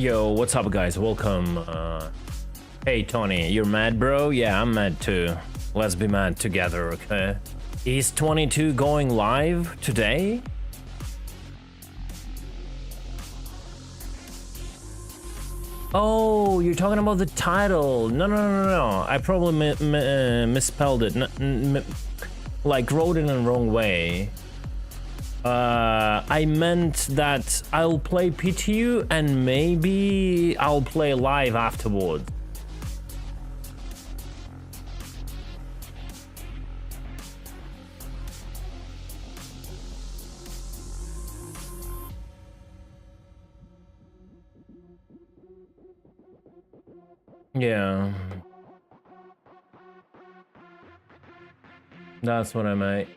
Yo, what's up, guys? Welcome. Hey, Tony, you're mad, bro? Yeah, I'm mad too. Let's be mad together, okay? Is 22 going live today? Oh, you're talking about the title. No. I probably misspelled it. Like, wrote it in the wrong way. I meant that I'll play PTU and maybe I'll play live afterwards. Yeah. That's what I meant.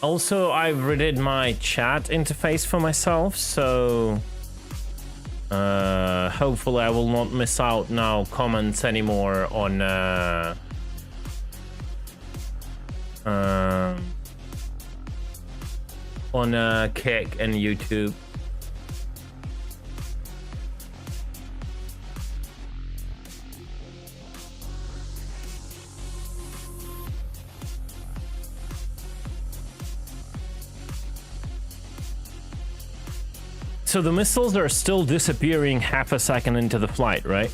Also, I've redid my chat interface for myself, so hopefully I will not miss out now comments anymore on Kick and YouTube. So the missiles are still disappearing half a second into the flight, right?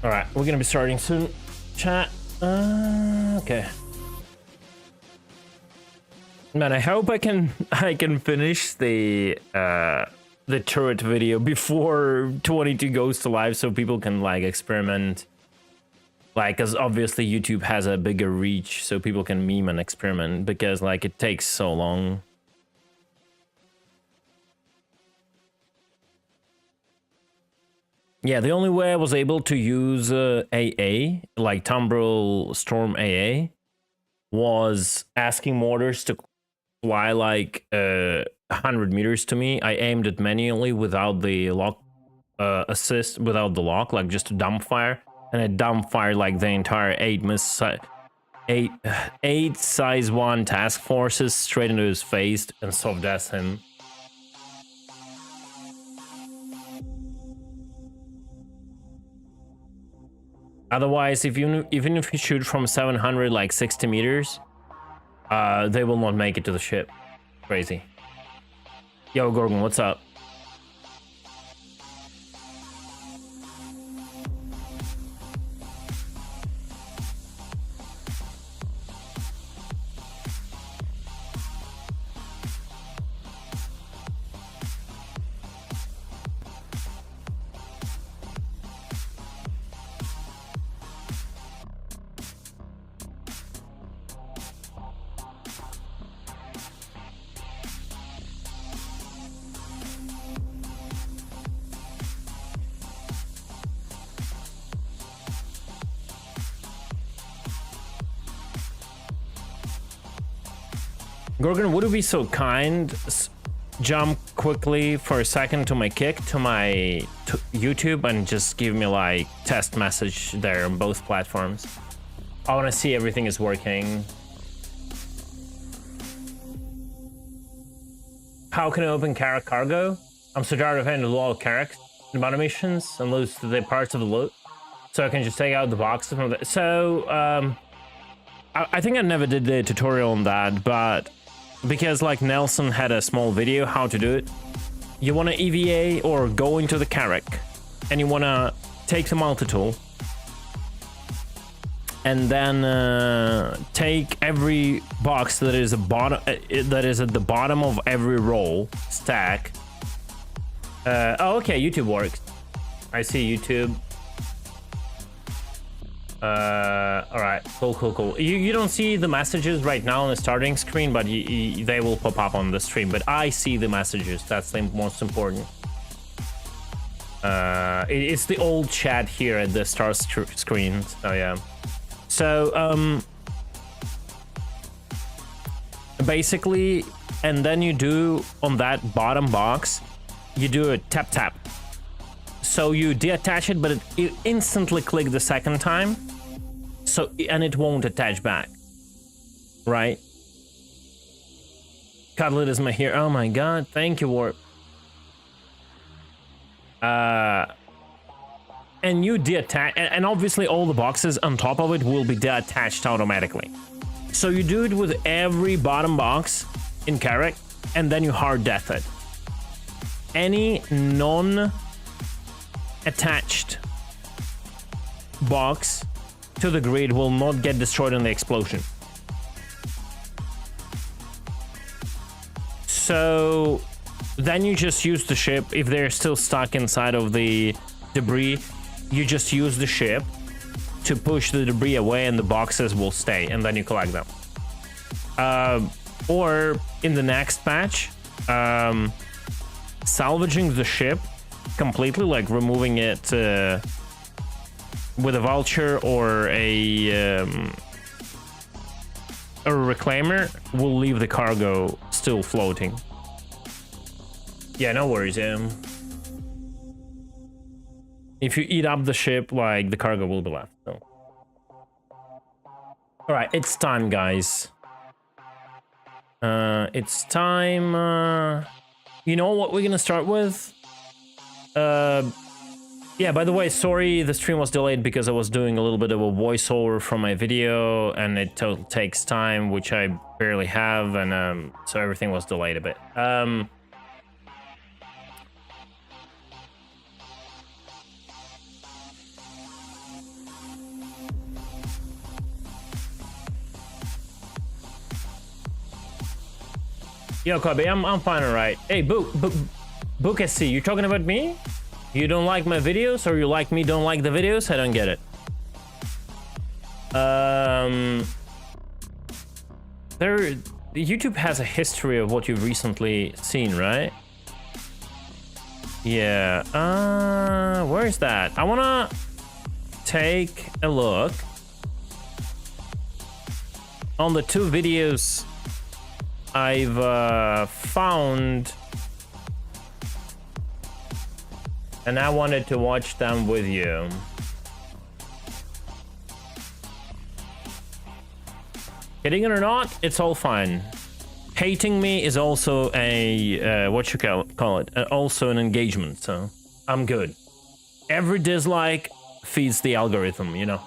All right, we're gonna be starting soon. Chat. Okay. Man, I hope I can finish the turret video before 22 goes to live, so people can like experiment, like, because obviously YouTube has a bigger reach, so people can meme and experiment, because like it takes so long. Yeah, the only way I was able to use AA, like Tumbril Storm AA, was asking mortars to fly like 100 meters to me. I aimed it manually without the lock assist, without the lock, like just a dump fire, and I dump fired like the entire eight size 1 task forces straight into his face and soft death him. Otherwise, even if you shoot from 700 like 60 meters, they will not make it to the ship. Crazy. Yo, Gorgon, what's up? Gorgon, would you be so kind? Jump quickly for a second to my Kick, to my YouTube, and just give me like test message there on both platforms. I want to see everything is working. How can I open Karak cargo? I'm so tired of handling all Karak missions and lose the parts of the loot, so I can just take out the boxes from the. So I think I never did the tutorial on that, but because like Nelson had a small video how to do it, you want to EVA or go into the Karak, and you want to take the multi-tool, and then take every box that is at the bottom of every roll stack. Oh, okay, YouTube works. I see YouTube. All right, cool. You don't see the messages right now on the starting screen, but they will pop up on the stream. But I see the messages. That's the most important. It's the old chat here at the start screen. Oh yeah. So basically, and then you do on that bottom box, you do a tap, So you deattach it, but it instantly click the second time. So, and it won't attach back. Right? Cutlet is my hero. Oh my god, thank you, Warp. And you deattach, and obviously all the boxes on top of it will be deattached automatically. So you do it with every bottom box in Carrack, and then you hard death it. Any non-attached box to the grid will not get destroyed in the explosion. So then you just use the ship. If they're still stuck inside of the debris, you just use the ship to push the debris away and the boxes will stay, and then you collect them. Or in the next patch, salvaging the ship completely, like removing it with a vulture or a reclaimer, will leave the cargo still floating. Yeah, no worries, if you eat up the ship, like, the cargo will be left, so. Alright, it's time, guys. It's time, you know what we're gonna start with? Yeah, by the way, sorry the stream was delayed because I was doing a little bit of a voiceover from my video, and it takes time, which I barely have, and so everything was delayed a bit. Yo, Kobe, I'm fine, alright. Hey, Book SC, you talking about me? You don't like my videos, or you like me don't like the videos? I don't get it. YouTube has a history of what you've recently seen, right? Yeah. Where is that? I wanna take a look on the 2 videos I've found, and I wanted to watch them with you. Hitting it or not, it's all fine. Hating me is also a what you call it, also an engagement, so I'm good. Every dislike feeds the algorithm, you know.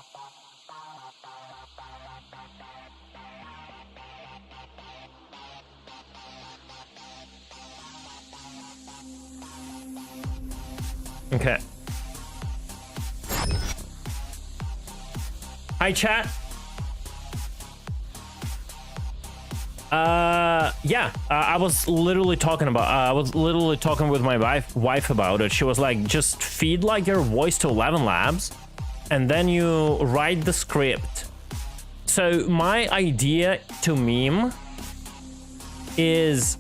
Okay. Hi, chat. Yeah, I was literally talking with my wife about it. She was like, just feed like your voice to 11 Labs, and then you write the script. So my idea to meme is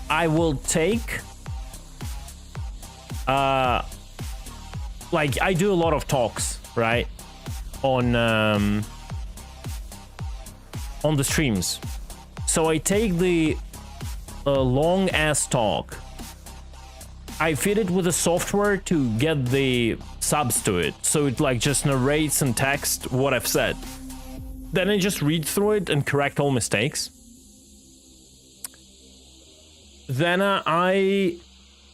I will take like I do a lot of talks, right, on the streams. So I take the long ass talk, I feed it with a software to get the subs to it, so it like just narrates in text what I've said. Then I just read through it and correct all mistakes. Then I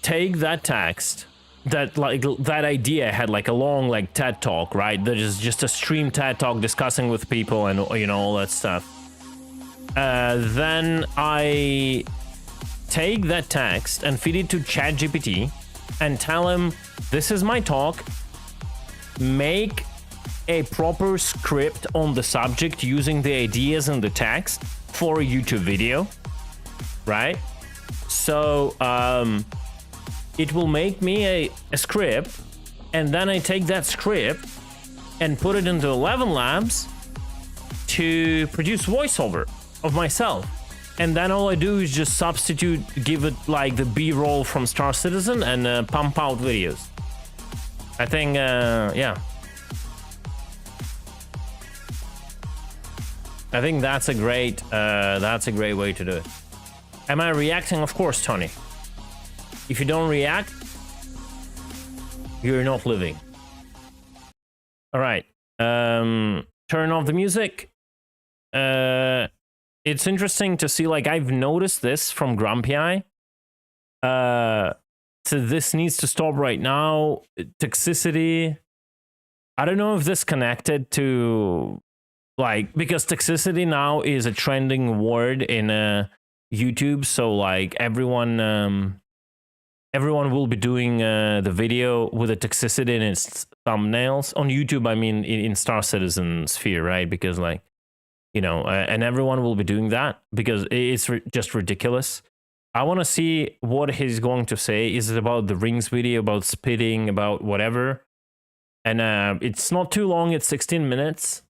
take that text, that idea I had, like a long like TED talk, right? That is just a stream TED talk discussing with people and, you know, all that stuff. Then I take that text and feed it to ChatGPT and tell him, this is my talk, make a proper script on the subject using the ideas in the text for a YouTube video, right? So it will make me a script, and then I take that script and put it into 11 Labs to produce voiceover of myself. And then all I do is just substitute, give it like the B-roll from Star Citizen, and pump out videos. I think, yeah. I think that's a great way to do it. Am I reacting? Of course, Tony. If you don't react, you're not living. All right. Turn off the music. It's interesting to see, like, I've noticed this from Grumpy Eye. So this needs to stop right now. Toxicity. I don't know if this connected to, like, because toxicity now is a trending word in YouTube. So like everyone will be doing the video with the toxicity in its thumbnails on YouTube. I mean, in Star Citizen sphere, right? Because like, you know, and everyone will be doing that because it's just ridiculous. I want to see what he's going to say. Is it about the rings video, about spitting, about whatever? And it's not too long. It's 16 minutes.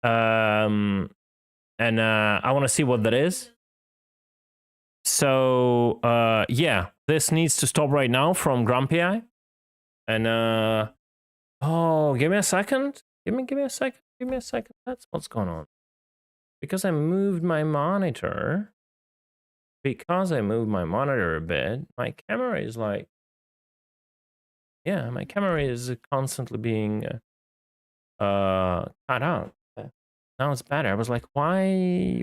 And I want to see what that is. So yeah, this needs to stop right now from Grumpy Eye. And oh, give me a second. Give me a second. Give me a second. That's what's going on. Because I moved my monitor. Because I moved my monitor a bit, my camera is like, yeah, my camera is constantly being cut out. Now it's better. I was like, why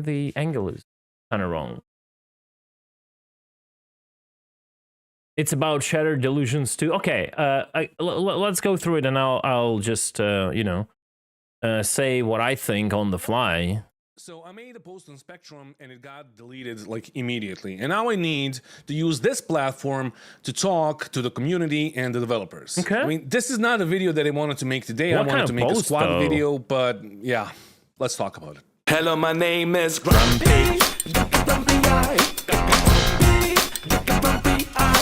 the angle is kind of wrong? It's about Shattered Delusions 2. Okay, let's go through it, and I'll just you know, say what I think on the fly. So I made a post on Spectrum and it got deleted like immediately. And now I need to use this platform to talk to the community and the developers. Okay. I mean, this is not a video that I wanted to make today. What I wanted to make post, a squad though? video, but yeah, let's talk about it. Hello, my name is Grumpy. Grumpy Eye. Grumpy Eye. Grumpy Eye.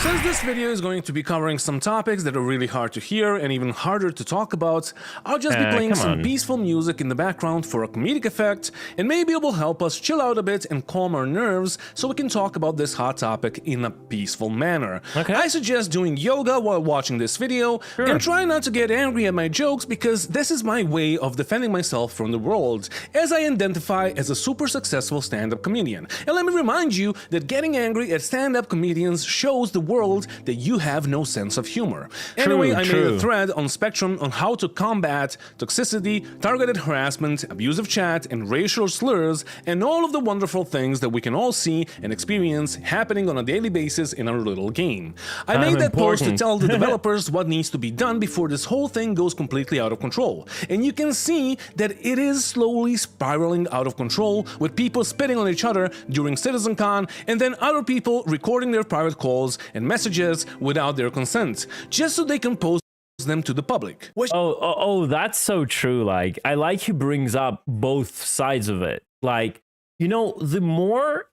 Since this video is going to be covering some topics that are really hard to hear and even harder to talk about, I'll just be playing some peaceful music in the background for a comedic effect, and maybe it will help us chill out a bit and calm our nerves so we can talk about this hot topic in a peaceful manner. Okay. I suggest doing yoga while watching this video, and try not to get angry at my jokes because this is my way of defending myself from the world, as I identify as a super successful stand-up comedian. And let me remind you that getting angry at stand-up comedians shows the world that you have no sense of humor. Anyway, I made a thread on Spectrum on how to combat toxicity, targeted harassment, abusive chat, and racial slurs, and all of the wonderful things that we can all see and experience happening on a daily basis in our little game. I made that post to tell the developers what needs to be done before this whole thing goes completely out of control. And you can see that it is slowly spiraling out of control, with people spitting on each other during CitizenCon, and then other people recording their private calls and messages without their consent, just so they can post them to the public. Oh, that's so true. Like, I like he brings up both sides of it. Like, you know, the more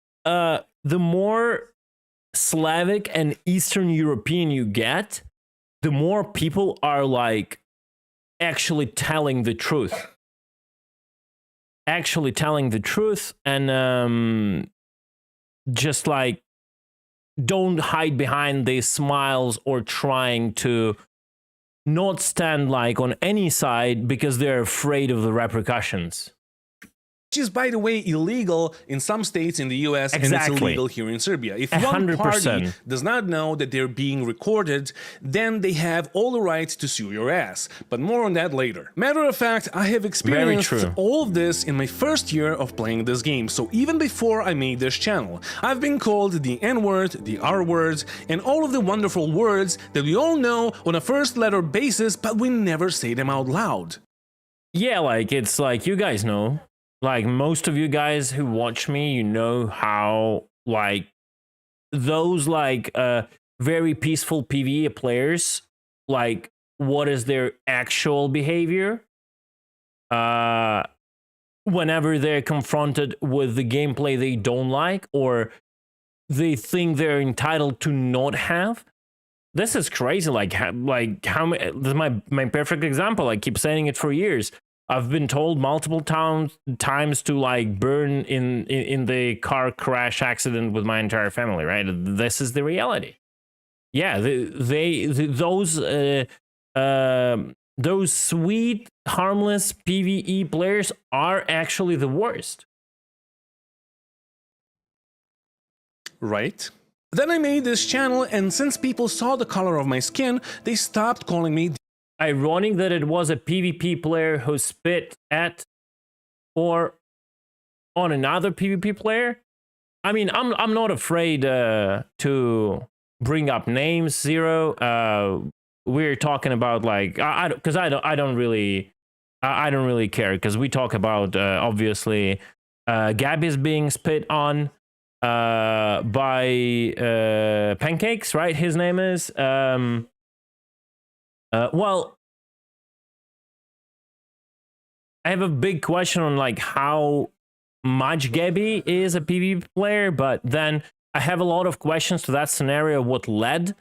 Slavic and Eastern European you get, the more people are like actually telling the truth. Actually telling the truth, and just like don't hide behind these smiles or trying to not stand like on any side because they're afraid of the repercussions. Which is, by the way, illegal in some states in the US, and it's illegal here in Serbia. If 100%. One party does not know that they're being recorded, then they have all the right to sue your ass. But more on that later. Matter of fact, I have experienced all of this in my first year of playing this game, so even before I made this channel. I've been called the N-word, the R-word, and all of the wonderful words that we all know on a first letter basis, but we never say them out loud. Yeah, like, it's like, you guys know. Like, most of you guys who watch me, you know how, like, those, like, very peaceful PvE players, like, what is their actual behavior? Whenever they're confronted with the gameplay they don't like, or they think they're entitled to not have. This is crazy. Like how many, this is my perfect example. I keep saying it for years. I've been told multiple times to like burn in the car crash accident with my entire family, right? This is the reality. Yeah, those sweet, harmless PvE players are actually the worst. right? Then I made this channel, and since people saw the color of my skin, they stopped calling me Ironic that it was a PvP player who spit at or on another PvP player. I mean, I'm not afraid to bring up names, Zero. We're talking about like I don't really care, because we talk about obviously Gabby's being spit on by Pancakes, right? His name is well, I have a big question on like how much Gabby is a PvP player, but then I have a lot of questions to that scenario. What led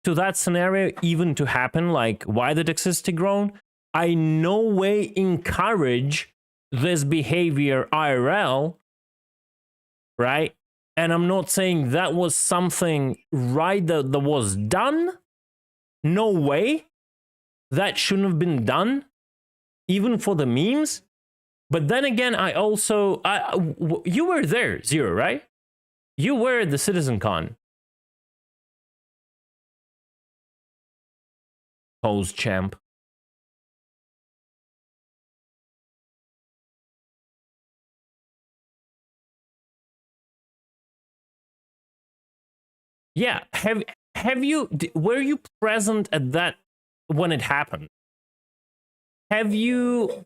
to that scenario even to happen? Like, why the toxicity grown? I no way encourage this behavior IRL, right? And I'm not saying that was something right that was done. No way. That shouldn't have been done, even for the memes. But then again, I also, you were there, Zero, right? You were at the CitizenCon. Pose champ. Yeah, have you, were you present at that when it happened? Have you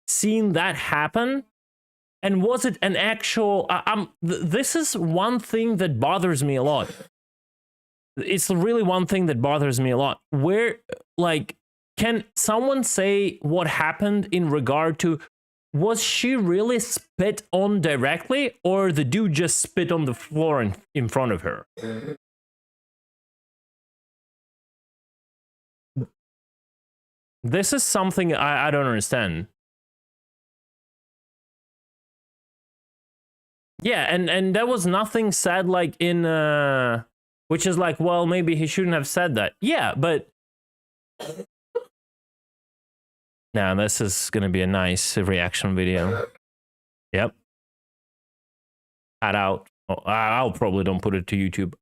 seen that happen? And was it an actual, this is one thing that bothers me a lot. It's really one thing that bothers me a lot. Where, like, can someone say what happened in regard to, was she really spit on directly, or the dude just spit on the floor in front of her? This is something I don't understand. Yeah, and there was nothing said like in which is like, well, maybe he shouldn't have said that. Yeah, but now this is gonna be a nice reaction video. Yep. Cut out. Oh, I'll probably don't put it to YouTube.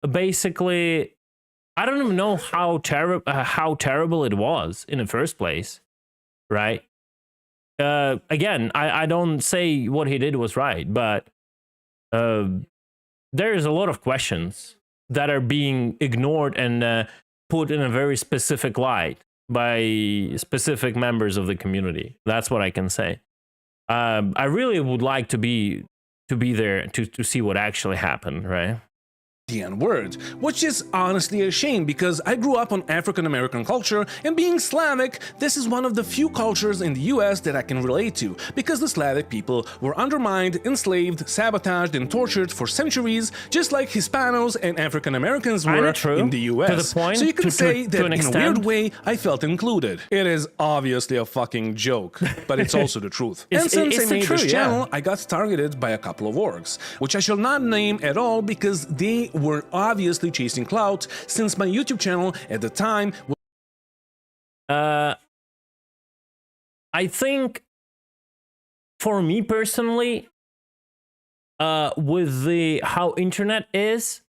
Basically, I don't even know how terrible it was in the first place, right? Again, I don't say what he did was right, but there's a lot of questions that are being ignored and put in a very specific light by specific members of the community. That's what I can say. I really would like to be there to see what actually happened, right? the N-word, which is honestly a shame because I grew up on African-American culture, and being Slavic, this is one of the few cultures in the US that I can relate to, because the Slavic people were undermined, enslaved, sabotaged, and tortured for centuries, just like Hispanos and African-Americans were in the US. To the point, so you can say that in extent. a weird way, I felt included. It is obviously a fucking joke, but it's also the truth. And since I made this channel, I got targeted by a couple of orgs, which I shall not name at all because they were obviously chasing clout, since my YouTube channel at the time was I think for me personally, with the how internet is,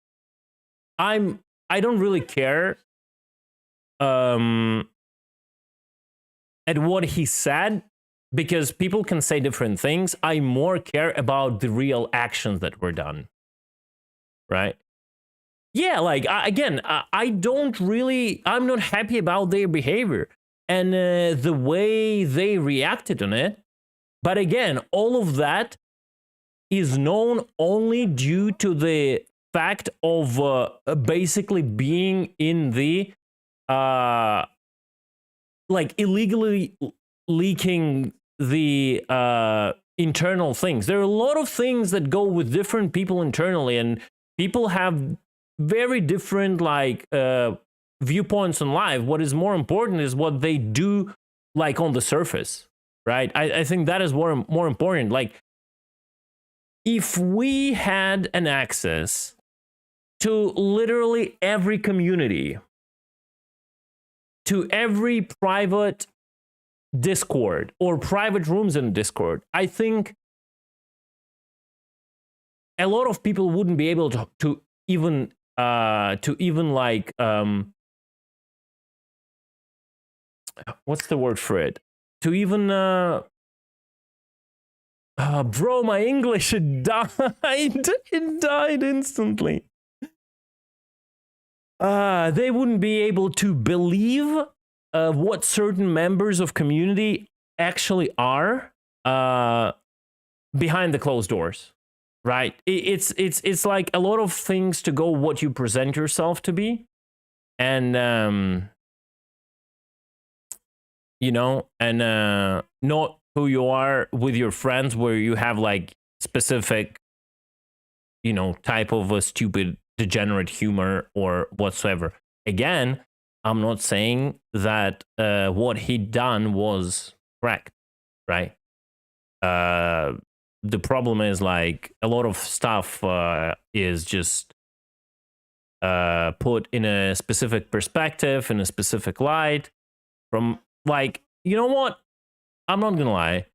I don't really care at what he said, because people can say different things. I more care about the real actions that were done, right? Yeah, like I don't really, I'm not happy about their behavior and the way they reacted on it. But again, all of that is known only due to the fact of basically being in the like illegally leaking the internal things. There are a lot of things that go with different people internally, and people have very different like viewpoints on life. What is more important is what they do like on the surface, right? I think that is more important. Like, if we had an access to literally every community, to every private Discord or private rooms in Discord, I think a lot of people wouldn't be able to even like what's the word for it? To even bro, my English, it died. It died instantly. They wouldn't be able to believe what certain members of community actually are behind the closed doors, right? It's like a lot of things to go what you present yourself to be, and you know, and not who you are with your friends, where you have like specific, you know, type of a stupid degenerate humor or whatsoever. Again, I'm not saying that what he done was correct, right? The problem is like a lot of stuff is just put in a specific perspective, in a specific light, from like, you know what? I'm not gonna lie.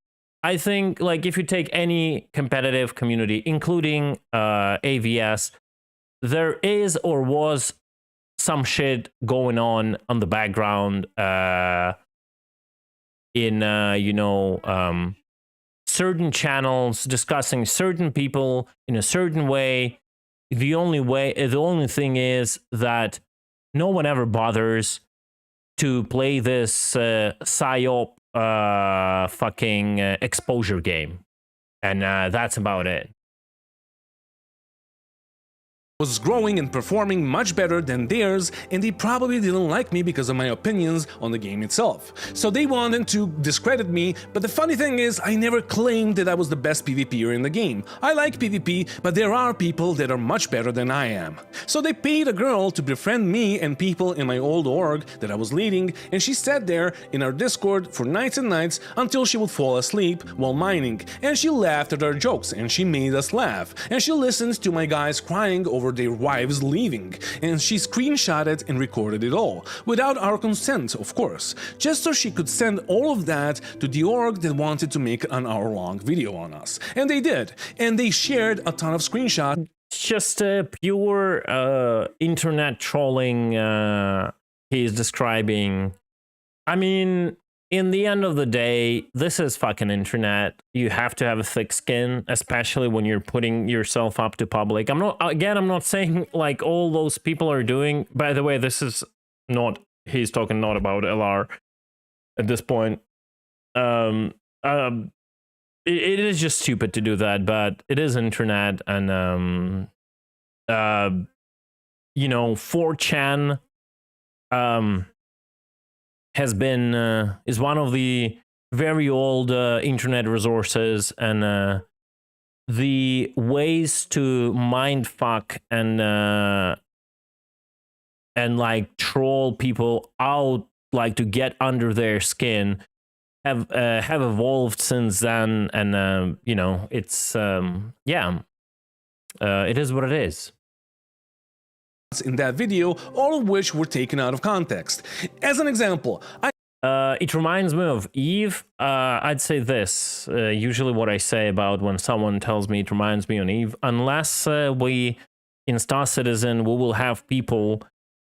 I think like if you take any competitive community, including AVS, there is or was some shit going on the background in you know, certain channels discussing certain people in a certain way. The only thing is that no one ever bothers to play this psyop fucking exposure game, and that's about it. Was growing and performing much better than theirs, and they probably didn't like me because of my opinions on the game itself. So they wanted to discredit me, but the funny thing is, I never claimed that I was the best PvPer in the game. I like PvP, but there are people that are much better than I am. So they paid a girl to befriend me and people in my old org that I was leading, and she sat there in our Discord for nights and nights until she would fall asleep while mining, and she laughed at our jokes, and she made us laugh, and she listened to my guys crying over their wives leaving, and she screenshotted and recorded it all, without our consent, of course, just so she could send all of that to the org that wanted to make an hour-long video on us. And they did, and they shared a ton of screenshots. Just pure internet trolling he's describing. I mean, in the end of the day, this is fucking internet. You have to have a thick skin, especially when you're putting yourself up to public. I'm not saying like all those people are doing. By the way, this is not, he's talking not about LR at this point. It is just stupid to do that, but it is internet, and you know, 4chan has been is one of the very old internet resources, and the ways to mindfuck and like troll people out, like to get under their skin, have evolved since then, and you know, it's yeah, it is what it is. In that video, all of which were taken out of context. As an example, it reminds me of Eve. I'd say this, usually what I say about when someone tells me it reminds me of Eve, unless we, in Star Citizen, we will have people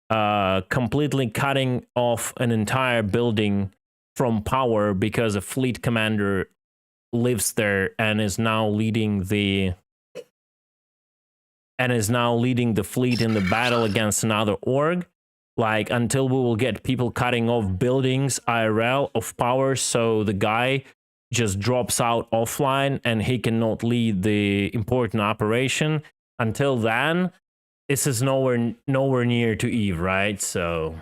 completely cutting off an entire building from power because a fleet commander lives there and is now leading the fleet in the battle against another org. Like, until we will get people cutting off buildings IRL of power, so the guy just drops out offline and he cannot lead the important operation. Until then, this is nowhere near to Eve, right? So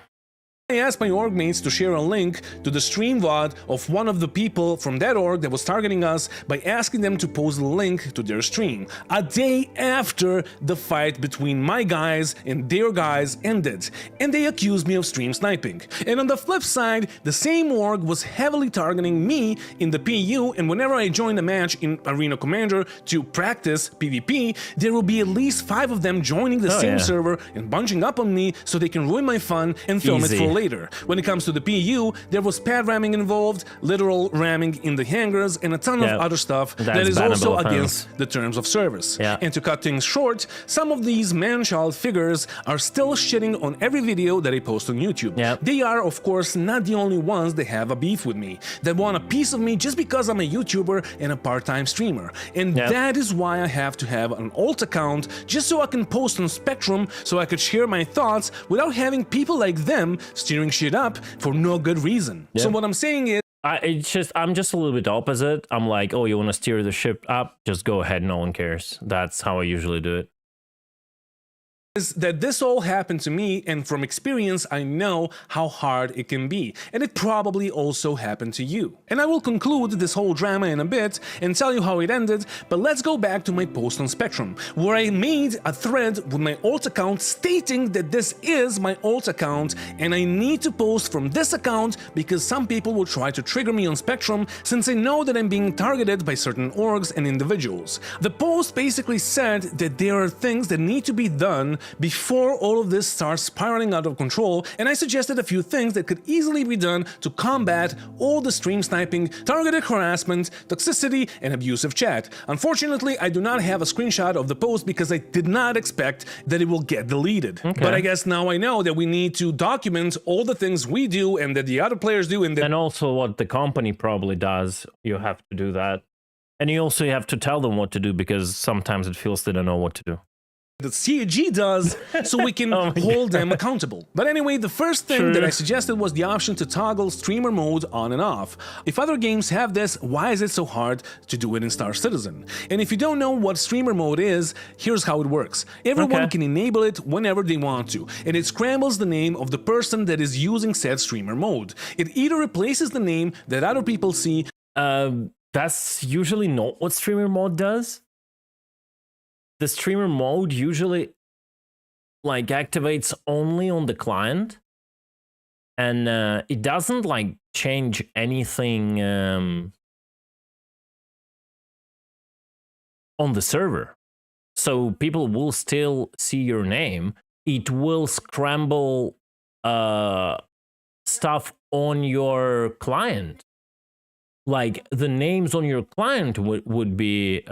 I asked my org mates to share a link to the stream VOD of one of the people from that org that was targeting us by asking them to post a link to their stream, a day after the fight between my guys and their guys ended, and they accused me of stream sniping. And on the flip side, the same org was heavily targeting me in the PU, and whenever I joined a match in Arena Commander to practice PvP, there will be at least 5 of them joining the same server and bunching up on me so they can ruin my fun and film it for later. When it comes to the PU, there was pad ramming involved, literal ramming in the hangars, and a ton of other stuff that is also against the terms of service. And to cut things short, some of these man-child figures are still shitting on every video that I post on YouTube. They are, of course, not the only ones that have a beef with me, that want a piece of me just because I'm a YouTuber and a part-time streamer. And that is why I have to have an alt account, just so I can post on Spectrum, so I could share my thoughts without having people like them steering shit up for no good reason. So what I'm saying is, I'm just a little bit opposite. I'm like, oh, you want to steer the ship up? Just go ahead, no one cares. That's how I usually do it. Is that this all happened to me, and from experience I know how hard it can be, and it probably also happened to you. And I will conclude this whole drama in a bit and tell you how it ended, but let's go back to my post on Spectrum, where I made a thread with my alt account stating that this is my alt account and I need to post from this account because some people will try to trigger me on Spectrum since I know that I'm being targeted by certain orgs and individuals. The post basically said that there are things that need to be done before all of this starts spiraling out of control, and I suggested a few things that could easily be done to combat all the stream sniping, targeted harassment, toxicity, and abusive chat. Unfortunately, I do not have a screenshot of the post because I did not expect that it will get deleted. But I guess now I know that we need to document all the things we do and that the other players do, and also what the company probably does. You have to do that. And you also have to tell them what to do because sometimes it feels they don't know what to do. The CG does, so we can hold them accountable. But anyway, the first thing that I suggested was the option to toggle streamer mode on and off. If other games have this, why is it so hard to do it in Star Citizen? And if you don't know what streamer mode is, here's how it works. Everyone can enable it whenever they want to, and it scrambles the name of the person that is using said streamer mode. It either replaces the name that other people see. That's usually not what streamer mode does. The streamer mode usually like activates only on the client, and it doesn't like change anything on the server. So people will still see your name. It will scramble stuff on your client. Like the names on your client would be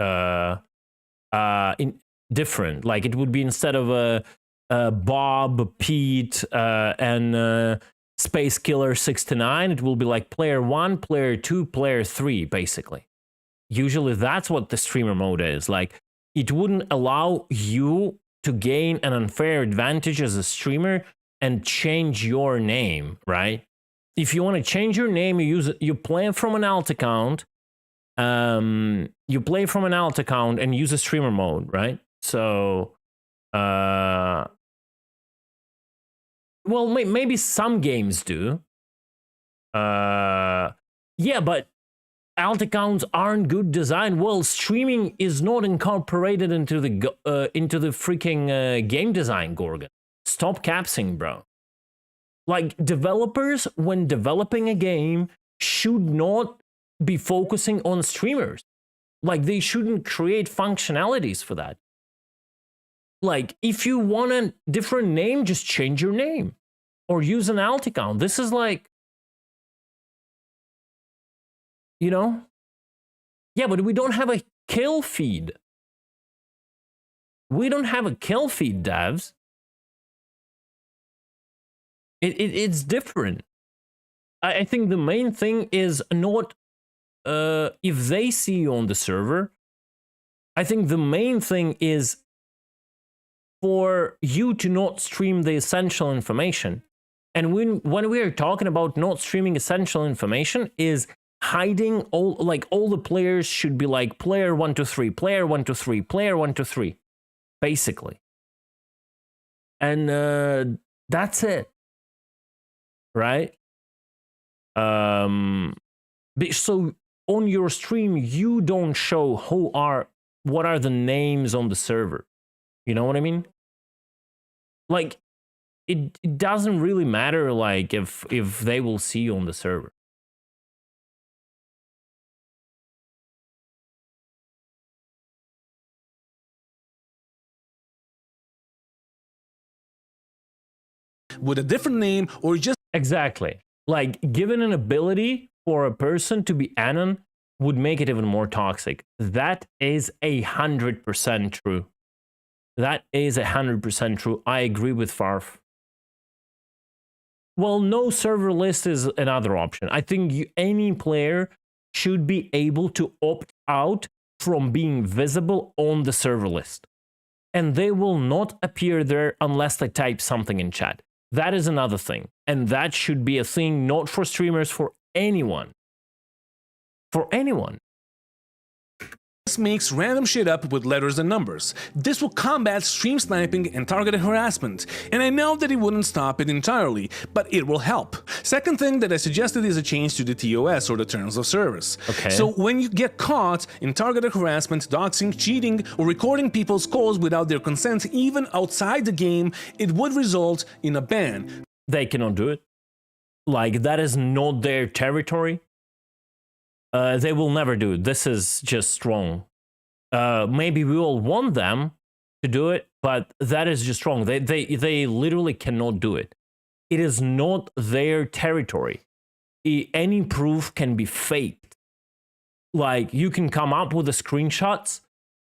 different. Like it would be instead of Bob, Pete, and Space Killer 69, it will be like player 1, player 2, player 3, basically. Usually that's what the streamer mode is. Like it wouldn't allow you to gain an unfair advantage as a streamer and change your name, right? If you want to change your name, you play from an alt account. You play from an alt account and use a streamer mode, right? So, well, maybe some games do. Yeah, but alt accounts aren't good design. Well, streaming is not incorporated into the freaking game design, Gorgon. Stop capsing, bro. Like developers, when developing a game, should not be focusing on streamers. Like they shouldn't create functionalities for that. Like if you want a different name, just change your name or use an alt account. This is like, you know? Yeah, but we don't have a kill feed. We don't have a kill feed, devs. It's different. I think the main thing is not if they see you on the server. I think the main thing is for you to not stream the essential information. And when we are talking about not streaming essential information, is hiding all the players should be like player 123, player 123, player 123, basically. And that's it. Right? So on your stream, you don't show what are the names on the server. You know what I mean? Like, it doesn't really matter, like, if they will see you on the server. With a different name, or just Exactly. Like, given an ability for a person to be Anon would make it even more toxic. That is 100% true. That is 100% true. I agree with Farf. Well, no server list is another option. I think any player should be able to opt out from being visible on the server list. And they will not appear there unless they type something in chat. That is another thing. And that should be a thing not for streamers, for anyone. For anyone. This makes random shit up with letters and numbers. This will combat stream sniping and targeted harassment, and I know that it wouldn't stop it entirely, but it will help. Second thing that I suggested is a change to the TOS, or the Terms of Service. Okay. So when you get caught in targeted harassment, doxing, cheating, or recording people's calls without their consent, even outside the game, it would result in a ban. They cannot do it. Like, that is not their territory. They will never do it. This is just wrong. Maybe we all want them to do it, but that is just wrong. They literally cannot do it. It is not their territory. Any proof can be faked. Like, you can come up with the screenshots,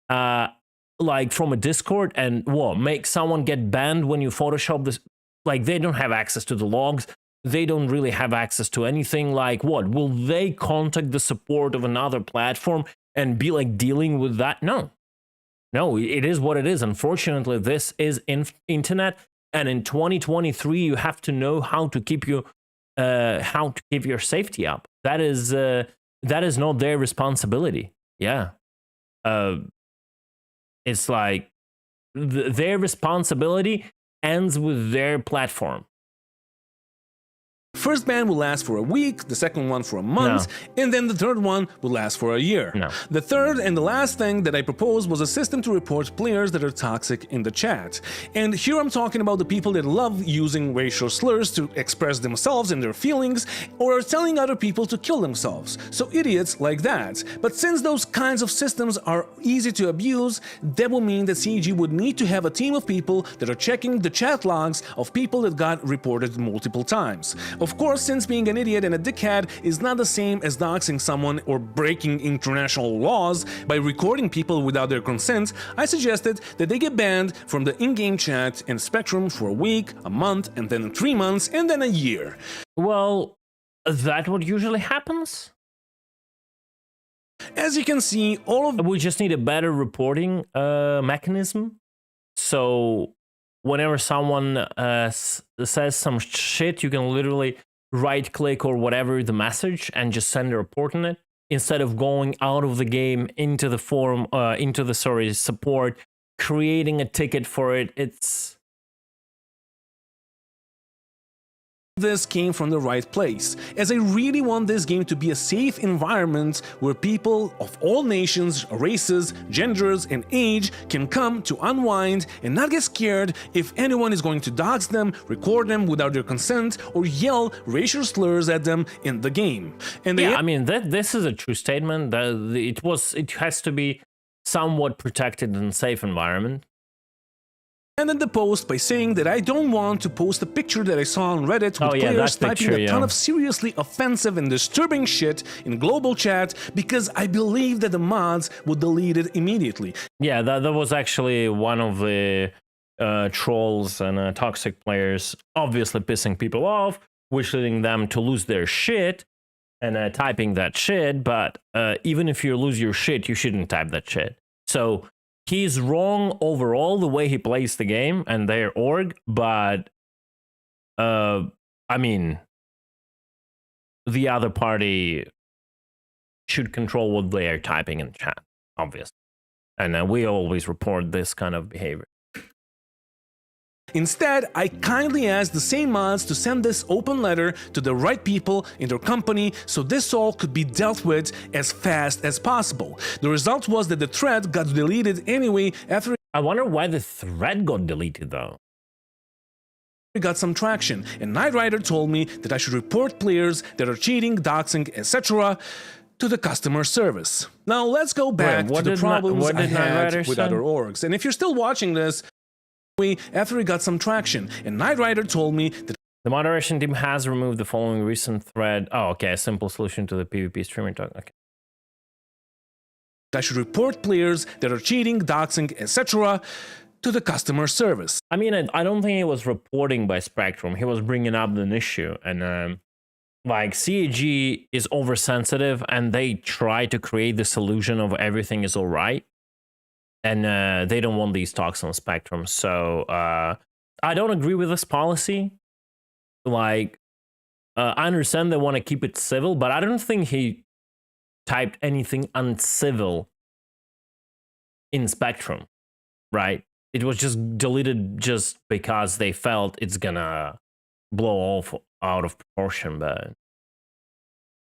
like from a Discord, and what, make someone get banned when you Photoshop this. Like, they don't have access to the logs. They don't really have access to anything. Like, what? Will they contact the support of another platform and be like dealing with that? No. No, it is what it is. Unfortunately, this is internet, and in 2023, you have to know how to keep your safety up. That is not their responsibility. Yeah. It's like their responsibility ends with their platform. First ban will last for a week, the second one for a month, and then the third one will last for a year. No. The third and the last thing that I proposed was a system to report players that are toxic in the chat. And here I'm talking about the people that love using racial slurs to express themselves and their feelings, or are telling other people to kill themselves. So idiots like that. But since those kinds of systems are easy to abuse, that will mean that CEG would need to have a team of people that are checking the chat logs of people that got reported multiple times. Of course, since being an idiot and a dickhead is not the same as doxing someone or breaking international laws by recording people without their consent, I suggested that they get banned from the in-game chat and Spectrum for a week, a month, and then 3 months, and then a year. Well, that what usually happens? As you can see, all of... We just need a better reporting mechanism. So whenever someone says some shit, you can literally right-click or whatever the message and just send a report on it, instead of going out of the game into the forum, support, creating a ticket for it. It's... This came from the right place, as I really want this game to be a safe environment where people of all nations, races, genders, and age can come to unwind and not get scared if anyone is going to dox them, record them without their consent, or yell racial slurs at them in the game. And yeah, I mean, this is a true statement. It has to be somewhat protected and safe environment. ended the post by saying that I don't want to post a picture that I saw on Reddit with players typing a ton of seriously offensive and disturbing shit in global chat, because I believe that the mods would delete it immediately. Yeah, that was actually one of the trolls and toxic players obviously pissing people off, wishing them to lose their shit and typing that shit, but even if you lose your shit, you shouldn't type that shit. So he's wrong overall the way he plays the game and their org, but I mean, the other party should control what they are typing in chat, obviously. And we always report this kind of behavior. Instead, I kindly asked the same mods to send this open letter to the right people in their company so this all could be dealt with as fast as possible. The result was that the thread got deleted anyway after I wonder why the thread got deleted though. It got some traction, and Knight Rider told me that I should report players that are cheating, doxing, etc. to the customer service. Now let's go back to the problems I had with other orgs. And if you're still watching this, after it got some traction, and Knight Rider told me that The moderation team has removed the following recent thread. Oh, okay, a simple solution to the PvP streamer talk. Okay. I should report players that are cheating, doxing, etc. to the customer service. I mean, I don't think he was reporting by Spectrum. He was bringing up an issue. And like CAG is oversensitive and they try to create this illusion of everything is all right. And they don't want these talks on Spectrum. So I don't agree with this policy. Like, I understand they want to keep it civil, but I don't think he typed anything uncivil in Spectrum, right? It was just deleted just because they felt it's gonna blow off out of proportion, but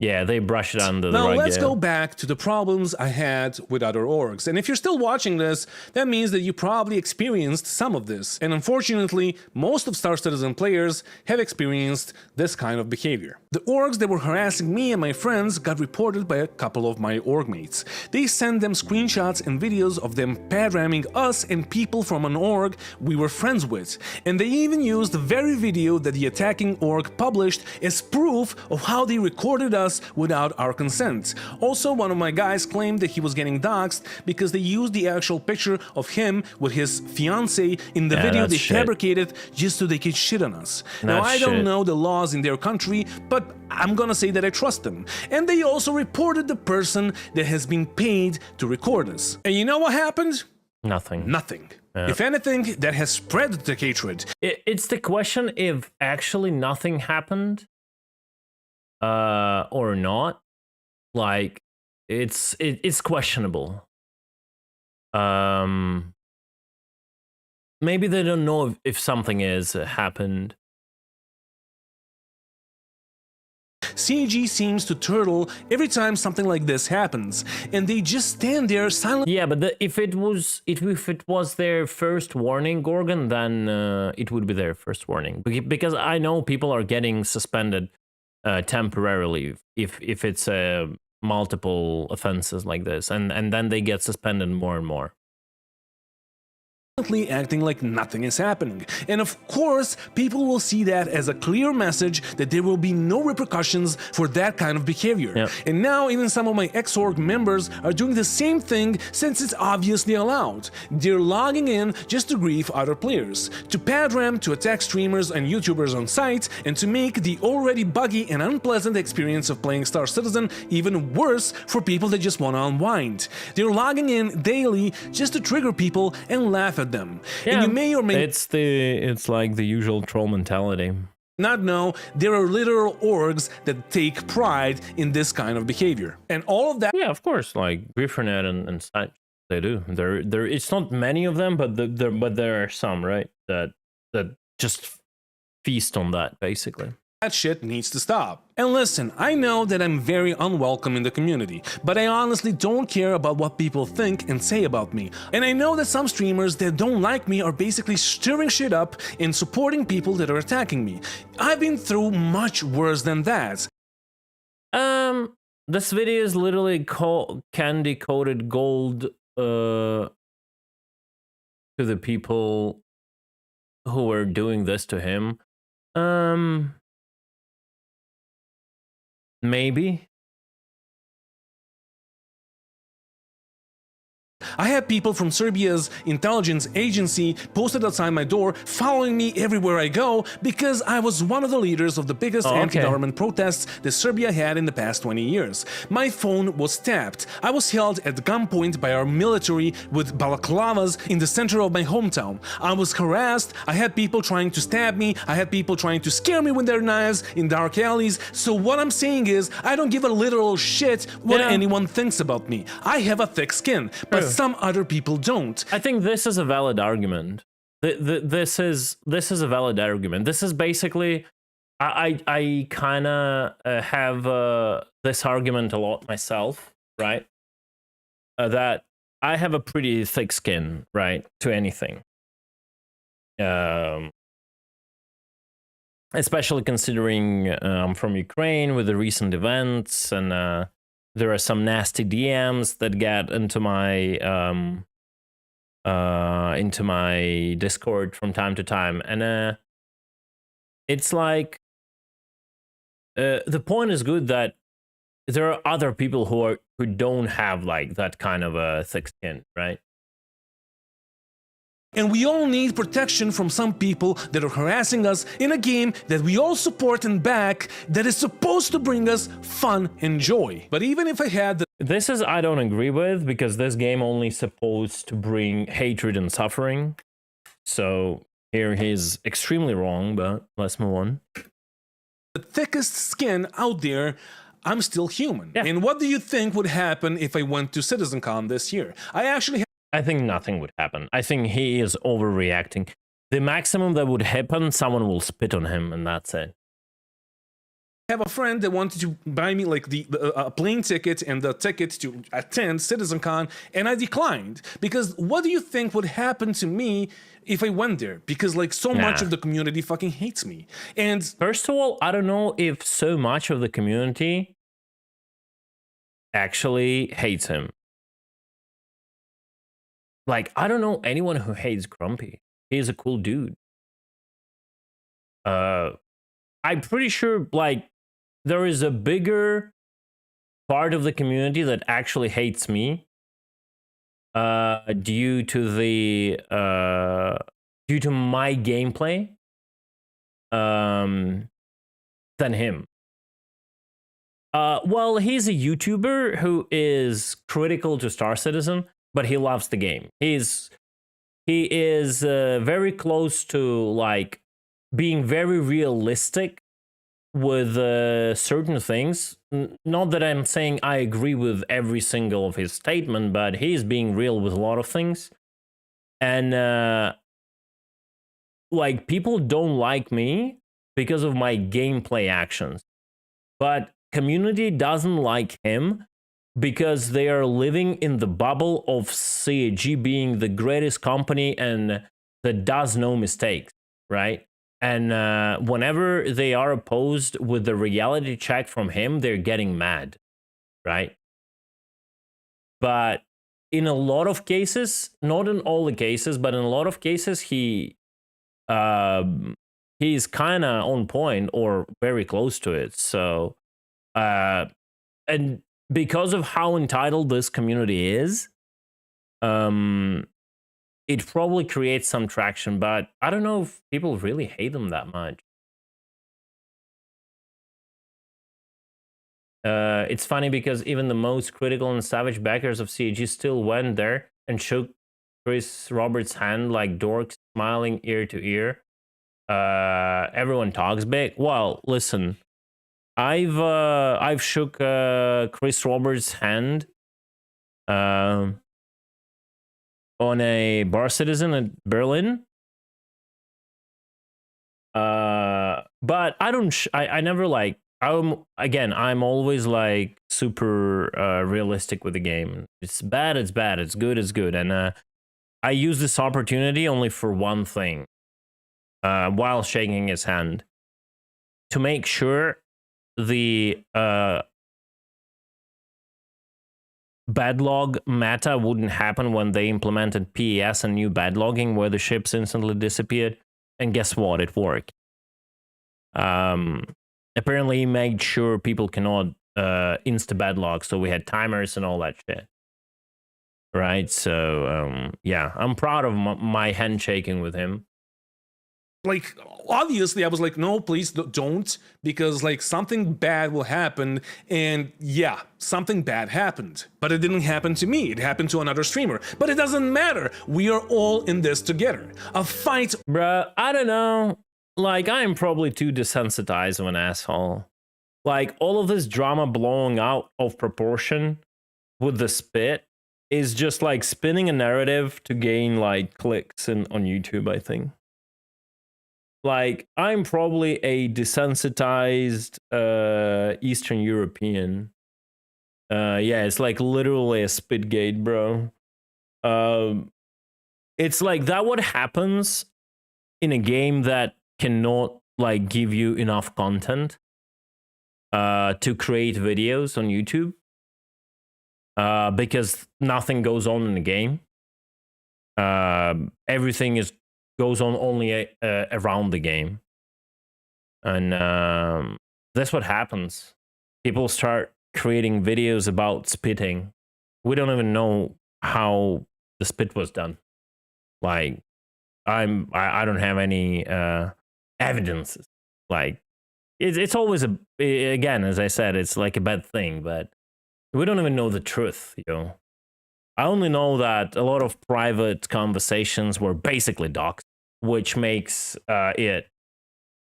yeah, they brush it under the rug. Now let's go back to the problems I had with other orgs. And if you're still watching this, that means that you probably experienced some of this. And unfortunately, most of Star Citizen players have experienced this kind of behavior. The orgs that were harassing me and my friends got reported by a couple of my org mates. They sent them screenshots and videos of them pad ramming us and people from an org we were friends with. And they even used the very video that the attacking org published as proof of how they recorded us without our consent. Also, one of my guys claimed that he was getting doxxed because they used the actual picture of him with his fiancée in the video they fabricated just so they could shit on us. Now, I don't know the laws in their country, but I'm gonna say that I trust them. And they also reported the person that has been paid to record us. And you know what happened? Nothing. Nothing. If anything, that has spread the hatred. It's the question if actually nothing happened or not. Like, it's questionable. Maybe they don't know if something is happened. CAG seems to turtle every time something like this happens, and they just stand there silently. Yeah, but if it was their first warning, Gorgon, then it would be their first warning. Because I know people are getting suspended temporarily if it's multiple offenses like this, and then they get suspended more and more. Acting like nothing is happening. And of course, people will see that as a clear message that there will be no repercussions for that kind of behavior. Yep. And now even some of my ex-org members are doing the same thing since it's obviously allowed. They're logging in just to grief other players, to pad ram, to attack streamers and YouTubers on site, and to make the already buggy and unpleasant experience of playing Star Citizen even worse for people that just want to unwind. They're logging in daily just to trigger people and laugh at them. Yeah, and you may or may it's like the usual troll mentality. Not know there are literal orgs that take pride in this kind of behavior. And all of that. Yeah, of course, like Griffernet and such, they do. There it's not many of them, but there are some, right? That just feast on that, basically. That shit needs to stop. And listen, I know that I'm very unwelcome in the community, but I honestly don't care about what people think and say about me. And I know that some streamers that don't like me are basically stirring shit up and supporting people that are attacking me. I've been through much worse than that. This video is literally candy-coated gold to the people who are doing this to him. Maybe. I had people from Serbia's intelligence agency posted outside my door, following me everywhere I go, because I was one of the leaders of the biggest anti-government protests that Serbia had in the past 20 years. My phone was tapped. I was held at gunpoint by our military with balaclavas in the center of my hometown. I was harassed. I had people trying to stab me. I had people trying to scare me with their knives in dark alleys. So what I'm saying is, I don't give a literal shit what anyone thinks about me. I have a thick skin, but some other people don't. I think this is a valid argument. This is a valid argument. This is basically, I kind of have this argument a lot myself, right? That I have a pretty thick skin, right, to anything. Especially considering I'm from Ukraine with the recent events, and there are some nasty DMs that get into my Discord from time to time, and it's like the point is good that there are other people who don't have like that kind of a thick skin, right? And we all need protection from some people that are harassing us in a game that we all support and back, that is supposed to bring us fun and joy. But even if I had the This is I don't agree with, because this game only supposed to bring hatred and suffering. So here he's extremely wrong, but let's move on. thickest skin out there, I'm still human. Yeah. And what do you think would happen if I went to CitizenCon this year? I think nothing would happen. I think he is overreacting. The maximum that would happen, someone will spit on him, and that's it. have a friend that wanted to buy me like the plane ticket and the ticket to attend CitizenCon, and I declined because what do you think would happen to me if I went there? Because like so much of the community fucking hates me. And first of all, I don't know if so much of the community actually hates him. Like, I don't know anyone who hates Grumpy. He's a cool dude. I'm pretty sure, like, there is a bigger part of the community that actually hates me due to my gameplay than him. Well, he's a YouTuber who is critical to Star Citizen, but he loves the game. He is very close to like being very realistic with certain things. Not that I'm saying I agree with every single of his statement, but he's being real with a lot of things. And like, people don't like me because of my gameplay actions, but community doesn't like him because they are living in the bubble of CAG being the greatest company and that does no mistakes, right? And whenever they are opposed with the reality check from him, they're getting mad, right? But in a lot of cases, not in all the cases, but in a lot of cases, he's kind of on point or very close to it. So, and because of how entitled this community is, it probably creates some traction, but I don't know if people really hate them that much. It's funny because even the most critical and savage backers of CAG still went there and shook Chris Roberts' hand like dorks, smiling ear to ear. Everyone talks big. Well, listen, I've shook Chris Roberts' hand on a Bar Citizen at Berlin. But I don't. I never like. I'm always like super realistic with the game. It's bad. It's bad. It's good. It's good. And I use this opportunity only for one thing. While shaking his hand, to make sure the bad log meta wouldn't happen when they implemented PES and new bad logging where the ships instantly disappeared. And guess what? It worked. Apparently he made sure people cannot insta bad log, so we had timers and all that shit. Right? So yeah, I'm proud of my handshaking with him. Like, obviously, I was like, no, please don't, because like something bad will happen. And yeah, something bad happened, but it didn't happen to me. It happened to another streamer, but it doesn't matter. We are all in this together. A fight. Bruh, I don't know. Like, I am probably too desensitized of an asshole. Like, all of this drama blowing out of proportion with the spit is just like spinning a narrative to gain like clicks on YouTube, I think. Like, I'm probably a desensitized Eastern European. Yeah, it's like literally a spitgate, bro. It's like that what happens in a game that cannot like give you enough content to create videos on YouTube because nothing goes on in the game. Everything goes on only around the game. And that's what happens. People start creating videos about spitting. We don't even know how the spit was done. Like, I don't have any evidences. Like, it's always again, as I said, it's like a bad thing, but we don't even know the truth, you know. I only know that a lot of private conversations were basically doxed, which makes it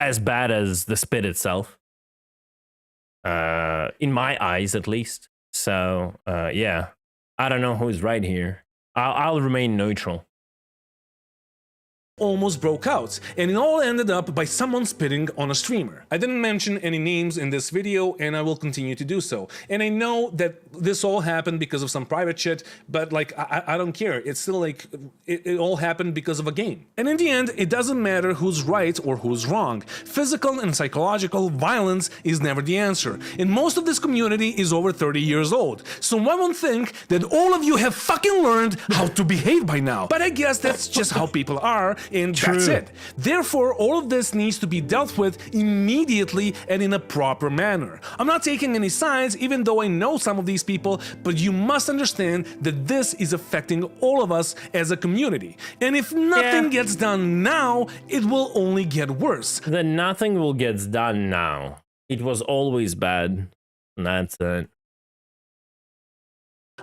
as bad as the spit itself, in my eyes at least. So yeah, I don't know who's right here. I'll remain neutral. Almost broke out, and it all ended up by someone spitting on a streamer. I didn't mention any names in this video, and I will continue to do so. And I know that this all happened because of some private shit, but like, I don't care. It's still like, it all happened because of a game. And in the end, it doesn't matter who's right or who's wrong. Physical and psychological violence is never the answer. And most of this community is over 30 years old. So one would think that all of you have fucking learned how to behave by now. But I guess that's just how people are, and that's it. Therefore, all of this needs to be dealt with immediately and in a proper manner. I'm not taking any sides, even though I know some of these people, but you must understand that this is affecting all of us as a community. And if nothing gets done now, it will only get worse. Then nothing will get done now. It was always bad. And that's it.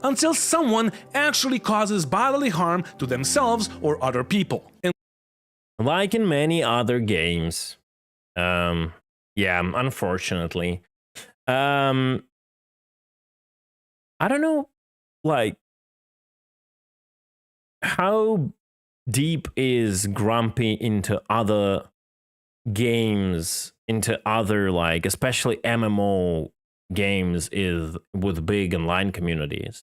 Until someone actually causes bodily harm to themselves or other people. And like in many other games, yeah, unfortunately, I don't know, like, how deep is Grumpy into other games, into other, like, especially MMO games is with big online communities,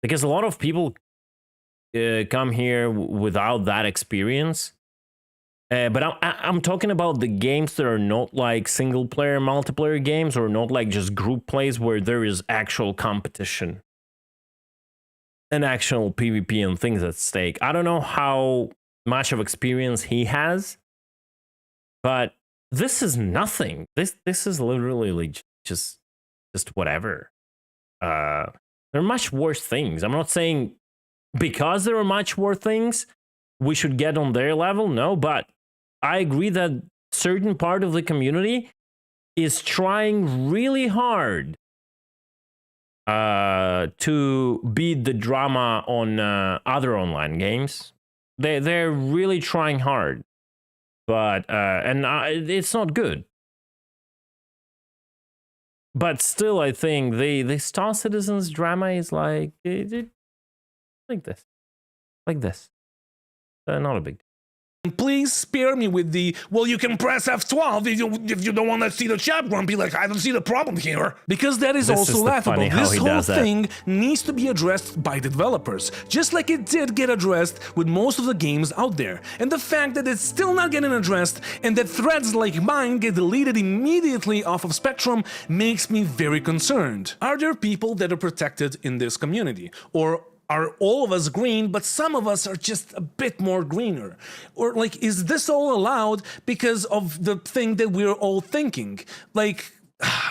because a lot of people come here without that experience. But I'm talking about the games that are not like single player multiplayer games, or not like just group plays where there is actual competition and actual PvP and things at stake. I don't know how much of experience he has, but this is nothing. This is literally like just whatever. There are much worse things. I'm not saying because there are much worse things we should get on their level, no, but I agree that certain part of the community is trying really hard to beat the drama on other online games. They're really trying hard, but it's not good. But still, I think the Star Citizens drama is like like this, not a big deal. Please spare me with the, well, you can press F12 if you don't want to see the chat, Grumpy. Like, I don't see the problem here. Because that is also laughable. This whole thing needs to be addressed by the developers, just like it did get addressed with most of the games out there. And the fact that it's still not getting addressed, and that threads like mine get deleted immediately off of Spectrum, makes me very concerned. Are there people that are protected in this community? Or are all of us green, but some of us are just a bit more greener? Or like, is this all allowed because of the thing that we're all thinking? Like,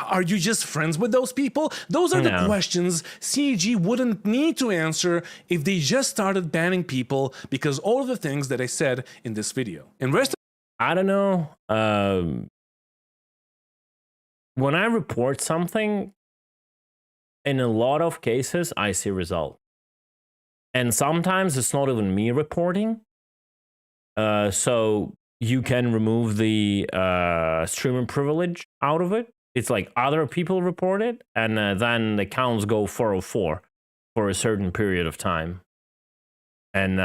are you just friends with those people? Those are the questions CEG wouldn't need to answer if they just started banning people because all of the things that I said in this video. And rest, I don't know. When I report something, in a lot of cases, I see results. And sometimes it's not even me reporting. So you can remove the streamer privilege out of it. It's like other people report it, and then the counts go 404 for a certain period of time. And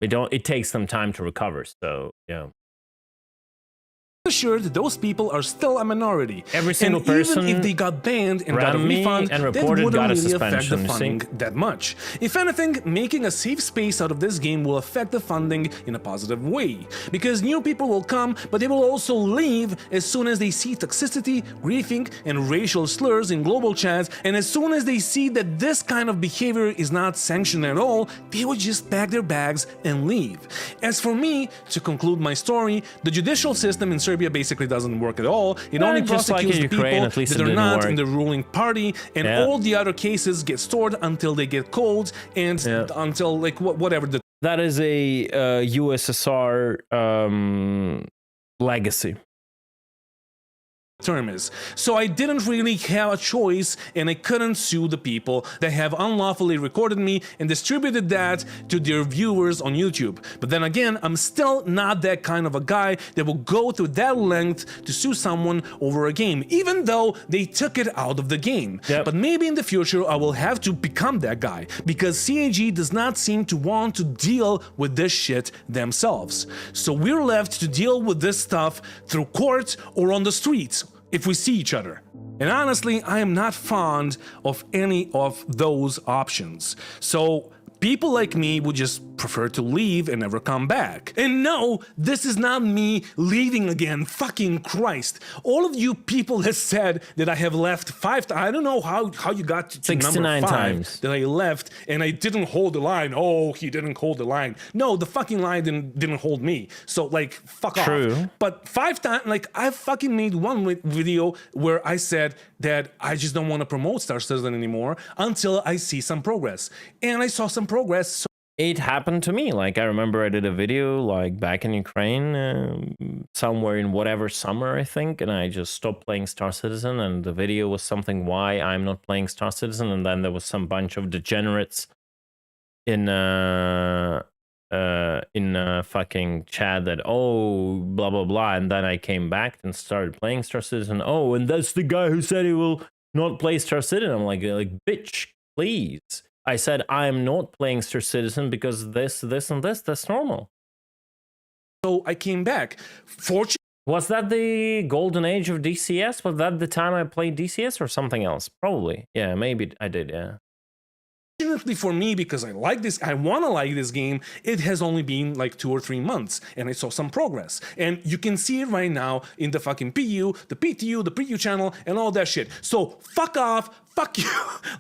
it takes some time to recover. So, yeah. assured those people are still a minority. Every single person, even if they got banned and got a refund, and that wouldn't got a really affect the suspension, funding that much. If anything, making a safe space out of this game will affect the funding in a positive way. Because new people will come, but they will also leave as soon as they see toxicity, griefing, and racial slurs in global chats, and as soon as they see that this kind of behavior is not sanctioned at all, they will just pack their bags and leave. As for me, to conclude my story, the judicial system in certain Serbia basically doesn't work at all. It Yeah, only just like prosecutes in the Ukraine, people at least that it are didn't not work. in the ruling party, and Yeah. all the other cases get stored until they get cold and Yeah. until like whatever the That is a USSR legacy. term is. So I didn't really have a choice, and I couldn't sue the people that have unlawfully recorded me and distributed that to their viewers on YouTube. But then again, I'm still not that kind of a guy that will go to that length to sue someone over a game, even though they took it out of the game. Yep. But maybe in the future I will have to become that guy, because CAG does not seem to want to deal with this shit themselves. So we're left to deal with this stuff through court or on the streets if we see each other. And honestly, I am not fond of any of those options. So people like me would just prefer to leave and never come back. And no, this is not me leaving again. Fucking Christ. All of you people have said that I have left 5 times. I don't know how you got to number 69 5 times. that I left and I didn't hold the line. Oh, he didn't hold the line. No, the fucking line didn't hold me. So like, fuck True. off. But 5 times, like I fucking made one video where I said that I just don't want to promote Star Citizen anymore until I see some progress. And I saw some progress. So It happened to me. Like, I remember I did a video like back in Ukraine, somewhere in whatever summer, I think, and I just stopped playing Star Citizen, and the video was something why I'm not playing Star Citizen, and then there was some bunch of degenerates in fucking chat that, oh, blah blah blah, and then I came back and started playing Star Citizen. Oh, and that's the guy who said he will not play Star Citizen. I'm like bitch, please. I said I'm not playing Star Citizen because this, and this. That's normal. So I came back. Fortunately Was that the golden age of DCS? Was that the time I played DCS or something else? Probably. Yeah, maybe I did, yeah. for me, because I like this, I want to like this game, it has only been like 2 or 3 months, and I saw some progress. And you can see it right now in the fucking PU, the PTU, the preview channel, and all that shit. So fuck off, fuck you.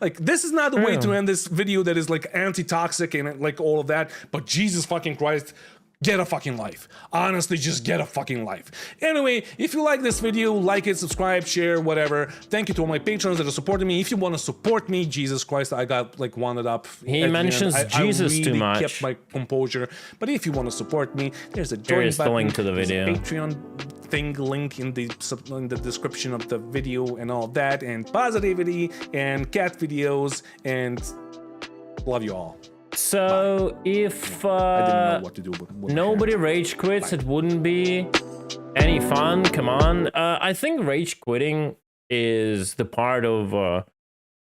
Like, this is not the way to end this video that is like anti-toxic and like all of that, but Jesus fucking Christ, get a fucking life. Honestly, just get a fucking life. Anyway, if you like this video, like it, subscribe, share, whatever. Thank you to all my patrons that are supporting me. If you want to support me, Jesus Christ, I got like wanted up. He mentions Jesus I too really much. kept my composure. But if you want to support me, there's a Here join is the button. link to the there's a video. Patreon thing link in the description of the video and all that, and positivity and cat videos, and love you all. So if I didn't know what to do with my nobody hands. rage quits, it wouldn't be any fun. Come on. I think rage quitting is the part of a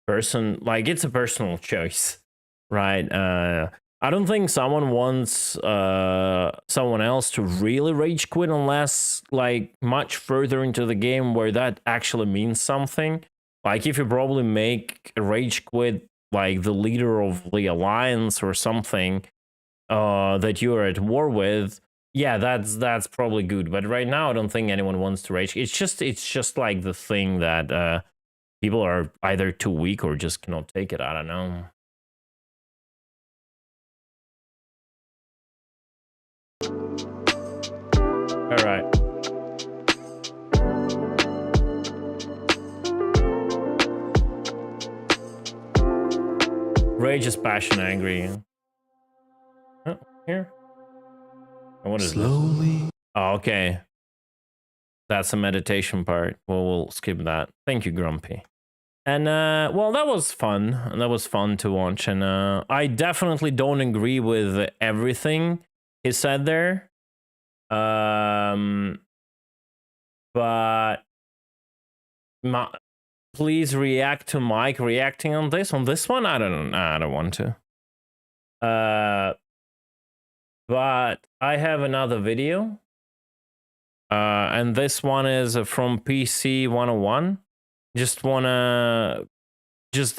person, like, it's a personal choice, right? I don't think someone wants someone else to really rage quit unless like much further into the game where that actually means something. Like, if you probably make a rage quit like the leader of the alliance or something that you're at war with, yeah, that's probably good. But right now I don't think anyone wants to rage. It's just like the thing that people are either too weak or just cannot take it. I don't know. All right. Rage is passion, angry. Oh, here. Oh, what is Slowly. this? Oh, okay. That's a meditation part. Well, we'll skip that. Thank you, Grumpy. And well, that was fun. That was fun to watch. And I definitely don't agree with everything he said there. But please react to Mike reacting on this. On this one, I don't want to. But I have another video. And this one is from PC 101. Just the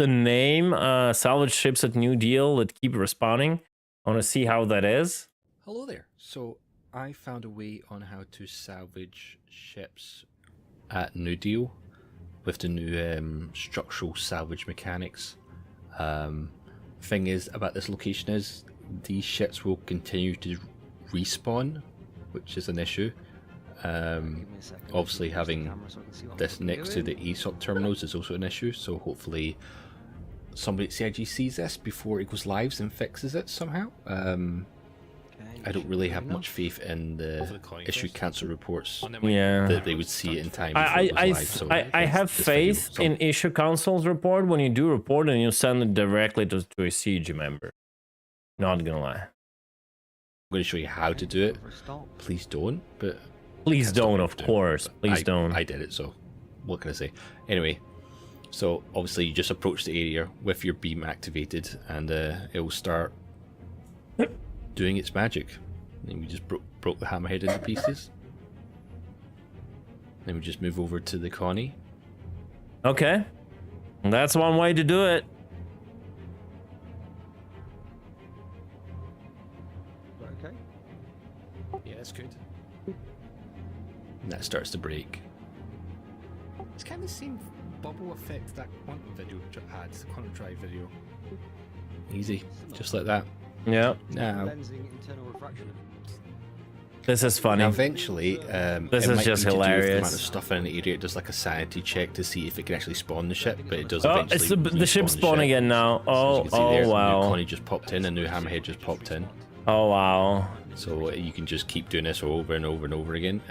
name, salvage ships at New Deal that keep respawning. I want to see how that is. Hello there. So I found a way on how to salvage ships at New Deal with the new structural salvage mechanics. Thing is about this location is these ships will continue to respawn, which is an issue. Obviously, having this next to the ESOP terminals is also an issue, so hopefully somebody at CIG sees this before it goes live and fixes it somehow. I don't really have much faith in the issue cancel reports. Yeah. That they would see it in time. Before it goes live, so I have this video faith will in issue council's report when you do report and you send it directly to a CG member. Not gonna lie. I'm going to show you how to do it. Please don't, but Please can't stop don't, me of from doing it. course. But Please don't. I did it, so what can I say? Anyway, so obviously you just approach the area with your beam activated, and it will start doing its magic. Then we just broke the hammerhead into pieces. Then we just move over to the Connie. Okay. That's one way to do it. Okay. Yeah, that's good. And that starts to break. It's kind of the same bubble effect that Quantum video had, the Quantum Drive video. Easy, just like that. Yeah. Now, Lensing internal refraction. This is funny. now eventually, This it is might just need to do with the amount hilarious. of stuff in the area. It does like a sanity check to see if it can actually spawn the ship, but it does Oh, eventually. it's the ship respawn spawning ship. again now. So as Oh, you can see there, oh a new wow. Connie just popped in, a new hammerhead just popped in. Oh wow. So you can just keep doing this over and over and over again.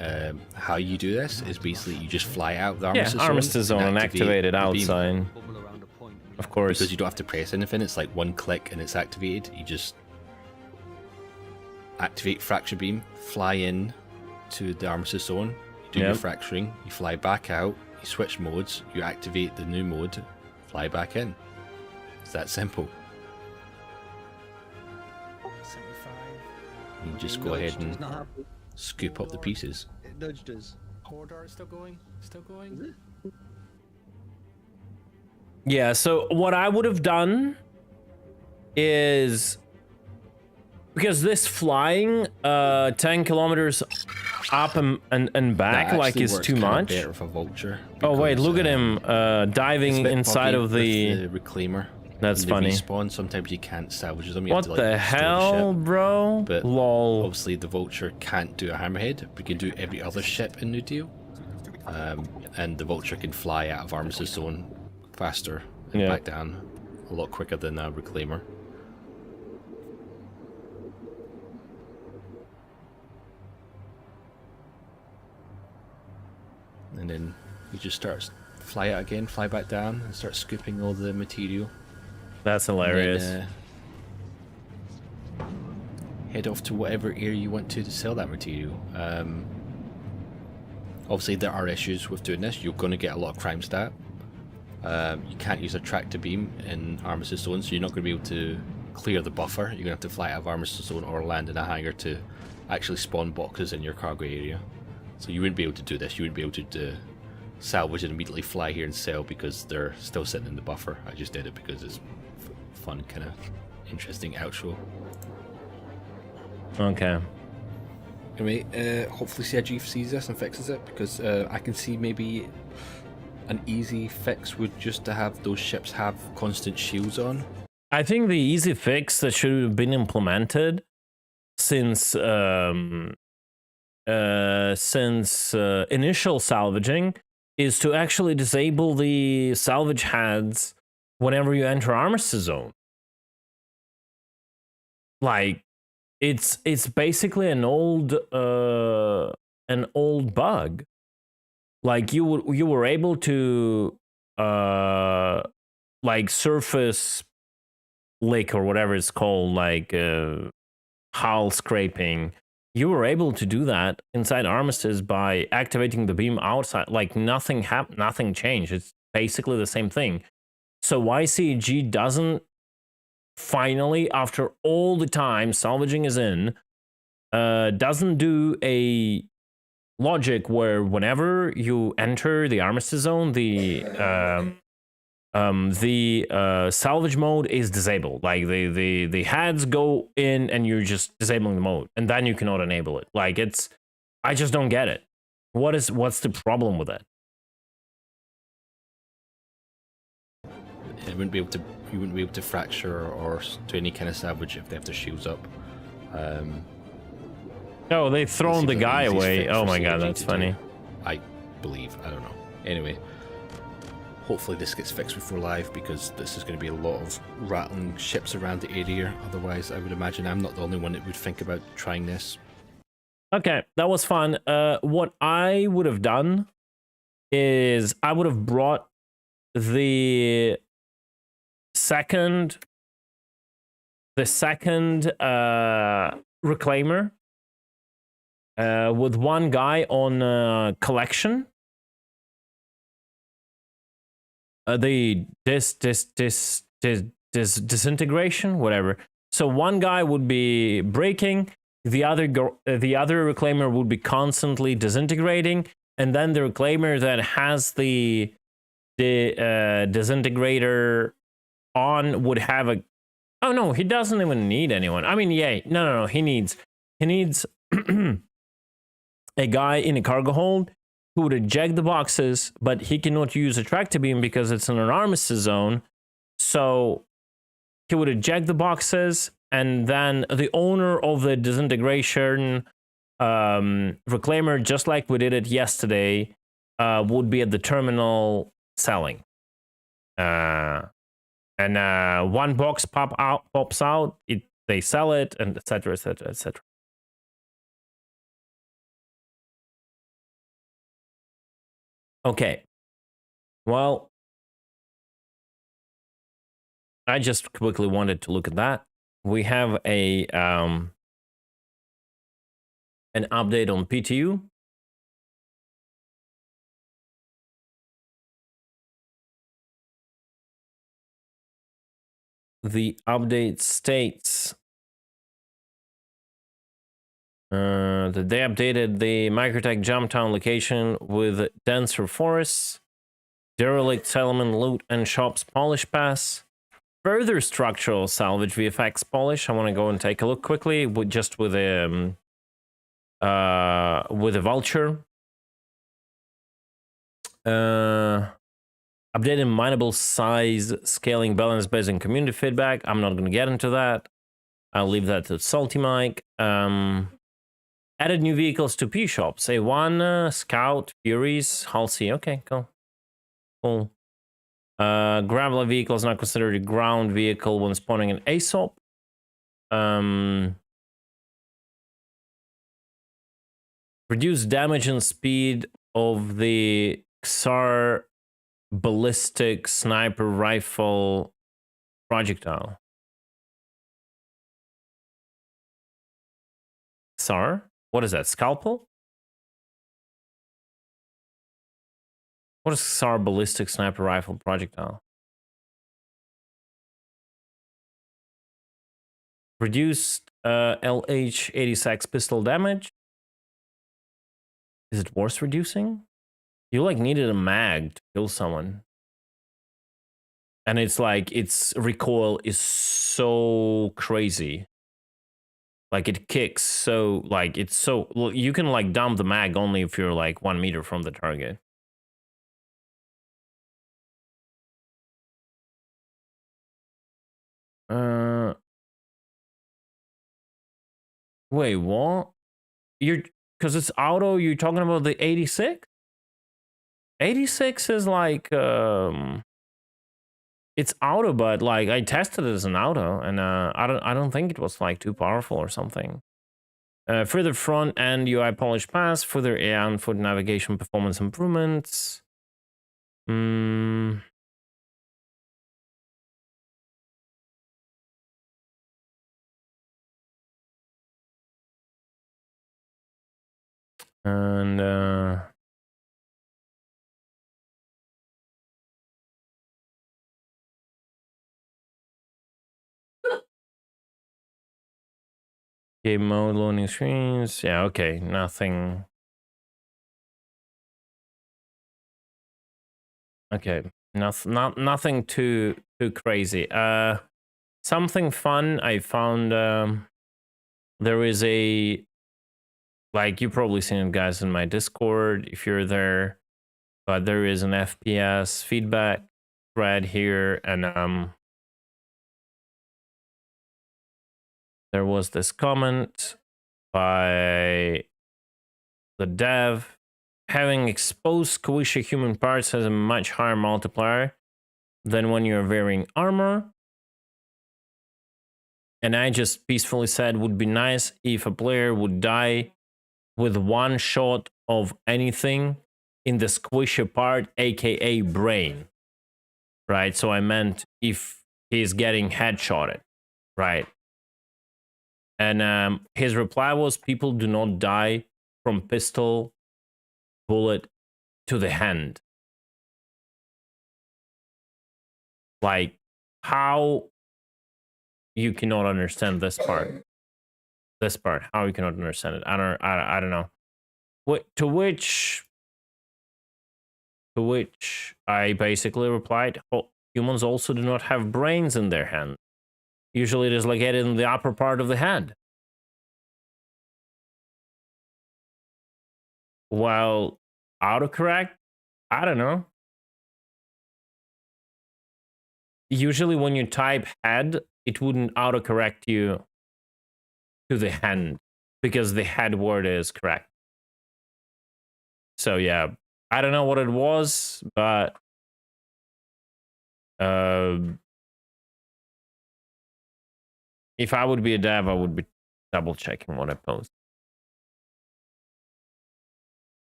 How you do this is basically you just fly out of the Yeah, armistice armistice zone and activate it the beam. outside. Bubble around a point. Of course. Because you don't have to press anything, it's like one click and it's activated. You just activate fracture beam, fly in to the armistice zone, you do your Yep. fracturing, you fly back out, you switch modes, you activate the new mode, fly back in. It's that simple. You just go ahead and Not happy. scoop up the pieces. It nudged us. Corridor is still going? Still going? Yeah, so what I would have done is because this flying 10 kilometers up and back like is too much. Better with a vulture. Oh wait, because, look at him it's a diving bit inside buggy of the. with the reclaimer. That's When they funny. respawn, sometimes you can't salvage them. You What have to, like, the restore hell, ship. bro? But Lol. obviously the vulture can't do a hammerhead, but can do every other ship in New Deal. And the vulture can fly out of armistice zone faster and Yeah. back down a lot quicker than a reclaimer. And then you just fly out again, fly back down, and start scooping all the material. That's And then, hilarious. head off to whatever area you want to sell that material. Obviously, there are issues with doing this. You're going to get a lot of crime stat. You can't use a tractor beam in armistice zone, so you're not going to be able to clear the buffer. You're going to have to fly out of armistice zone or land in a hangar to actually spawn boxes in your cargo area. So you wouldn't be able to do this. You wouldn't be able to salvage and immediately fly here and sell because they're still sitting in the buffer. I just did it because it's fun, kind of interesting outro. Okay. Anyway, hopefully CIG sees this and fixes it, because I can see maybe an easy fix would just to have those ships have constant shields on. I think the easy fix that should have been implemented since initial salvaging is to actually disable the salvage heads whenever you enter armistice zone. Like, it's basically an old bug. Like you were able to like surface lick or whatever it's called, like hull scraping. You were able to do that inside Armistice by activating the beam outside. Like nothing changed. It's basically the same thing. So why CG doesn't finally, after all the time salvaging is in, doesn't do a logic where whenever you enter the armistice zone, the salvage mode is disabled. Like the heads go in and you're just disabling the mode, and then you cannot enable it. Like I just don't get it. What's the problem with it? You wouldn't be able to fracture or do any kind of salvage if they have their shields up. Oh, they've thrown the Seems like guy easiest away. fix Oh for my god, COG that's to do. funny. I believe. I don't know. Anyway, hopefully this gets fixed before live, because this is going to be a lot of rattling ships around the area. Otherwise, I would imagine I'm not the only one that would think about trying this. Okay, that was fun. What I would have done is I would have brought the second reclaimer with one guy on collection. The disintegration, whatever. So one guy would be breaking, the other reclaimer would be constantly disintegrating, and then the reclaimer that has the disintegrator on would have a. Oh no, he doesn't even need anyone. I mean, yeah, no. He needs a guy in a cargo hold who would eject the boxes, but he cannot use a tractor beam because it's in an armistice zone. So he would eject the boxes, and then the owner of the disintegration reclaimer, just like we did it yesterday, would be at the terminal selling. And one box pops out, they sell it, and etc. etc. etc. Okay. Well, I just quickly wanted to look at that. We have a an update on PTU. The update states that they updated the Microtech Jumptown location with denser forests, derelict settlement loot and shops polish pass, further structural salvage VFX polish. I want to go and take a look quickly with a vulture. Updated mineable size scaling balance based on community feedback. I'm not going to get into that. I'll leave that to Salty Mike. Added new vehicles to P shops. A1, Scout, Furies, Halsey. Okay, cool. Graveler vehicle is not considered a ground vehicle when spawning an ASOP. Reduce damage and speed of the XAR ballistic sniper rifle projectile. XAR? What is that? Scalpel? What is XAR ballistic sniper rifle projectile? Reduced LH-86 pistol damage. Is it worth reducing? You like needed a mag to kill someone. And it's like, its recoil is so crazy. Like it kicks so, like it's so, well, you can like dump the mag only if you're like 1 meter from the target. Wait, what? You're, because it's auto, you're talking about the 86? 86 is like, it's auto, but like I tested it as an auto, and I don't think it was like too powerful or something. Further front end UI polish pass, further AI and foot navigation performance improvements. And game mode, loading screens. Yeah, okay, nothing. Okay, nothing too crazy. Something fun I found. There is a, like, you've probably seen it, guys, in my Discord if you're there, but there is an FPS feedback thread here, and there was this comment by the dev. Having exposed squishy human parts has a much higher multiplier than when you're wearing armor. And I just peacefully said, would be nice if a player would die with one shot of anything in the squishy part, aka brain. Right? So I meant if he's getting headshotted. Right? And his reply was, people do not die from pistol bullet to the hand. Like, how you cannot understand this part? This part, how you cannot understand it? I don't know. To which I basically replied, oh, humans also do not have brains in their hand. Usually it is located in the upper part of the head. Well, autocorrect? I don't know. Usually when you type head, it wouldn't autocorrect you to the hand because the head word is correct. So yeah, I don't know what it was, but if I would be a dev, I would be double checking what I post.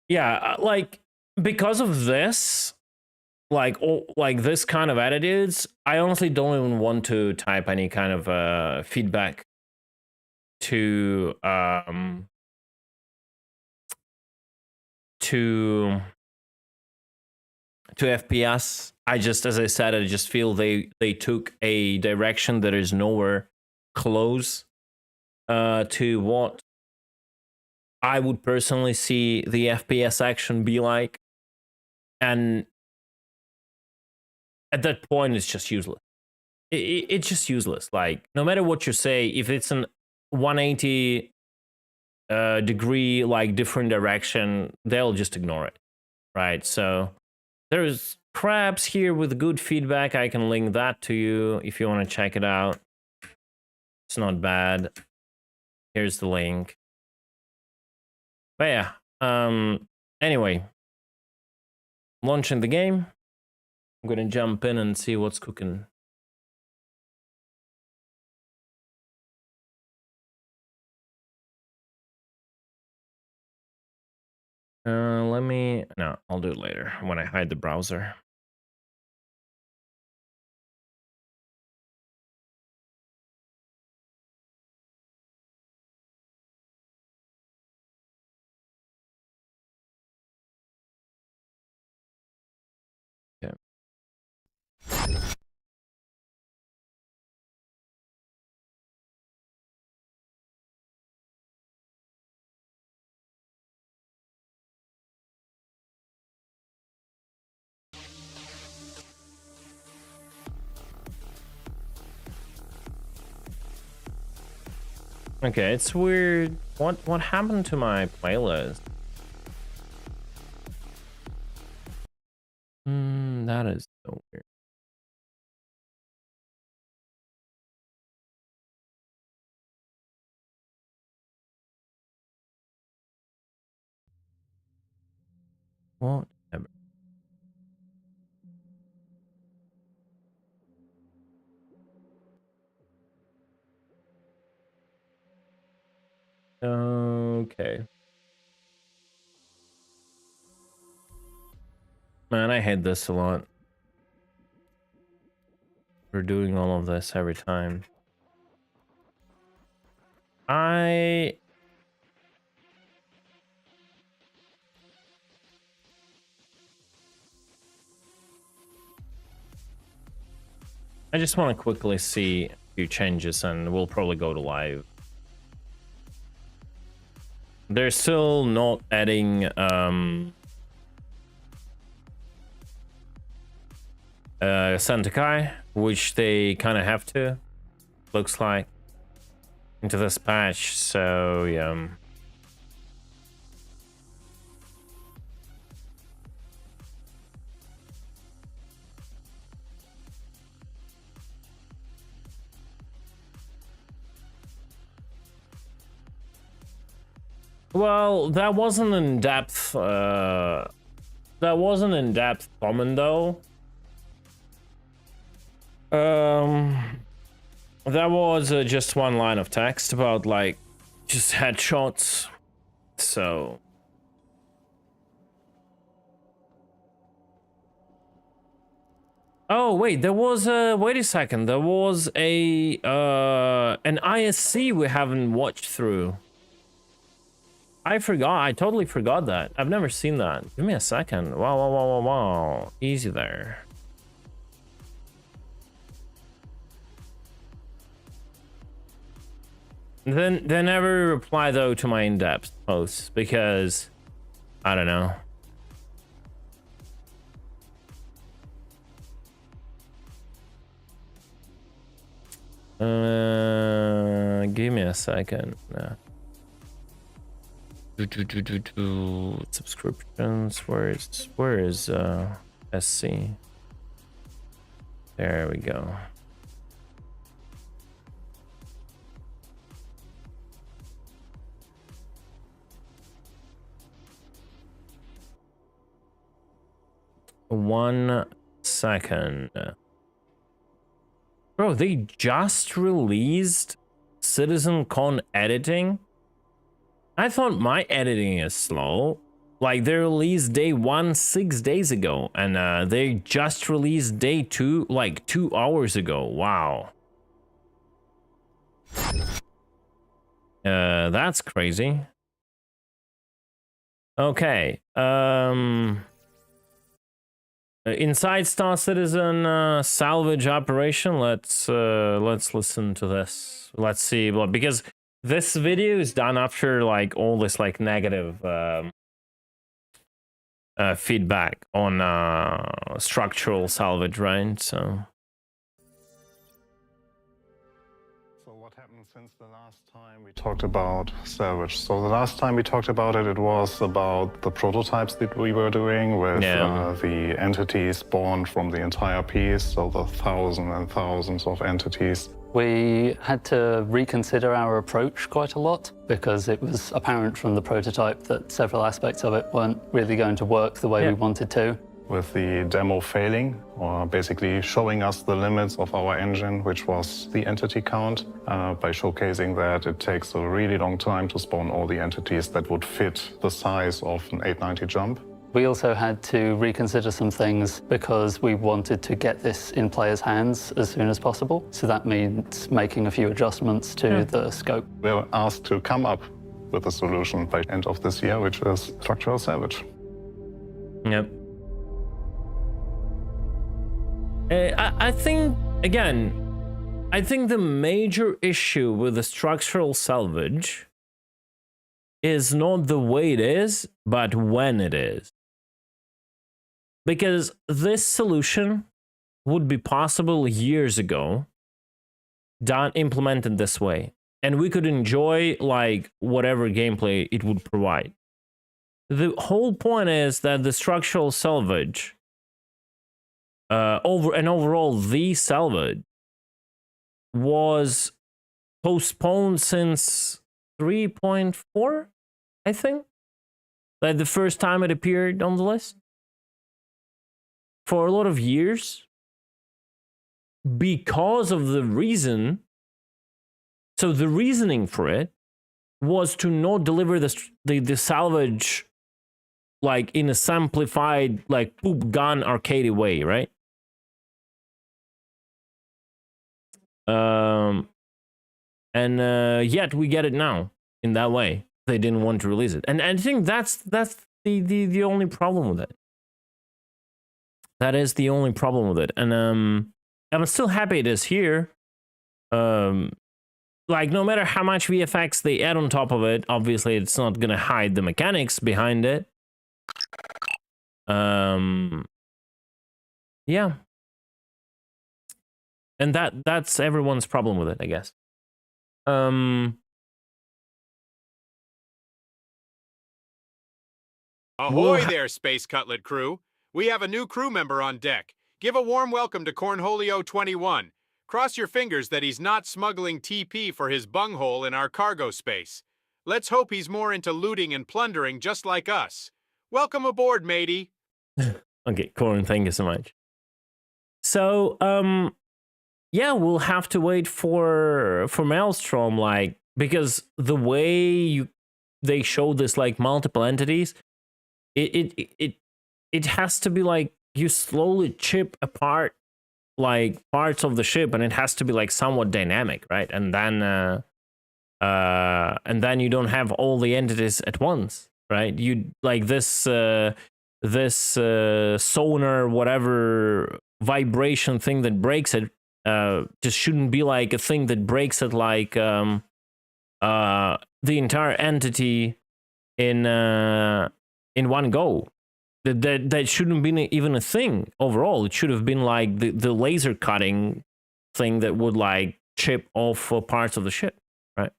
Yeah, like, because of this, like this kind of attitudes, I honestly don't even want to type any kind of feedback to FPS. I just, as I said, I just feel they took a direction that is nowhere close to what I would personally see the FPS action be like. And at that point, it's just useless. It's just useless. Like, no matter what you say, if it's an 180 degree, like, different direction, they'll just ignore it, right? So there's crabs here with good feedback. I can link that to you if you want to check it out. It's not bad. Here's the link. But yeah, anyway, launching the game. I'm gonna jump in and see what's cooking. No, I'll do it later when I hide the browser. Okay. Okay, it's weird. What happened to my playlist? That is so weird. Whatever. Okay. Man, I hate this a lot. We're doing all of this every time. I just want to quickly see a few changes and we'll probably go to live. They're still not adding Santakai, which they kind of have to, looks like, into this patch, so yeah. Well, that wasn't in depth. That wasn't in depth comment though. That was just one line of text about like just headshots. So. Oh wait, there was a wait a second. There was a an ISC we haven't watched through. I forgot. I totally forgot that. I've never seen that. Give me a second. Wow. Easy there. Then they never reply though to my in-depth posts because I don't know. Give me a second. Subscriptions. Where is SC? There we go. One second. Bro, they just released CitizenCon editing. I thought my editing is slow. Like they released day 1 6 days ago, and they just released day 2 like 2 hours ago. Wow. That's crazy. Okay. Inside Star Citizen salvage operation. Let's listen to this. Let's see, because this video is done after like all this like negative feedback on structural salvage, right? So what happened since the last time we talked about salvage? So the last time we talked about it, it was about the prototypes that we were doing with the entities spawned from the entire piece, so the thousands and thousands of entities. We had to reconsider our approach quite a lot because it was apparent from the prototype that several aspects of it weren't really going to work the way we wanted to. With the demo failing, or basically showing us the limits of our engine, which was the entity count, by showcasing that it takes a really long time to spawn all the entities that would fit the size of an 890 jump. We also had to reconsider some things because we wanted to get this in players' hands as soon as possible. So that means making a few adjustments to the scope. We were asked to come up with a solution by the end of this year, which is structural salvage. Yep. I think, again, I think the major issue with the structural salvage is not the way it is, but when it is. Because this solution would be possible years ago, implemented this way, and we could enjoy like whatever gameplay it would provide. The whole point is that the structural salvage overall the salvage was postponed since 3.4, I think, like the first time it appeared on the list, for a lot of years, because of the reason. So the reasoning for it was to not deliver the salvage like in a simplified like poop gun arcade way, right? Yet we get it now in that way. They didn't want to release it, and I think that's the only problem with it. That is the only problem with it, and I'm still happy it is here. Like no matter how much VFX they add on top of it, obviously it's not gonna hide the mechanics behind it. Yeah. And that's everyone's problem with it, I guess. Ahoy there, Space Cutlet crew. We have a new crew member on deck. Give a warm welcome to Cornholio 21. Cross your fingers that he's not smuggling TP for his bunghole in our cargo space. Let's hope he's more into looting and plundering just like us. Welcome aboard, matey. Okay, Corin, thank you so much. So, yeah, we'll have to wait for Maelstrom, like, because the way they show this, like, multiple entities, it has to be like you slowly chip apart like parts of the ship, and it has to be like somewhat dynamic, right? And then you don't have all the entities at once, right? You like this sonar whatever vibration thing that breaks it just shouldn't be like a thing that breaks it like the entire entity in one go. That shouldn't be even a thing overall. It should have been like the laser cutting thing that would like chip off parts of the ship, right?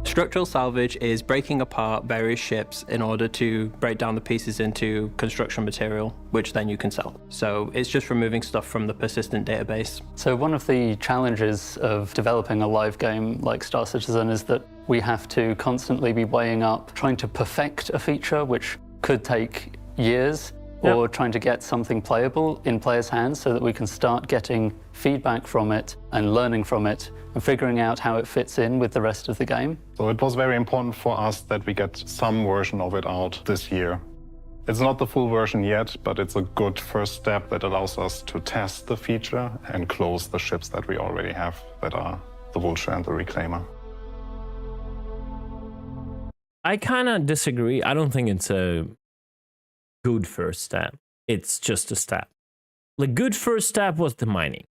Structural salvage is breaking apart various ships in order to break down the pieces into construction material, which then you can sell. So it's just removing stuff from the persistent database. So one of the challenges of developing a live game like Star Citizen is that we have to constantly be weighing up, trying to perfect a feature, which could take years, or trying to get something playable in players' hands so that we can start getting feedback from it and learning from it and figuring out how it fits in with the rest of the game. So it was very important for us that we get some version of it out this year. It's not the full version yet, but it's a good first step that allows us to test the feature and close the ships that we already have, that are the Vulture and the Reclaimer. I kind of disagree. I don't think it's a good first step. It's just a step. The good first step was the mining.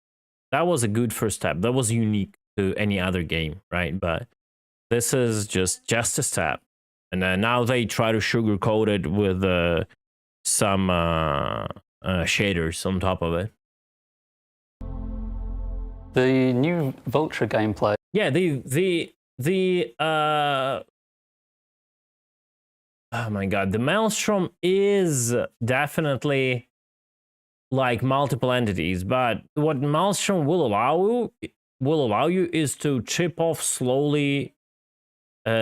That was a good first step. That was unique to any other game, right? But this is just a step. And now they try to sugarcoat it with some shaders on top of it. The new Vulture gameplay. Yeah, oh my god, the Maelstrom is definitely like multiple entities, but what Maelstrom will allow you is to chip off slowly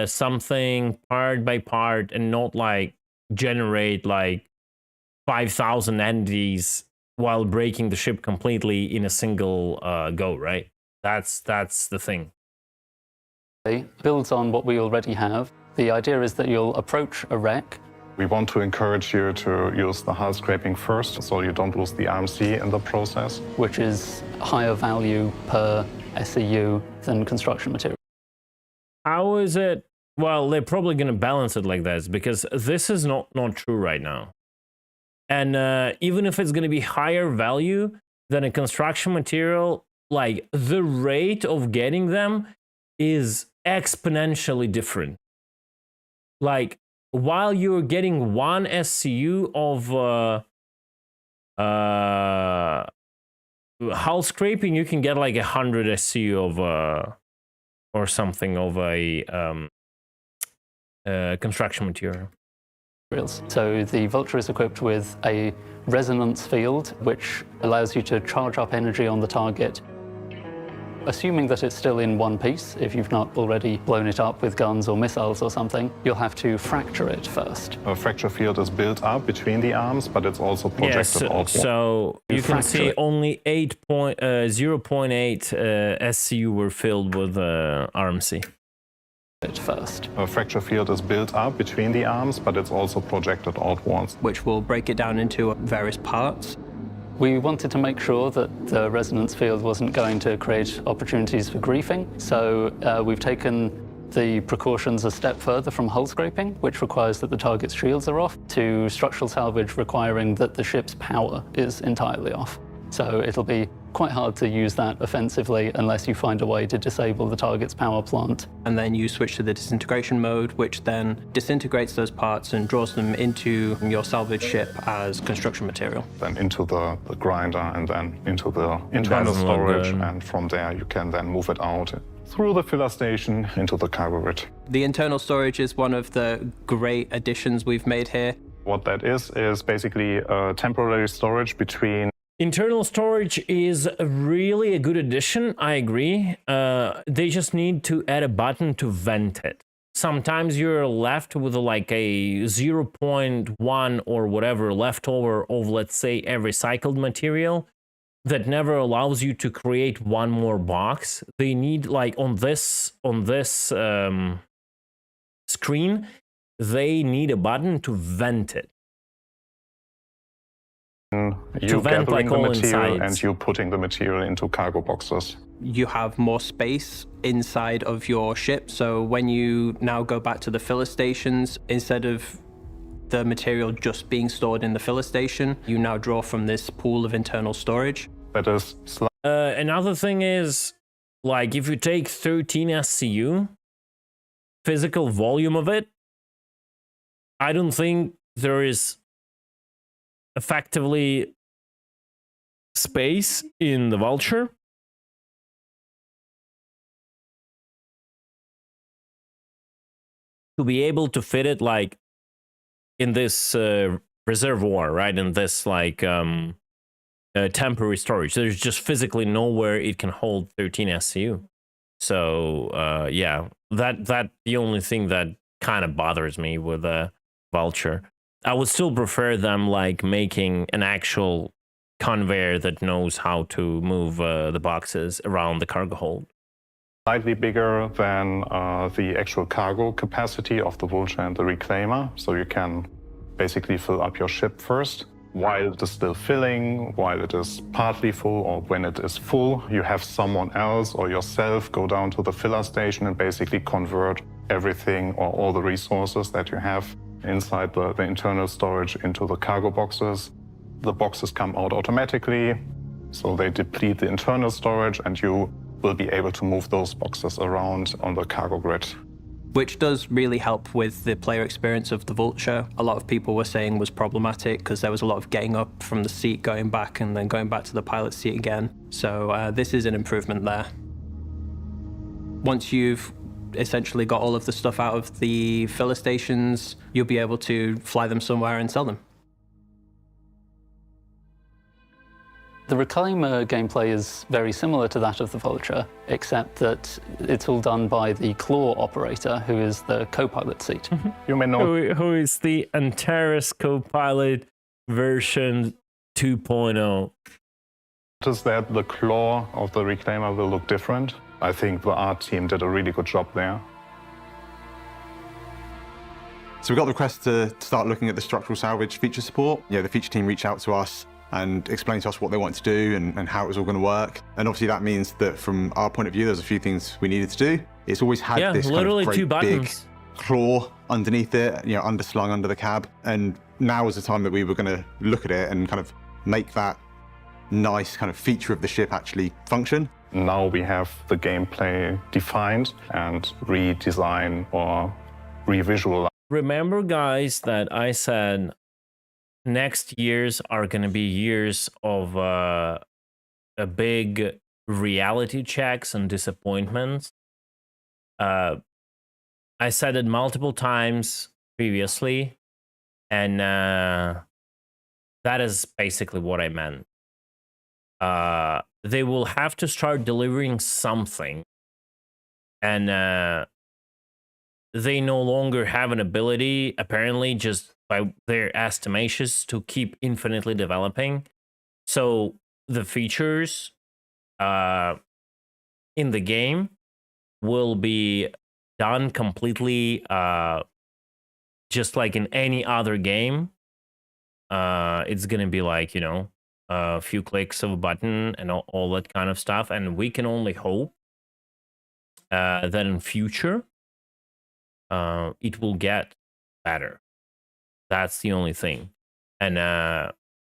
something part by part and not like generate like 5,000 entities while breaking the ship completely in a single go, right? That's the thing. It builds on what we already have. The idea is that you'll approach a wreck. We want to encourage you to use the hull scraping first, so you don't lose the RMC in the process. Which is higher value per SEU than construction material. How is it? Well, they're probably going to balance it like this, because this is not true right now. And even if it's going to be higher value than a construction material, like the rate of getting them is exponentially different. Like, while you're getting one SCU of hull scraping, you can get like 100 SCU of or something of a construction material. So the Vulture is equipped with a resonance field, which allows you to charge up energy on the target. Assuming that it's still in one piece, if you've not already blown it up with guns or missiles or something, you'll have to fracture it first. A fracture field is built up between the arms, but it's also projected outward. So you can see only 0.8 SCU were filled with RMC. First. A fracture field is built up between the arms, but it's also projected outwards. Which will break it down into various parts. We wanted to make sure that the resonance field wasn't going to create opportunities for griefing, so we've taken the precautions a step further from hull scraping, which requires that the target's shields are off, to structural salvage requiring that the ship's power is entirely off. So it'll be quite hard to use that offensively unless you find a way to disable the target's power plant. And then you switch to the disintegration mode, which then disintegrates those parts and draws them into your salvage ship as construction material. Then into the grinder and then into the internal storage, and from there you can then move it out through the filler station into the cargo grid. The internal storage is one of the great additions we've made here. What that is basically temporary storage between Internal storage is really a good addition, I agree. They just need to add a button to vent it. Sometimes you're left with like a 0.1 or whatever leftover of, let's say, a recycled material that never allows you to create one more box. They need, like, on this screen, they need a button to vent it. You vent, gathering like, the all material insides. and you putting the material into cargo boxes. You have more space inside of your ship, so when you now go back to the filler stations, instead of the material just being stored in the filler station, you now draw from this pool of internal storage. That is Another thing is, like, if you take 13 SCU, physical volume of it, I don't think there is effectively space in the Vulture. To be able to fit it, like, in this reservoir, right? In this, like, temporary storage. There's just physically nowhere it can hold 13 SCU. So, yeah, that the only thing that kind of bothers me with a Vulture. I would still prefer them, like, making an actual conveyor that knows how to move the boxes around the cargo hold. slightly bigger than the actual cargo capacity of the Vulture and the Reclaimer. So you can basically fill up your ship first. While it is still filling, while it is partly full, or when it is full, you have someone else or yourself go down to the filler station and basically convert everything or all the resources that you have inside the internal storage into the cargo boxes. The boxes come out automatically, so they deplete the internal storage and you will be able to move those boxes around on the cargo grid. Which does really help with the player experience of the Vulture. A lot of people were saying was problematic because there was a lot of getting up from the seat, going back, and then going back to the pilot seat again. So this is an improvement there. Once you've essentially got all of the stuff out of the filler stations, you'll be able to fly them somewhere and sell them. The Reclaimer gameplay is very similar to that of the Vulture, except that it's all done by the Claw operator, who is the co-pilot seat. You may know Who is the Antares Copilot version 2.0. notice that the claw of the Reclaimer will look different. I think the art team did a really good job there. So we got the request to start looking at the structural salvage feature support. The feature team reached out to us and explained to us what they wanted to do and how it was all going to work. And obviously that means that from our point of view, there's a few things we needed to do. It's always had this literally kind of two great big buttons. claw underneath it, underslung under the cab. And now was the time that we were going to look at it and kind of make that nice kind of feature of the ship actually function. Now we have the gameplay defined and redesign or revisualize. Remember, guys, that I said next years are going to be years of a big reality checks and disappointments. I said it multiple times previously, and that is basically what I meant. They will have to start delivering something, and they no longer have an ability, apparently, just by their estimations, to keep infinitely developing. So the features in the game will be done completely just like in any other game. It's gonna be like, a few clicks of a button and all that kind of stuff. And we can only hope that in future it will get better. That's the only thing. And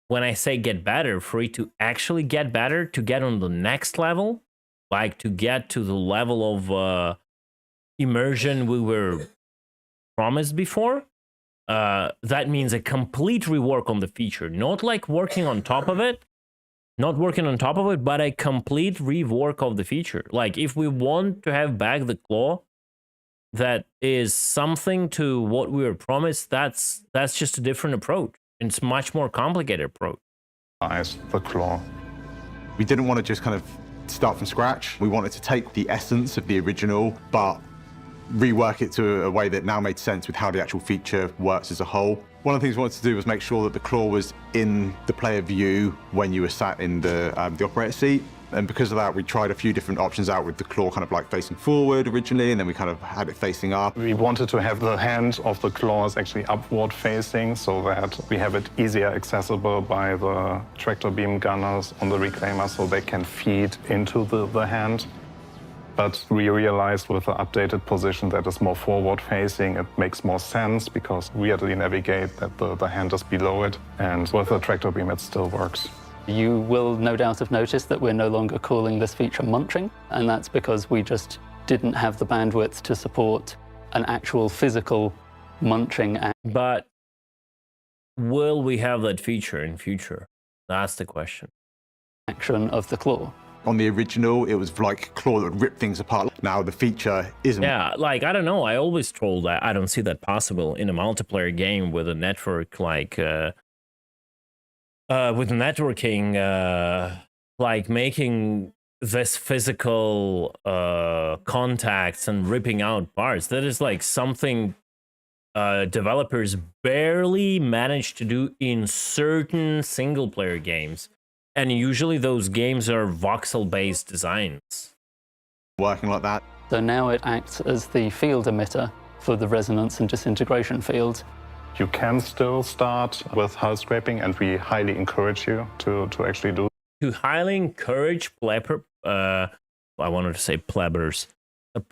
when I say get better, for it to actually get better, to get on the next level, like to get to the level of immersion we were promised before, that means a complete rework on the feature. Not like working on top of it, but a complete rework of the feature. Like, if we want to have back the claw, that is something to what we were promised, that's just a different approach. It's much more complicated approach. The claw. We didn't want to just kind of start from scratch. We wanted to take the essence of the original, but rework it to a way that now made sense with how the actual feature works as a whole. One of the things we wanted to do was make sure that the claw was in the player view when you were sat in the operator seat. And because of that, we tried a few different options out with the claw kind of like facing forward originally, and then we kind of had it facing up. We wanted to have the hand of the claws actually upward facing so that we have it easier accessible by the tractor beam gunners on the reclaimer so they can feed into the hand. But we realized with the updated position that is more forward facing, it makes more sense because we weirdly navigate that the hand is below it, and with the tractor beam it still works. You will no doubt have noticed that we're no longer calling this feature munching, and that's because we just didn't have the bandwidth to support an actual physical munching. But will we have that feature in future? That's the question. Action of the claw. On the original, it was like claw that would rip things apart. Now the feature isn't. Yeah, like, I don't know. I always told that I don't see that possible in a multiplayer game with a network like... with networking, like making this physical contacts and ripping out parts, that is like something developers barely manage to do in certain single-player games. And usually those games are voxel-based designs. Working like that. So now it acts as the field emitter for the resonance and disintegration fields. You can still start with hull scraping, and we highly encourage you to actually do. To highly encourage I wanted to say plebers,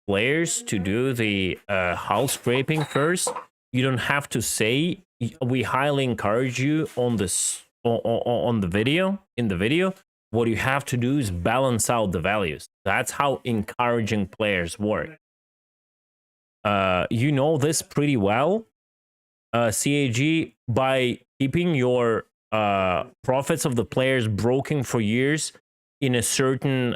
players to do the hull scraping first. You don't have to say we highly encourage you on this on the video. In the video, what you have to do is balance out the values. That's how encouraging players work. You know this pretty well. CAG, by keeping your profits of the players broken for years in a certain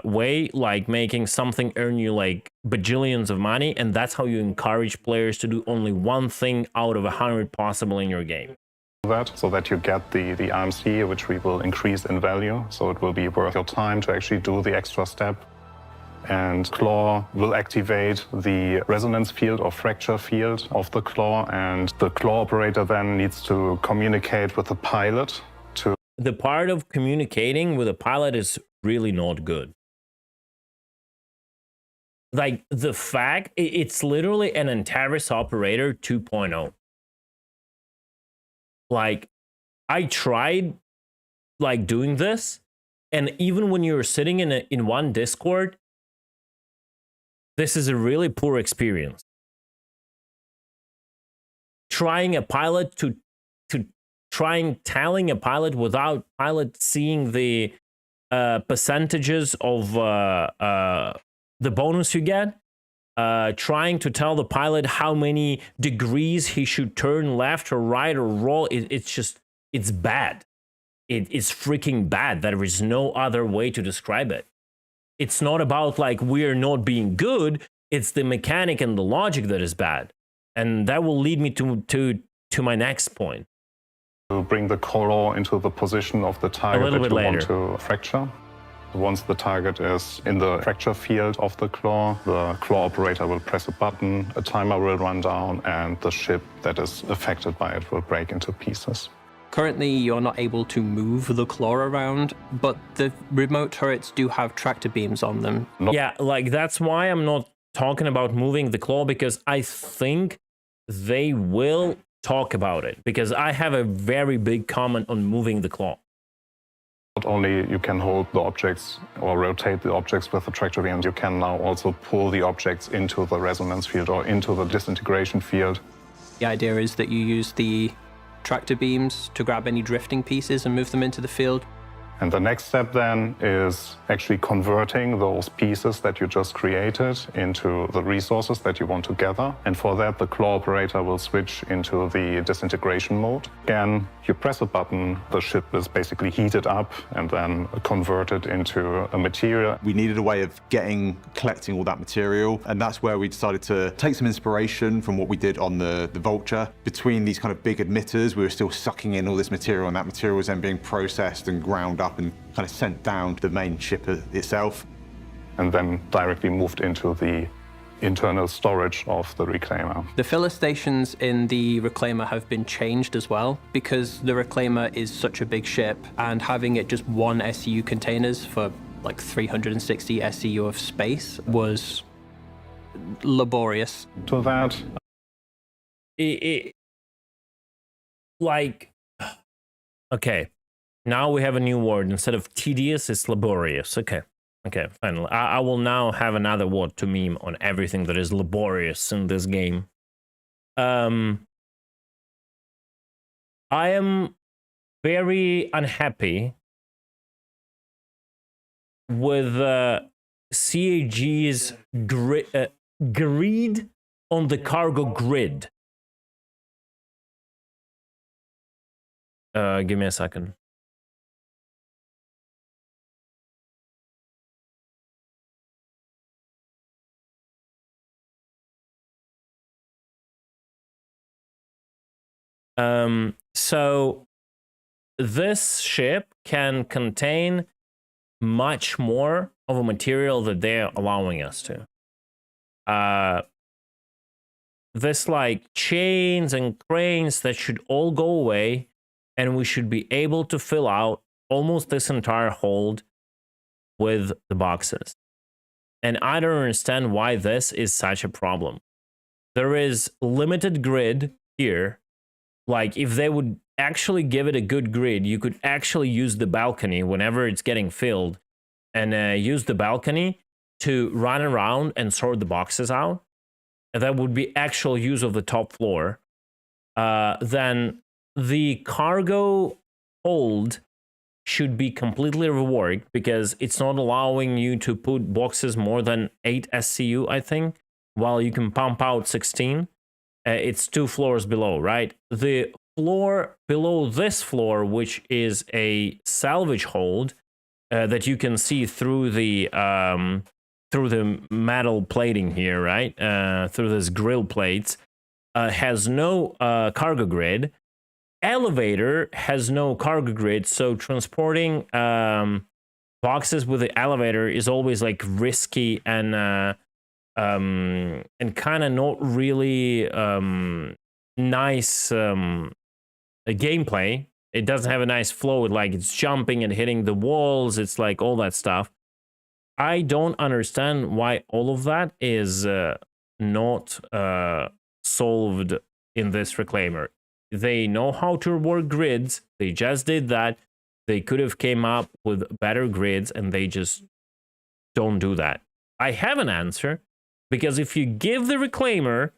way, like making something earn you like bajillions of money, and that's how you encourage players to do only one thing out of 100 possible in your game. That so that you get the RMC, which we will increase in value, so it will be worth your time to actually do the extra step. And claw will activate the resonance field or fracture field of the claw, and the claw operator then needs to communicate with the pilot to... The part of communicating with a pilot is really not good. Like, the fact, it's literally an Antares operator 2.0. Like, I tried, like, doing this, and even when you're sitting in one Discord, this is a really poor experience. Trying a pilot telling a pilot without pilot seeing the percentages of the bonus you get. Trying to tell the pilot how many degrees he should turn left or right or roll. It's bad. It is freaking bad. There is no other way to describe it. It's not about like we're not being good. It's the mechanic and the logic that is bad. And that will lead me to my next point. To bring the claw into the position of the target that you want to fracture. Once the target is in the fracture field of the claw operator will press a button, a timer will run down, and the ship that is affected by it will break into pieces. Currently, you're not able to move the claw around, but the remote turrets do have tractor beams on them. Yeah, like that's why I'm not talking about moving the claw, because I think they will talk about it, because I have a very big comment on moving the claw. Not only you can hold the objects or rotate the objects with the tractor beam, you can now also pull the objects into the resonance field or into the disintegration field. The idea is that you use the tractor beams to grab any drifting pieces and move them into the field. And the next step then is actually converting those pieces that you just created into the resources that you want to gather. And for that, the claw operator will switch into the disintegration mode. Again, you press a button, the ship is basically heated up and then converted into a material. We needed a way of collecting all that material, and that's where we decided to take some inspiration from what we did on the Vulture. Between these kind of big emitters, we were still sucking in all this material, and that material was then being processed and ground up and kind of sent down to the main ship itself. And then directly moved into the internal storage of the Reclaimer. The filler stations in the Reclaimer have been changed as well, because the Reclaimer is such a big ship, and having it just one SCU containers for like 360 SCU of space was laborious. To that, okay, now we have a new word. Instead of tedious, it's laborious. Okay, finally. I will now have another word to meme on everything that is laborious in this game. I am very unhappy with CAG's greed on the cargo grid. Give me a second. So this ship can contain much more of a material that they're allowing us to. This like chains and cranes that should all go away, and we should be able to fill out almost this entire hold with the boxes. And I don't understand why this is such a problem. There is limited grid here. Like, if they would actually give it a good grid, you could actually use the balcony whenever it's getting filled, and use the balcony to run around and sort the boxes out. And that would be actual use of the top floor. Then the cargo hold should be completely reworked, because it's not allowing you to put boxes more than 8 SCU, I think, while you can pump out 16. It's 2 floors below, right? The floor below this floor, which is a salvage hold that you can see through the metal plating here, right? Through this grill plates, has no cargo grid. Elevator has no cargo grid, so transporting boxes with the elevator is always like risky and kind of not really nice gameplay. It doesn't have a nice flow. Like, it's jumping and hitting the walls. It's like all that stuff. I don't understand why all of that is not solved in this Reclaimer. They know how to work grids. They just did that. They could have came up with better grids, and they just don't do that. I have an answer, because if you give the Reclaimer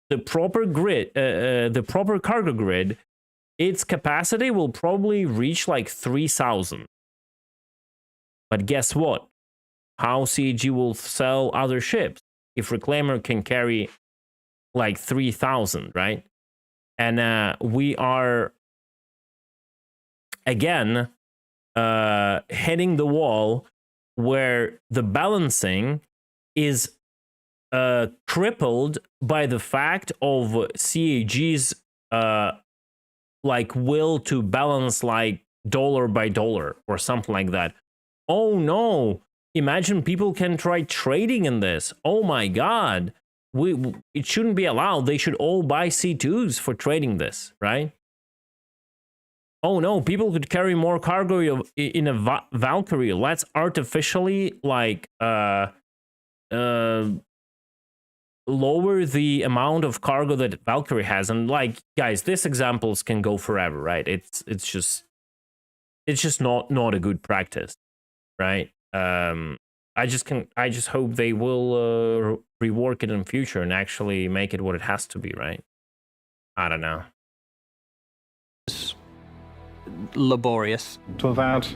the proper grid, the proper cargo grid, its capacity will probably reach like 3,000. But guess what? How CAG will sell other ships if Reclaimer can carry like 3,000, right? And we are, again, hitting the wall where the balancing is crippled by the fact of CAG's like will to balance like dollar by dollar or something like that. Oh no! Imagine people can try trading in this. Oh my god! It shouldn't be allowed. They should all buy C2s for trading this, right? Oh no, people could carry more cargo in a Valkyrie. Let's artificially like lower the amount of cargo that Valkyrie has. And like, guys, these examples can go forever, right? It's just not a good practice, right? I just hope they will rework it in future and actually make it what it has to be, right? I don't know. laborious. To that,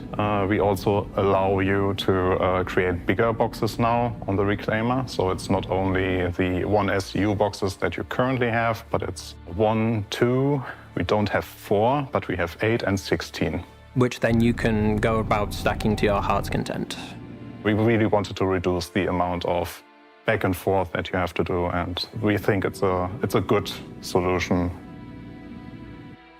we also allow you to create bigger boxes now on the Reclaimer. So it's not only the 1 SU boxes that you currently have, but it's 1, 2. We don't have 4, but we have 8 and 16. Which then you can go about stacking to your heart's content. We really wanted to reduce the amount of back and forth that you have to do, and we think it's a good solution.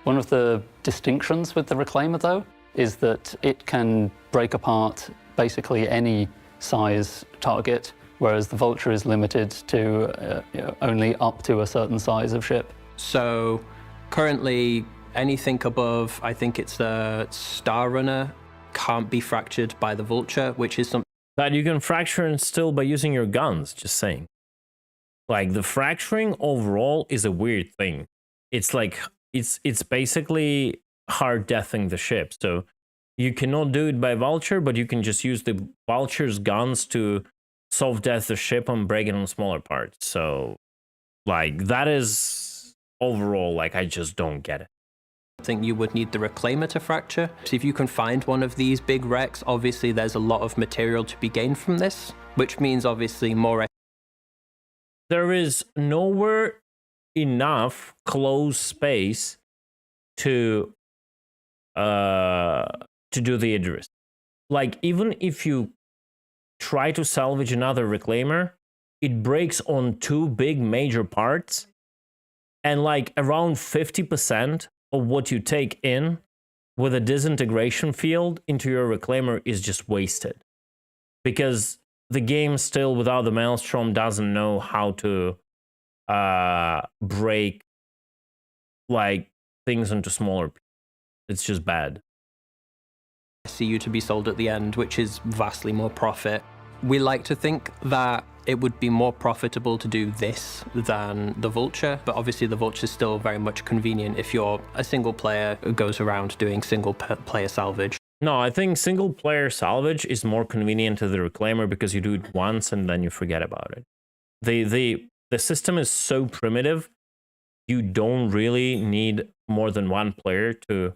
One of the distinctions with the Reclaimer, though, is that it can break apart basically any size target, whereas the Vulture is limited to only up to a certain size of ship. So currently, anything above, I think it's the Star Runner, can't be fractured by the Vulture, which is something that you can fracture and still by using your guns, just saying. Like, the fracturing overall is a weird thing. It's like, it's basically hard deathing the ship. So you cannot do it by Vulture, but you can just use the Vulture's guns to soft death the ship and break it on smaller parts. So, like, that is overall, like, I just don't get it. I think you would need the Reclaimer to fracture. So if you can find one of these big wrecks, obviously there's a lot of material to be gained from this, which means obviously more. There is nowhere enough closed space to do the Idris. Like, even if you try to salvage another Reclaimer, it breaks on 2 big major parts, and like around 50% of what you take in with a disintegration field into your Reclaimer is just wasted, because the game still, without the Maelstrom, doesn't know how to break like things into smaller pieces. It's just bad. SCU to be sold at the end, which is vastly more profit. We like to think that it would be more profitable to do this than the Vulture, but obviously the Vulture is still very much convenient if you're a single player who goes around doing single player salvage. No, I think single player salvage is more convenient to the Reclaimer because you do it once and then you forget about it. The system is so primitive, you don't really need more than one player to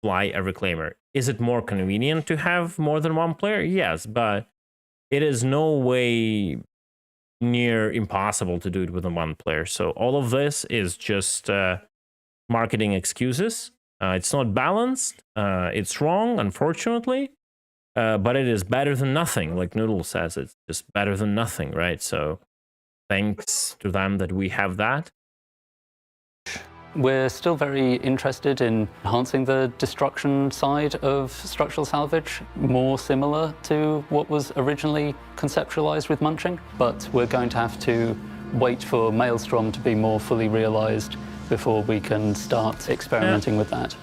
fly a Reclaimer. Is it more convenient to have more than one player? Yes, but it is no way near impossible to do it with one player. So all of this is just marketing excuses. It's not balanced. It's wrong, unfortunately, but it is better than nothing. Like Noodle says, it's just better than nothing, right? So thanks to them that we have that. We're still very interested in enhancing the destruction side of structural salvage, more similar to what was originally conceptualized with Munching, but we're going to have to wait for Maelstrom to be more fully realized before we can start experimenting with that.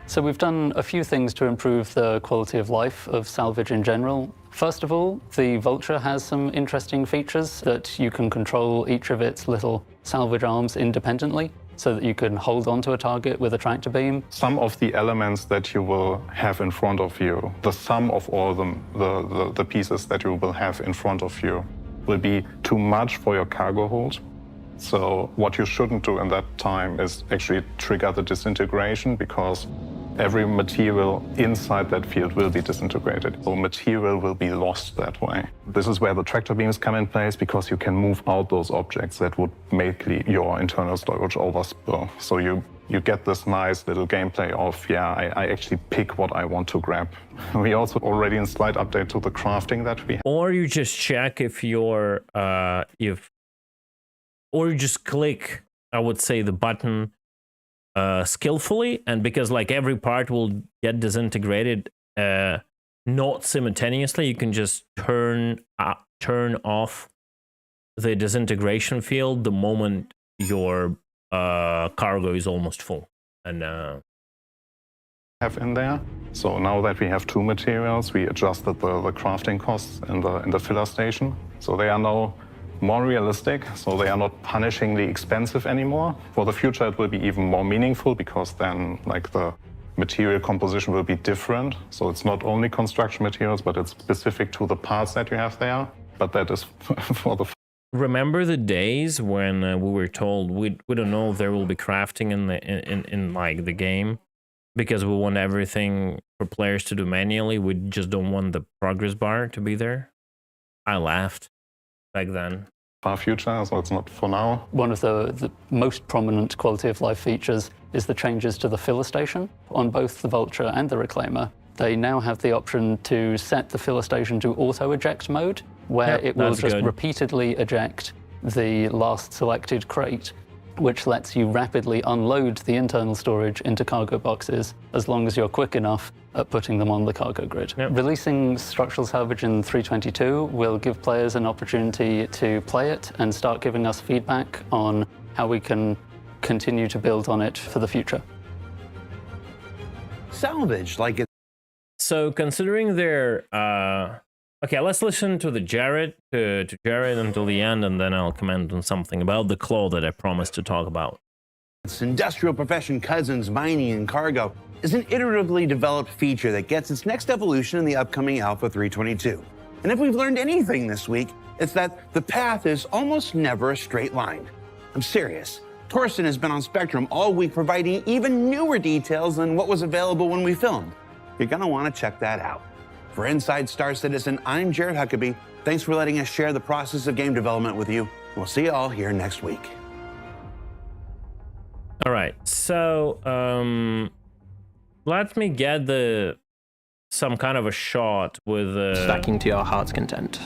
So we've done a few things to improve the quality of life of salvage in general. First of all, the Vulture has some interesting features that you can control each of its little salvage arms independently, so that you can hold onto a target with a tractor beam. Some of the elements that you will have in front of you, the sum of all the pieces that you will have in front of you, will be too much for your cargo hold. So what you shouldn't do in that time is actually trigger the disintegration, because every material inside that field will be disintegrated. So material will be lost that way. This is where the tractor beams come in place, because you can move out those objects that would make your internal storage overspill. So you get this nice little gameplay of, yeah, I actually pick what I want to grab. We also already in slight update to the crafting that we have. Or you just check if you're, or you just click, I would say, the button skillfully, and because like every part will get disintegrated not simultaneously, you can just turn off the disintegration field the moment your cargo is almost full. And have in there. So now that we have 2 materials, we adjusted the crafting costs in the filler station. So they are now more realistic, so they are not punishingly expensive anymore. For the future, it will be even more meaningful, because then like the material composition will be different. So it's not only construction materials, but it's specific to the parts that you have there. But that is for the... remember the days when we were told we don't know if there will be crafting in like the game because we want everything for players to do manually. We just don't want the progress bar to be there. I laughed back then. Far future, so it's not for now. One of the most prominent quality of life features is the changes to the filler station on both the Vulture and the Reclaimer. They now have the option to set the filler station to auto-eject mode, where it will just repeatedly eject the last selected crate, which lets you rapidly unload the internal storage into cargo boxes as long as you're quick enough at putting them on the cargo grid. Releasing Structural Salvage in 3.22 will give players an opportunity to play it and start giving us feedback on how we can continue to build on it for the future. Salvage, like it. So considering their okay, let's listen to the Jared to Jared until the end, and then I'll comment on something about the claw that I promised to talk about. Its industrial profession cousins, mining and cargo, is an iteratively developed feature that gets its next evolution in the upcoming Alpha 3.22. And if we've learned anything this week, it's that the path is almost never a straight line. I'm serious. Torsten has been on Spectrum all week providing even newer details than what was available when we filmed. You're gonna wanna check that out. For Inside Star Citizen, I'm Jared Huckabee. Thanks for letting us share the process of game development with you. We'll see you all here next week. All right, so let me get some kind of a shot with stacking to your heart's content.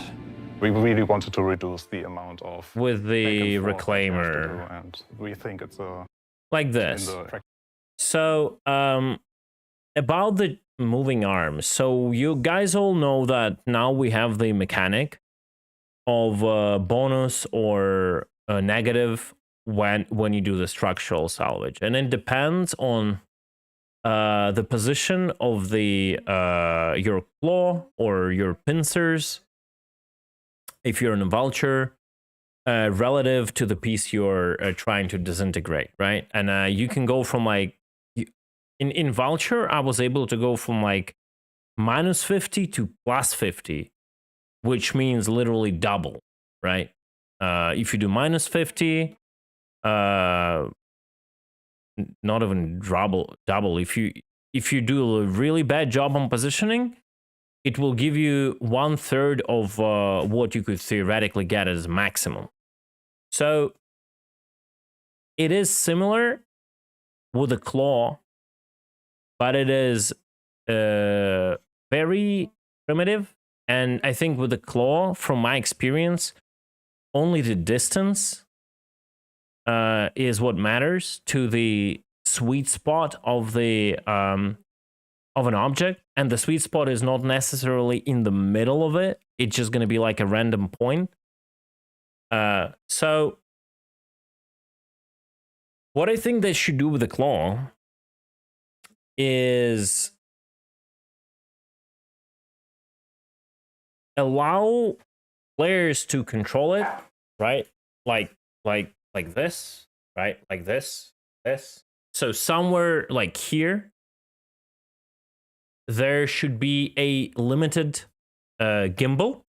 We really wanted to reduce the amount of with the Reclaimer, and we think it's a like this. So about the moving arms. So you guys all know that now we have the mechanic of bonus or negative when you do the structural salvage, and it depends on the position of the your claw or your pincers if you're in a Vulture relative to the piece you're trying to disintegrate, right? And you can go from like in Vulture I was able to go from like -50 to +50, which means literally double, right? If you do -50, not even double. If you do a really bad job on positioning, it will give you 1/3 of what you could theoretically get as maximum. So it is similar with the claw, but it is very primitive. And I think with the claw, from my experience, only the distance is what matters to the sweet spot of the of an object, and the sweet spot is not necessarily in the middle of it. It's just going to be like a random point. So what I think they should do with the claw is allow players to control it, right? Like this, right? Like this. So somewhere like here, there should be a limited gimbal.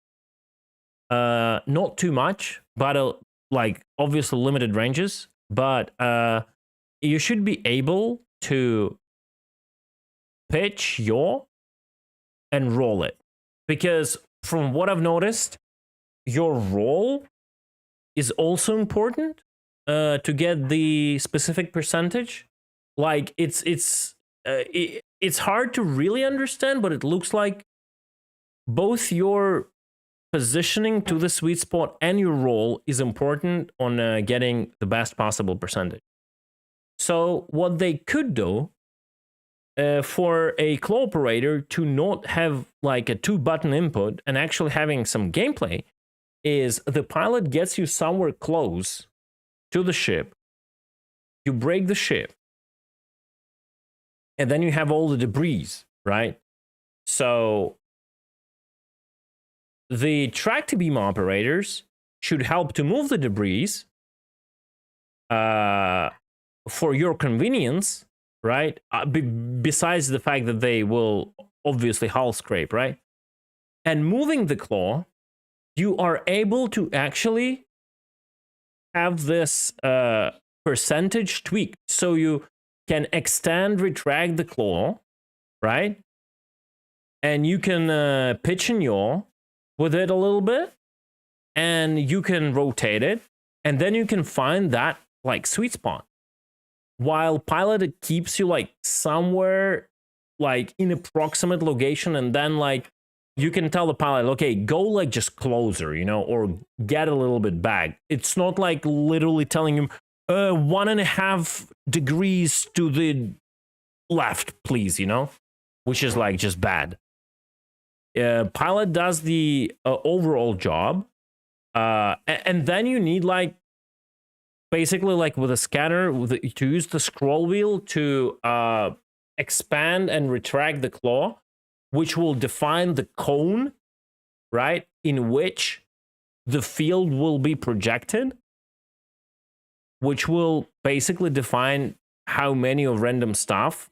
Not too much, but like obviously limited ranges. But you should be able to pitch yaw and roll it. Because from what I've noticed, your roll is also important to get the specific percentage. Like it's hard to really understand, but it looks like both your positioning to the sweet spot and your roll is important on getting the best possible percentage. So what they could do for a claw operator to not have like a 2-button input and actually having some gameplay is the pilot gets you somewhere close to the ship, you break the ship, and then you have all the debris, right? So the track-to-beam operators should help to move the debris for your convenience, right? Besides the fact that they will obviously hull scrape, right? And moving the claw, you are able to actually have this percentage tweak, so you can extend, retract the claw, right? And you can pitch and yaw with it a little bit, and you can rotate it, and then you can find that like sweet spot. While Pilot, it keeps you like somewhere like in a proximate location, and then like you can tell the pilot, okay, go like just closer, you know, or get a little bit back. It's not like literally telling him 1.5 degrees to the left, please, you know, which is like just bad. Pilot does the overall job, and then you need like basically like with a scanner to use the scroll wheel to expand and retract the claw, which will define the cone, right, in which the field will be projected, which will basically define how many of random stuff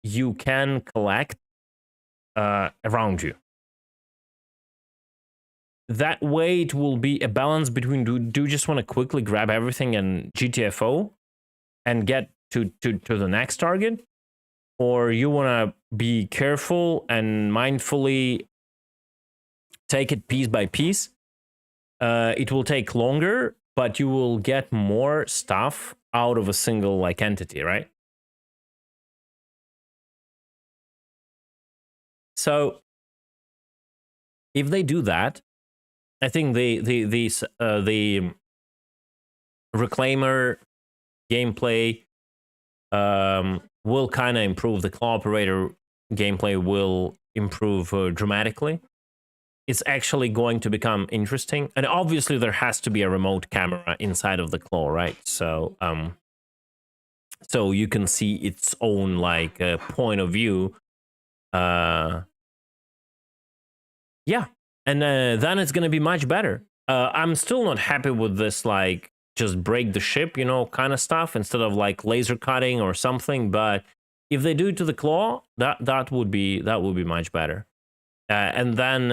you can collect around you. That way it will be a balance between do you just want to quickly grab everything and GTFO and get to the next target, or you want to be careful and mindfully take it piece by piece. It will take longer, but you will get more stuff out of a single like entity, right? So if they do that, I think the Reclaimer gameplay will kind of improve. The claw operator gameplay will improve dramatically. It's actually going to become interesting, and obviously there has to be a remote camera inside of the claw, right? So so you can see its own like point of view. Yeah, and then it's gonna be much better. I'm still not happy with this like just break the ship, you know, kind of stuff instead of like laser cutting or something. But if they do it to the claw, that would be much better. And then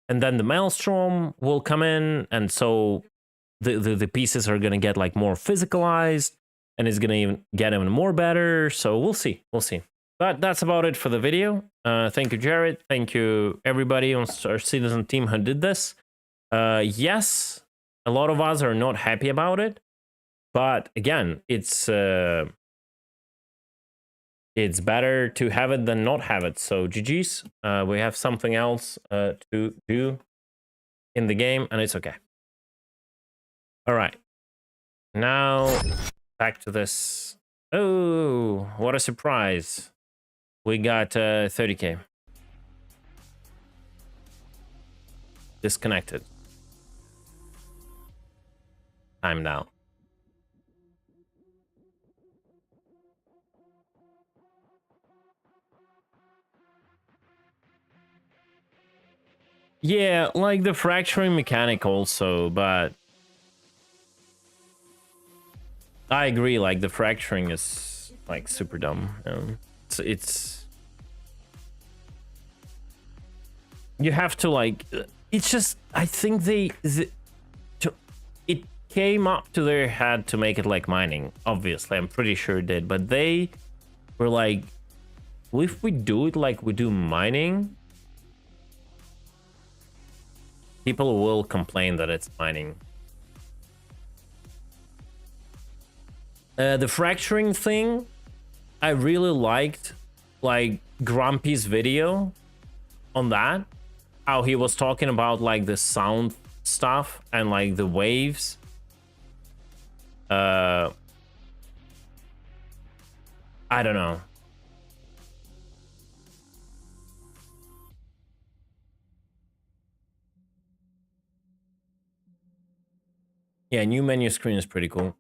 the Maelstrom will come in, and so the pieces are gonna get like more physicalized, and it's gonna get even more better. So we'll see. But that's about it for the video. Thank you, Jared. Thank you, everybody on our Citizen team who did this. Yes, a lot of us are not happy about it, but again, it's better to have it than not have it. So GG's. We have something else to do in the game, and it's okay. All right. Now back to this. Oh, what a surprise. We got 30k. Disconnected. Time now. Yeah, like the fracturing mechanic also, but I agree, like the fracturing is like super dumb. It's you have to like, it's just, I think it came up to their head to make it like mining. Obviously, I'm pretty sure it did, but they were like, well, if we do it like we do mining, people will complain that it's mining. The fracturing thing, I really liked like Grumpy's video on that, how he was talking about like the sound stuff and like the waves. I don't know. Yeah, new menu screen is pretty cool.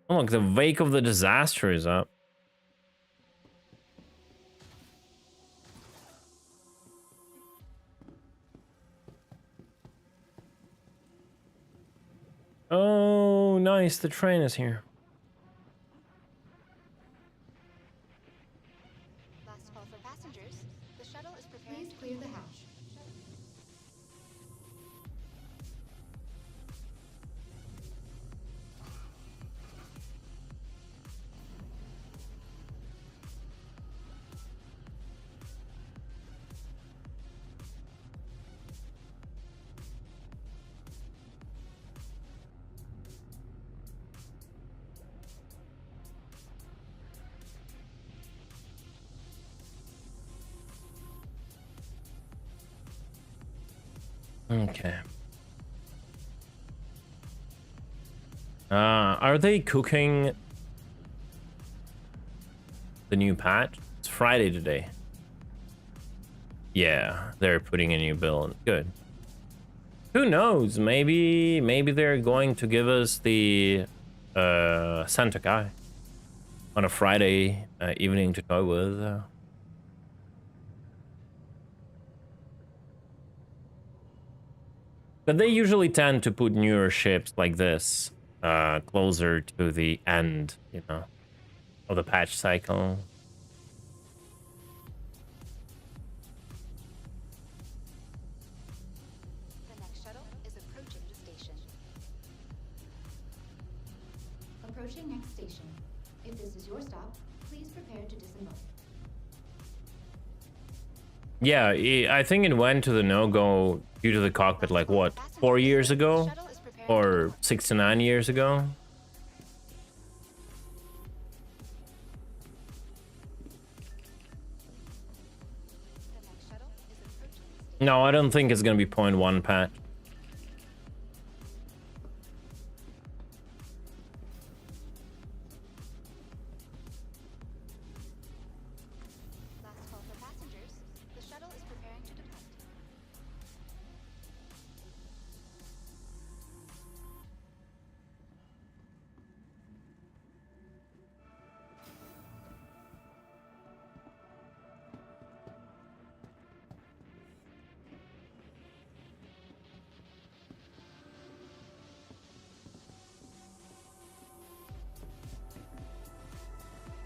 Oh, look, the Wake of the Disaster is up. Oh, nice. The train is here. Last call for passengers. The shuttle is preparing to clear the hatch. Okay. Are they cooking the new patch? It's Friday today. Yeah, they're putting a new build. Good. Who knows? Maybe they're going to give us the Santa Guy on a Friday evening to toy with. But they usually tend to put newer ships like this closer to the end, you know, of the patch cycle. The next shuttle is approaching the station. Approaching next station. If this is your stop, please prepare to disembark. Yeah, I think it went to the no-go due to the cockpit, like, what, 4 years ago? Or 6 to 9 years ago? No, I don't think it's gonna be 0.1 patch. Last call for passengers. The shuttle is preparing to depart.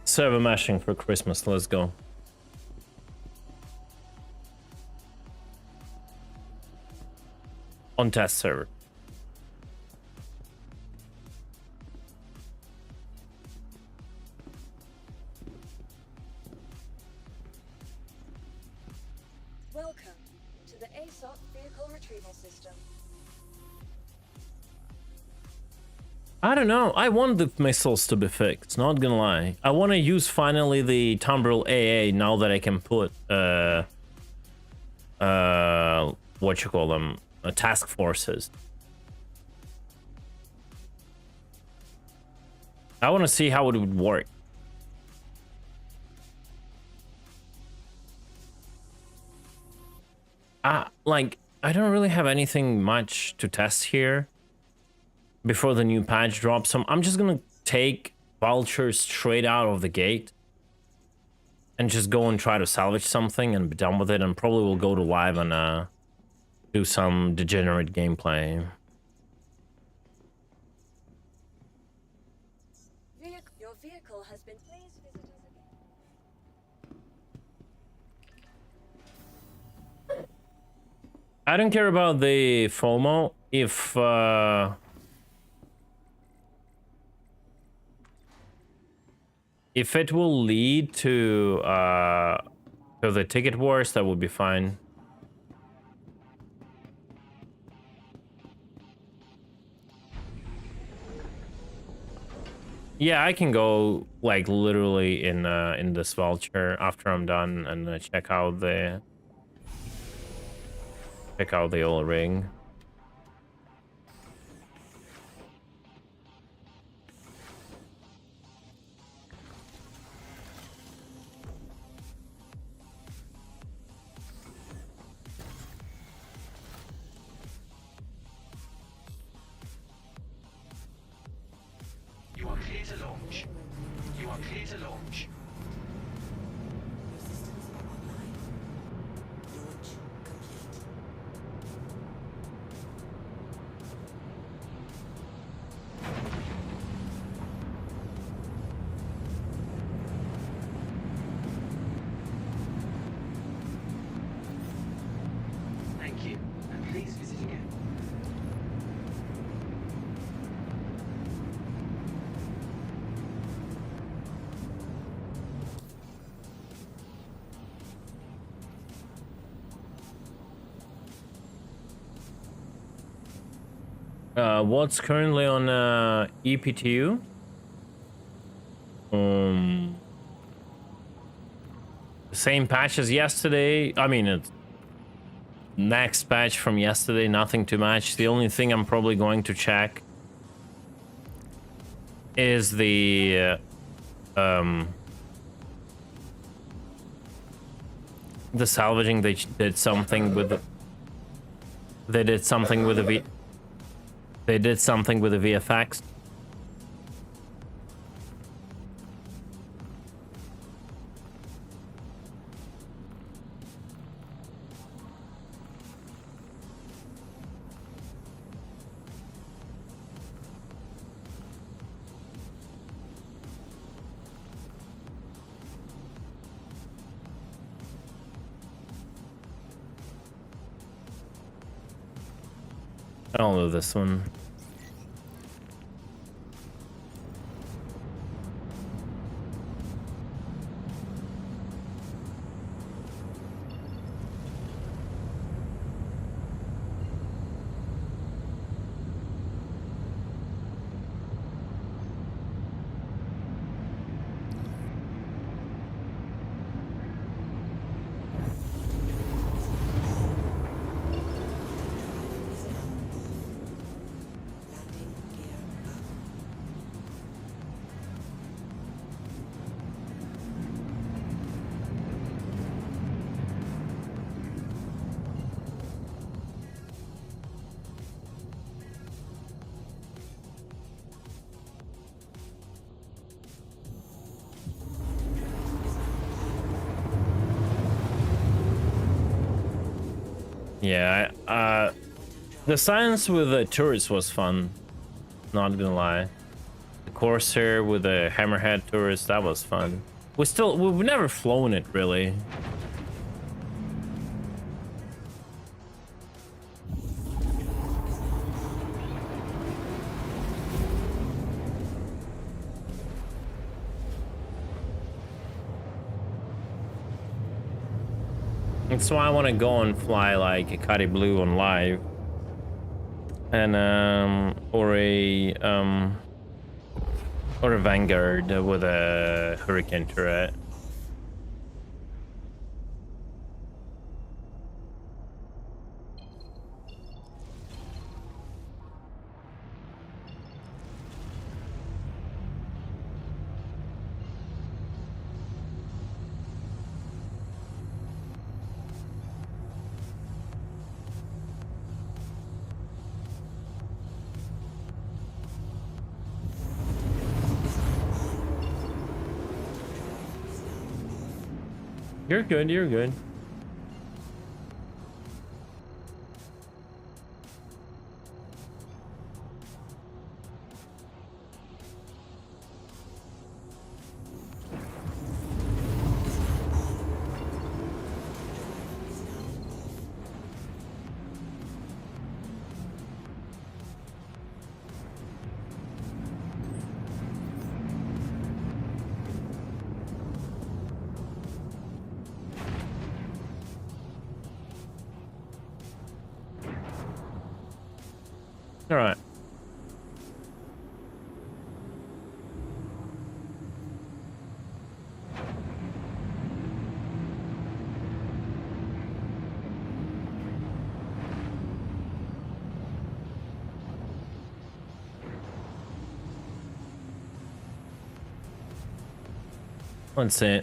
Server mashing for Christmas, let's go. On test server. Welcome to the ASOC vehicle retrieval system. I don't know. I want the missiles to be fixed, not gonna lie. I want to use finally the Tumbril AA now that I can put what you call them, task forces. I want to see how it would work. Like, I don't really have anything much to test here before the new patch drops. So I'm just gonna take vultures straight out of the gate and just go and try to salvage something and be done with it, and probably will go to live and do some degenerate gameplay. Your vehicle has been please visit us again. I don't care about the FOMO if it will lead to the ticket wars, that would be fine. Yeah, I can go like literally in this vulture after I'm done and check out the old ring. You are clear to launch. You are clear to launch. Thank you, and please visit again. What's currently on EPTU? The same patch as yesterday. I mean, it's next patch from yesterday, nothing too much. The only thing I'm probably going to check is the salvaging. They did something with the they did something with the VFX. I don't know this one. Yeah, the science with the turrets was fun, not gonna lie. The Corsair with the Hammerhead turrets, that was fun. We've never flown it really. That's why I want to go and fly like a Akati Blue on live, and or a Vanguard with a Hurricane turret. You're good, you're good. All right. Let's see.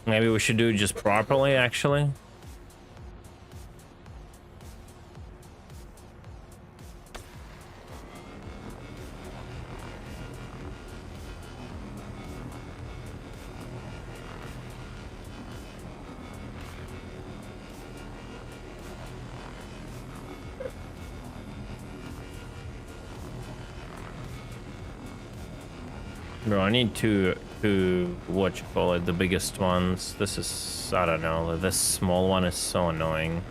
Maybe we should do it just properly, actually. Bro, I need to what you call it, the biggest ones. This is, I don't know, this small one is so annoying.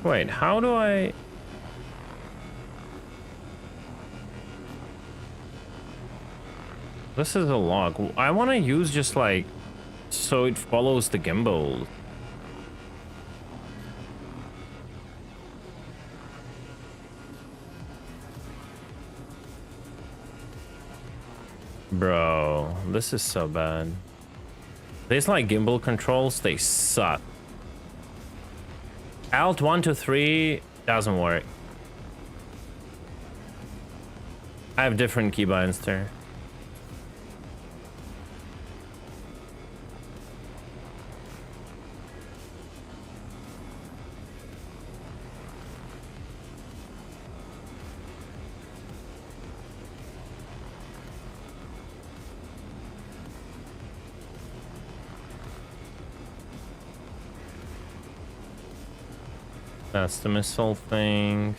Wait, how do I... This is a log. I want to use just like so it follows the gimbal. Bro, this is so bad. These like gimbal controls, they suck. Alt 1 to 3 doesn't work. I have different keybinds there. That's the missile thing.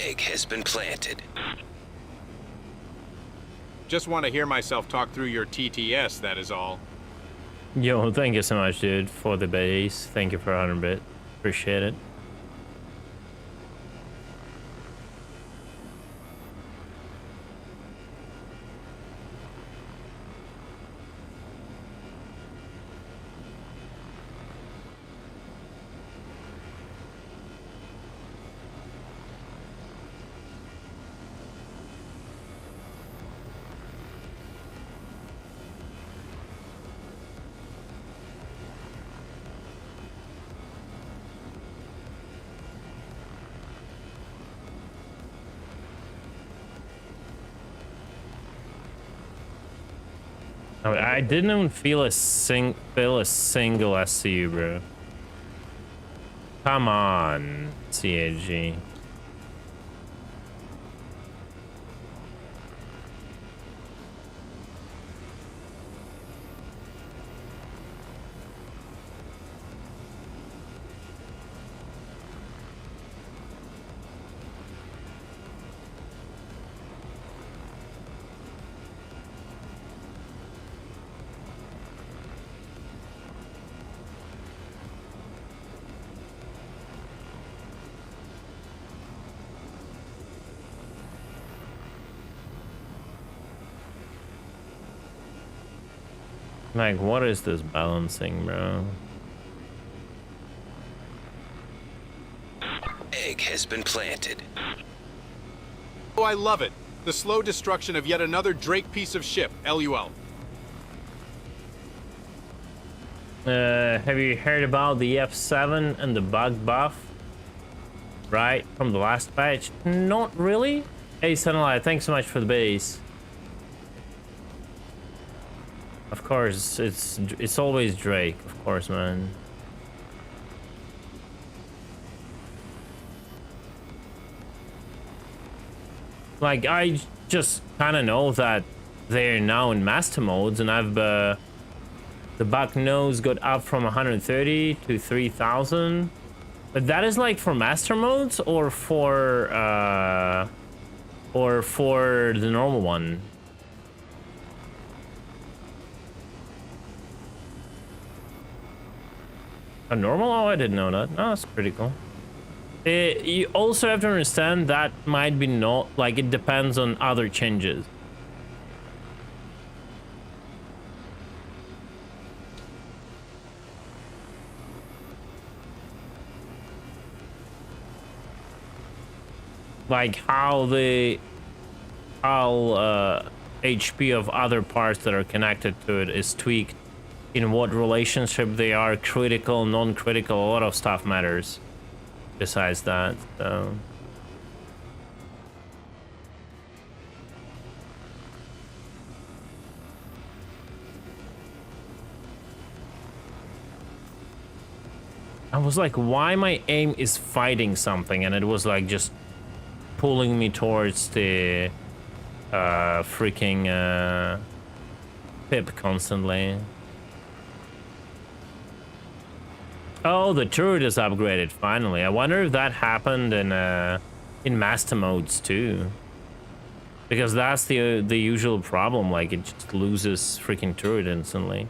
Egg has been planted. Just want to hear myself talk through your TTS, that is all. Yo, thank you so much, dude, for the base. Thank you for 100 bit. Appreciate it. I didn't even feel a single SCU, bro. Come on, CAG. Like, what is this balancing, bro? Egg has been planted. Oh, I love it. The slow destruction of yet another Drake piece of ship, LUL. Have you heard about the F7 and the bug buff? Right, from the last patch? Not really. Hey, Sunlight, thanks so much for the base. Of course, it's always Drake, of course, man. Like, I just kind of know that they're now in master modes, and I've the buck nose got up from 130 to 3,000. But that is like for master modes or for the normal one. A normal? Oh, I didn't know that. Oh, that's pretty cool. You also have to understand that might be not, like, it depends on other changes. Like how the HP of other parts that are connected to it is tweaked, in what relationship they are, critical, non-critical, a lot of stuff matters besides that, so. I was like, why my aim is fighting something, and it was like just pulling me towards the freaking pip constantly. Oh, the turret is upgraded finally. I wonder if that happened in master modes too. Because that's the usual problem, like it just loses freaking turret instantly.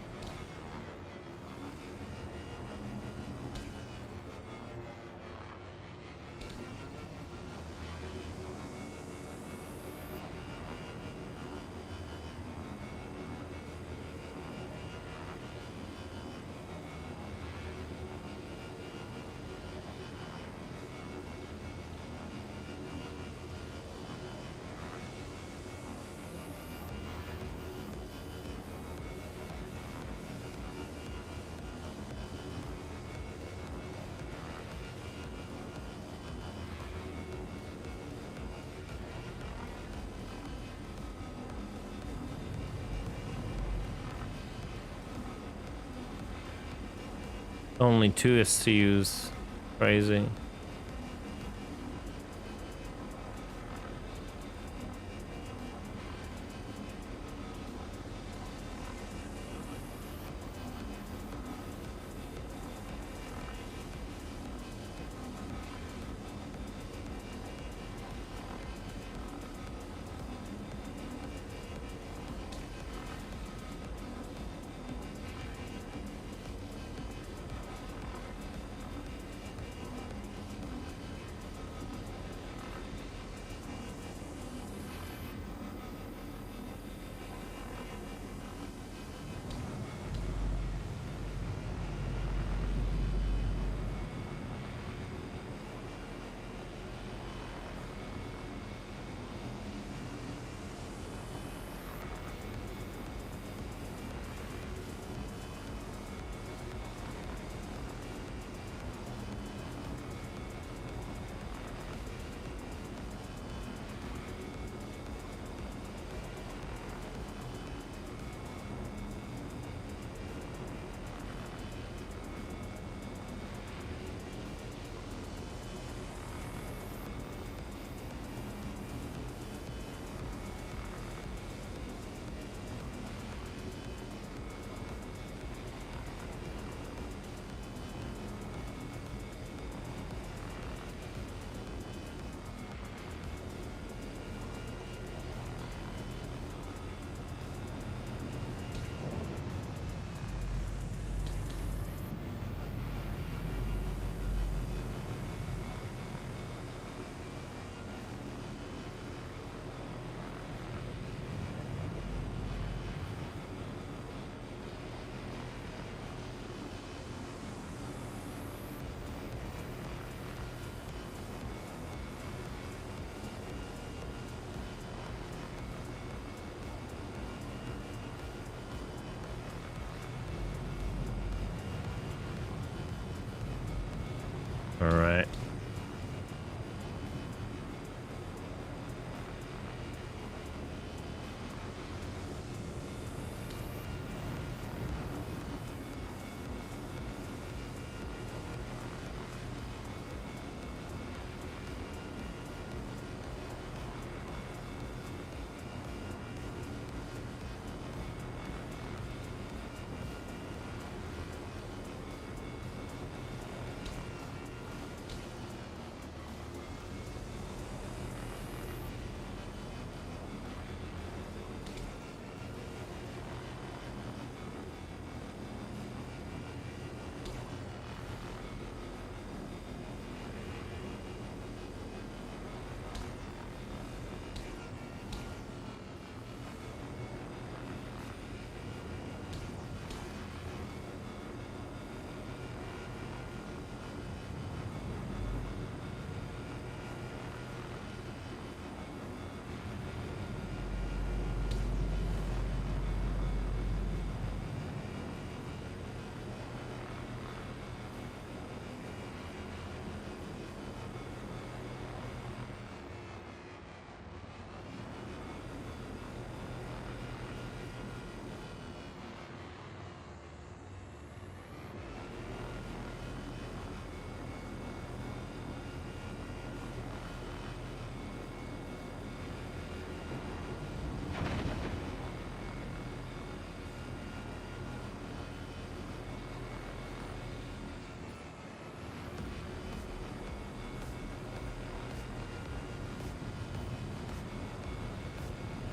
Only 2 SCUs. Crazy.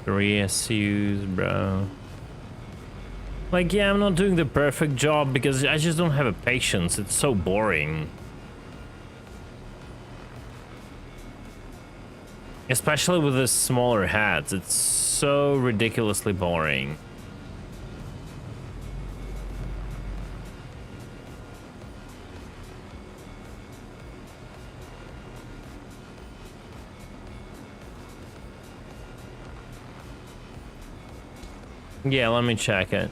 3 SUs, bro. Like, yeah, I'm not doing the perfect job because I just don't have a patience. It's so boring. Especially with the smaller hats. It's so ridiculously boring. Yeah, let me check it.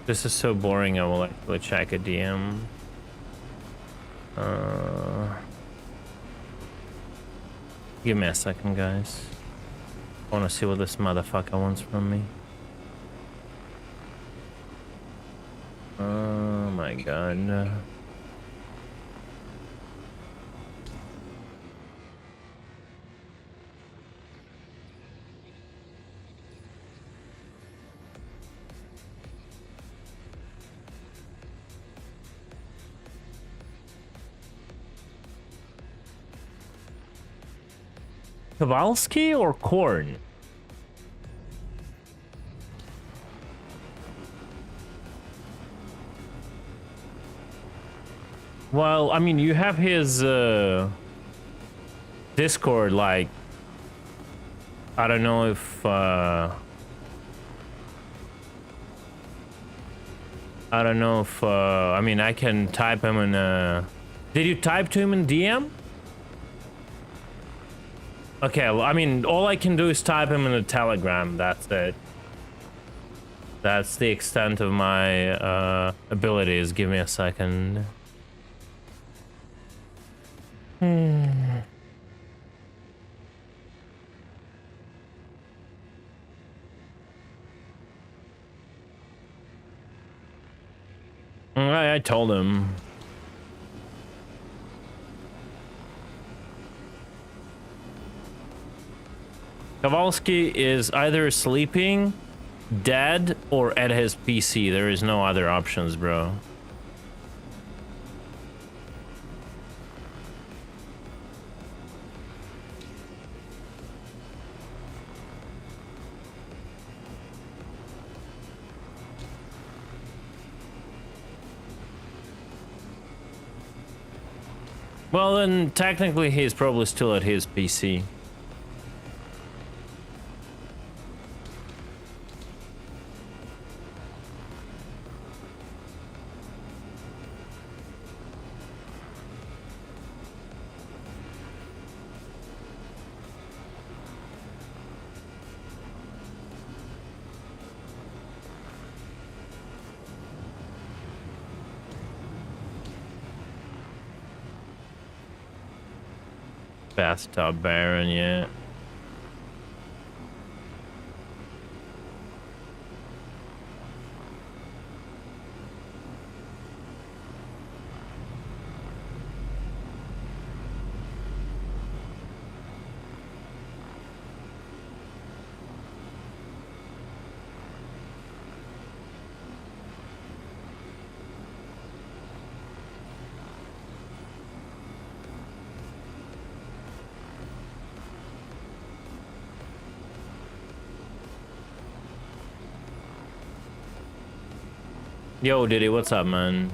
This is so boring, I will actually check a DM. Give me a second, guys. I wanna see what this motherfucker wants from me. Oh my god. Kowalski or Korn? Well, I mean, you have his Discord, like, I don't know if I mean, I can type him in did you type to him in DM? Okay, well, I mean, all I can do is type him in a Telegram, that's it. That's the extent of my abilities. Give me a second. I told him. Kowalski is either sleeping, dead, or at his PC. There is no other options, bro. Well, then technically he's probably still at his PC. Bathtub Baron, yeah. Yo, Diddy, what's up, man?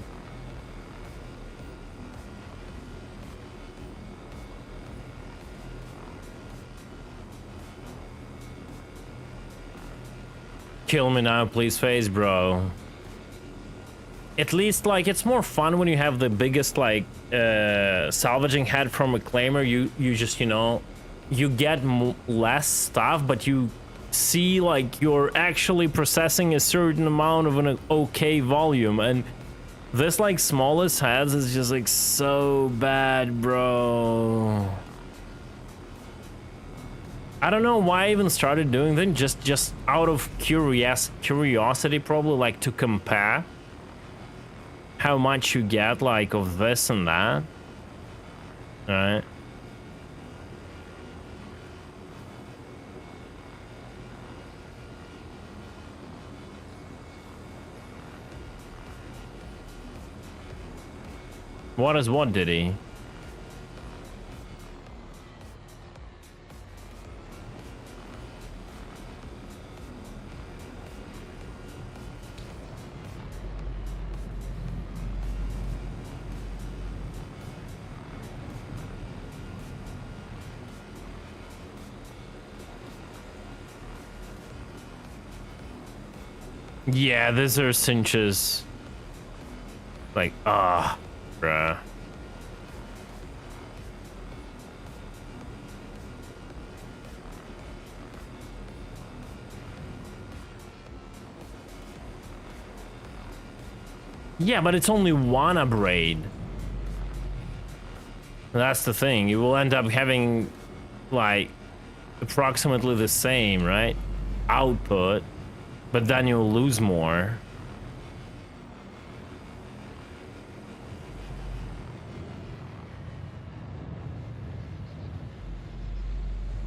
Kill me now, please, face, bro. At least, like, it's more fun when you have the biggest, like, salvaging head from a claimer. You just, you know, you get less stuff, but you see, like, you're actually processing a certain amount of an okay volume, and this, like, smallest heads is just, like, so bad, bro. I don't know why I even started doing them, just out of curiosity, probably, like, to compare how much you get, like, of this and that. Alright. What is what, Diddy? Yeah, these are cinches. Like, bruh. Yeah, but it's only one upgrade. That's the thing. You will end up having, like, approximately the same, right? Output, but then you'll lose more.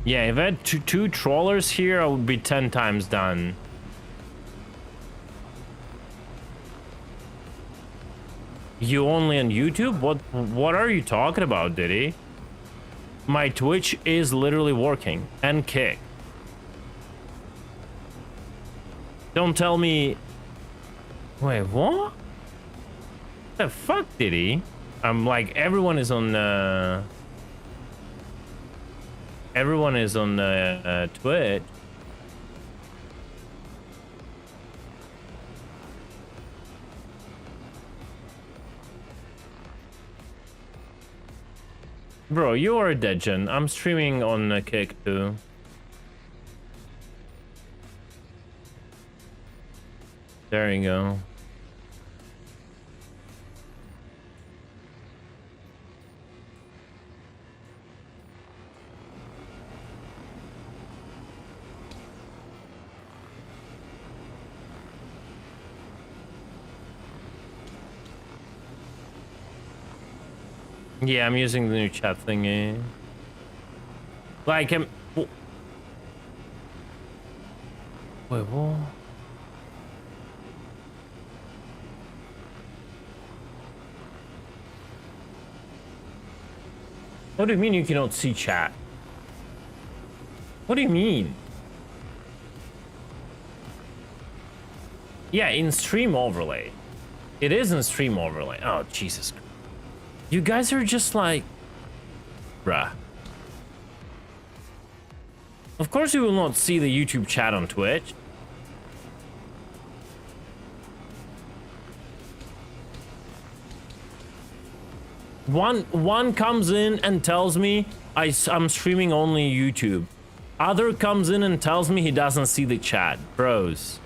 Yeah, if I had two trawlers here, I would be 10 times done. You only on YouTube? What are you talking about, Diddy? My Twitch is literally working. And Kick. Don't tell me... Wait, what? The fuck, Diddy? I'm like, everyone is on Twitch. Bro, you are a deadgen. I'm streaming on Kick too. There you go. Yeah, I'm using the new chat thingy. Like, wait, what? What do you mean you cannot see chat? What do you mean? Yeah, in stream overlay. It is in stream overlay. Oh, Jesus Christ. You guys are just like... Bruh. Of course you will not see the YouTube chat on Twitch. One comes in and tells me I'm streaming only YouTube. Other comes in and tells me he doesn't see the chat. Bros.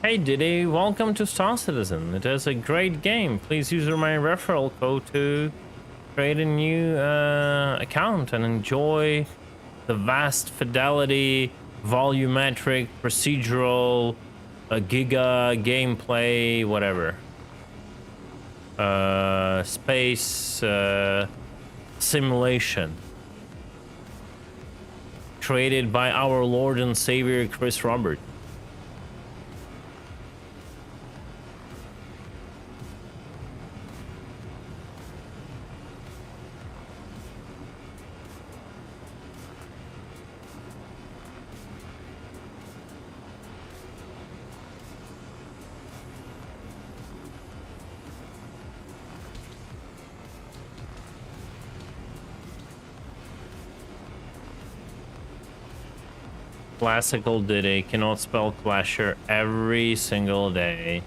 Hey Diddy, welcome to Star Citizen. It is a great game. Please use my referral code to create a new account and enjoy the vast fidelity, volumetric, procedural, giga gameplay, whatever. Space simulation. Created by our Lord and Savior Chris Robert. Classical Diddy cannot spell Clasher every single day.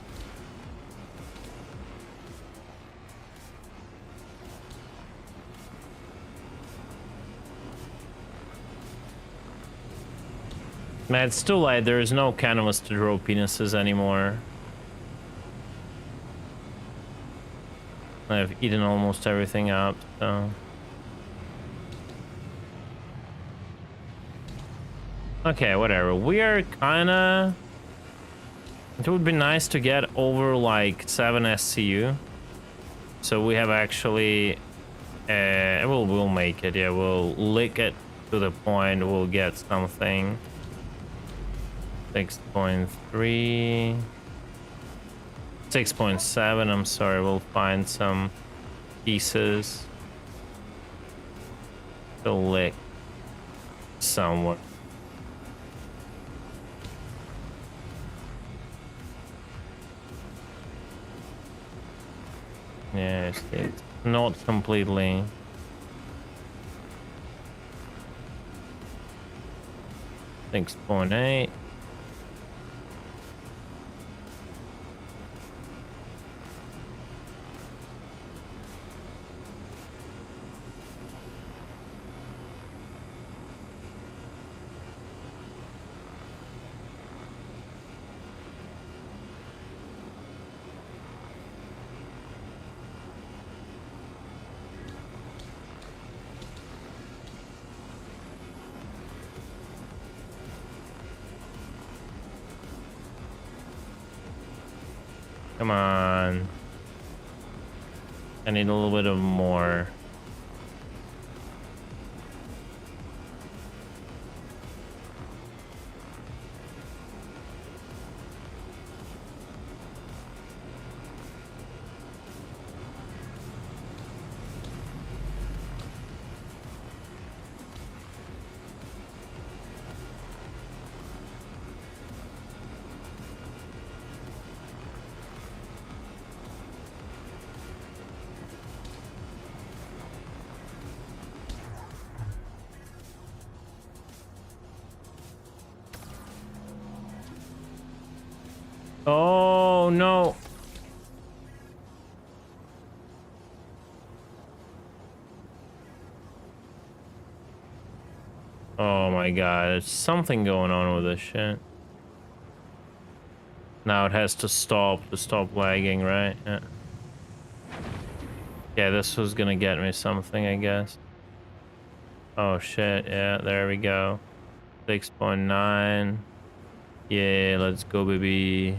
Man, it's too late. There is no canvas to draw penises anymore. I've eaten almost everything up, so... Okay, whatever. We are kinda... It would be nice to get over like 7 SCU. So we have actually... we'll make it, yeah. We'll lick it to the point we'll get something. 6.3... 6.7, I'm sorry. We'll find some pieces to lick somewhere. Yes, it's not completely. Six 6.8. Come on. I need a little bit of more. Oh no. Oh my god, there's something going on with this shit. Now it has to stop lagging, right? Yeah. Yeah, this was gonna get me something, I guess. Oh shit, yeah, there we go. 6.9. Yeah, let's go, baby.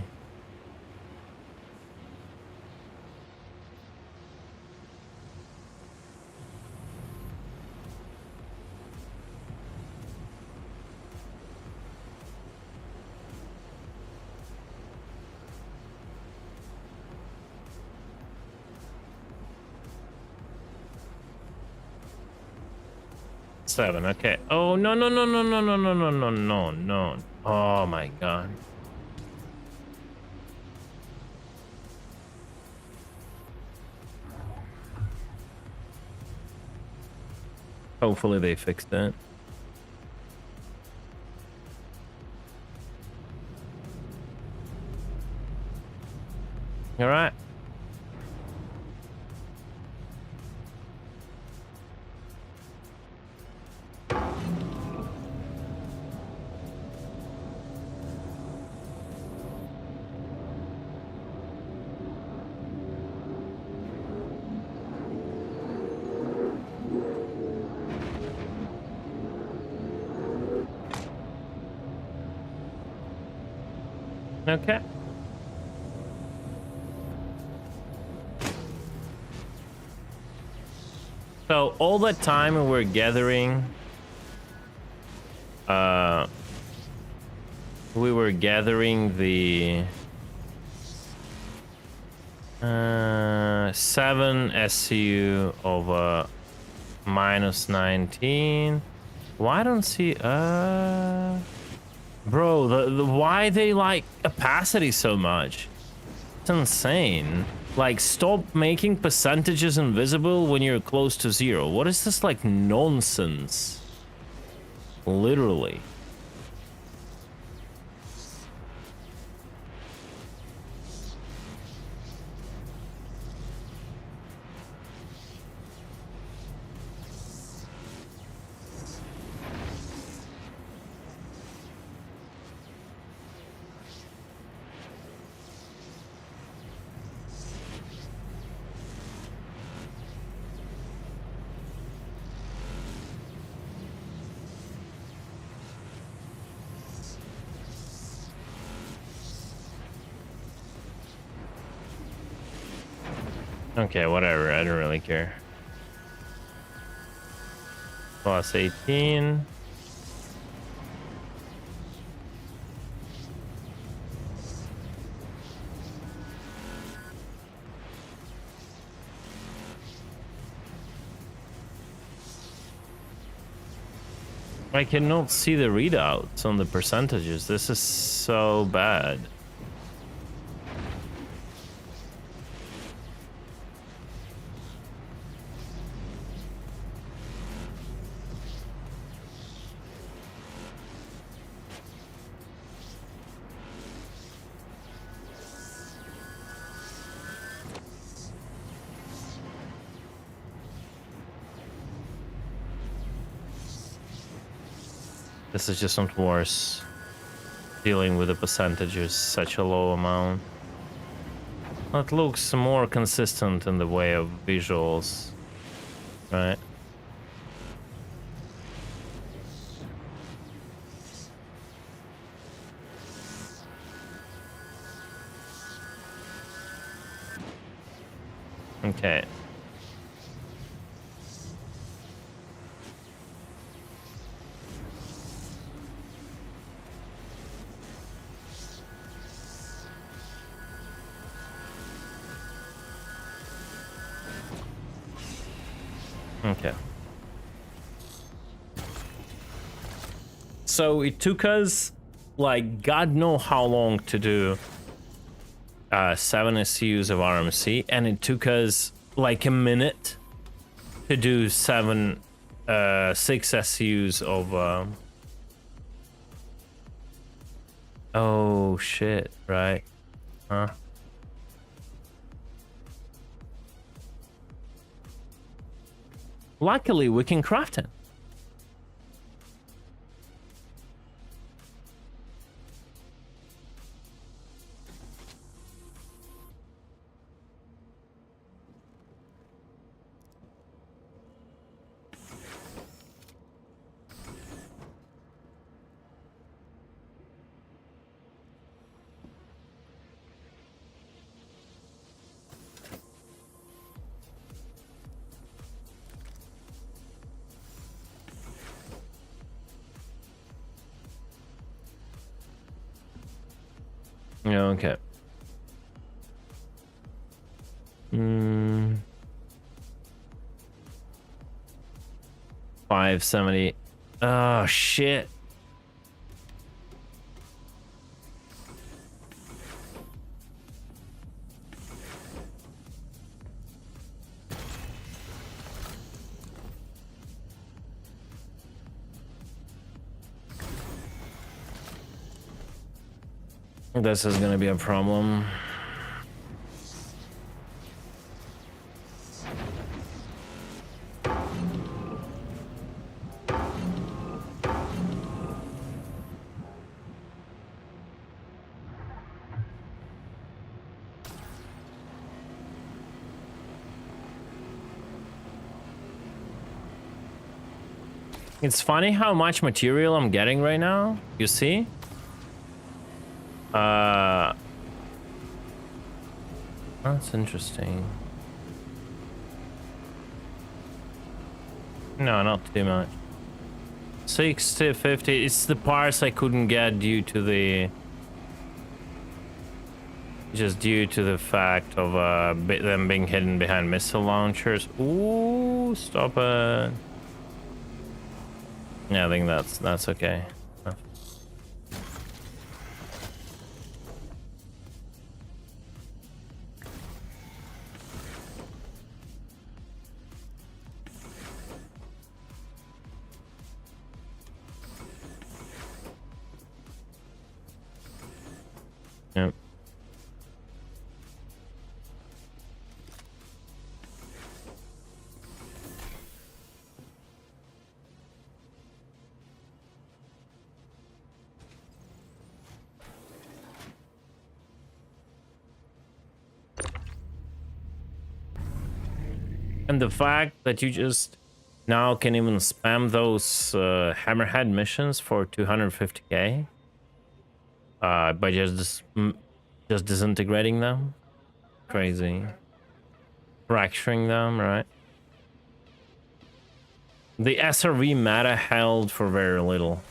Seven, okay. Oh no no no no no no no no no no no. Oh my god. Hopefully they fixed it. All right. Okay. So all that time we were gathering, we were gathering the 7 SCU of minus 19. Why don't see bro, the why they like opacity so much? It's insane. Like, stop making percentages invisible when you're close to 0. What is this, like, nonsense? Literally. Okay, whatever. I don't really care. Plus 18. I cannot see the readouts on the percentages. This is so bad. This is just not worse. Dealing with the percentages, such a low amount. It looks more consistent in the way of visuals, right? Okay. Okay. So it took us like God know how long to do 7 SCUs of RMC, and it took us like a minute to do 6 SCUs of oh shit, right? Huh? Luckily, we can craft it. Yeah, okay. 570. Oh shit. This is gonna be a problem. It's funny how much material I'm getting right now. You see? That's interesting. No, not too much. 60, 50. It's the parts I couldn't get due to the... Just due to the fact of them being hidden behind missile launchers. Ooh, stop it. Yeah, I think that's okay. Yep. And the fact that you just now can even spam those hammerhead missions for 250k by just disintegrating them, crazy, fracturing them, right? The SRV meta held for very little.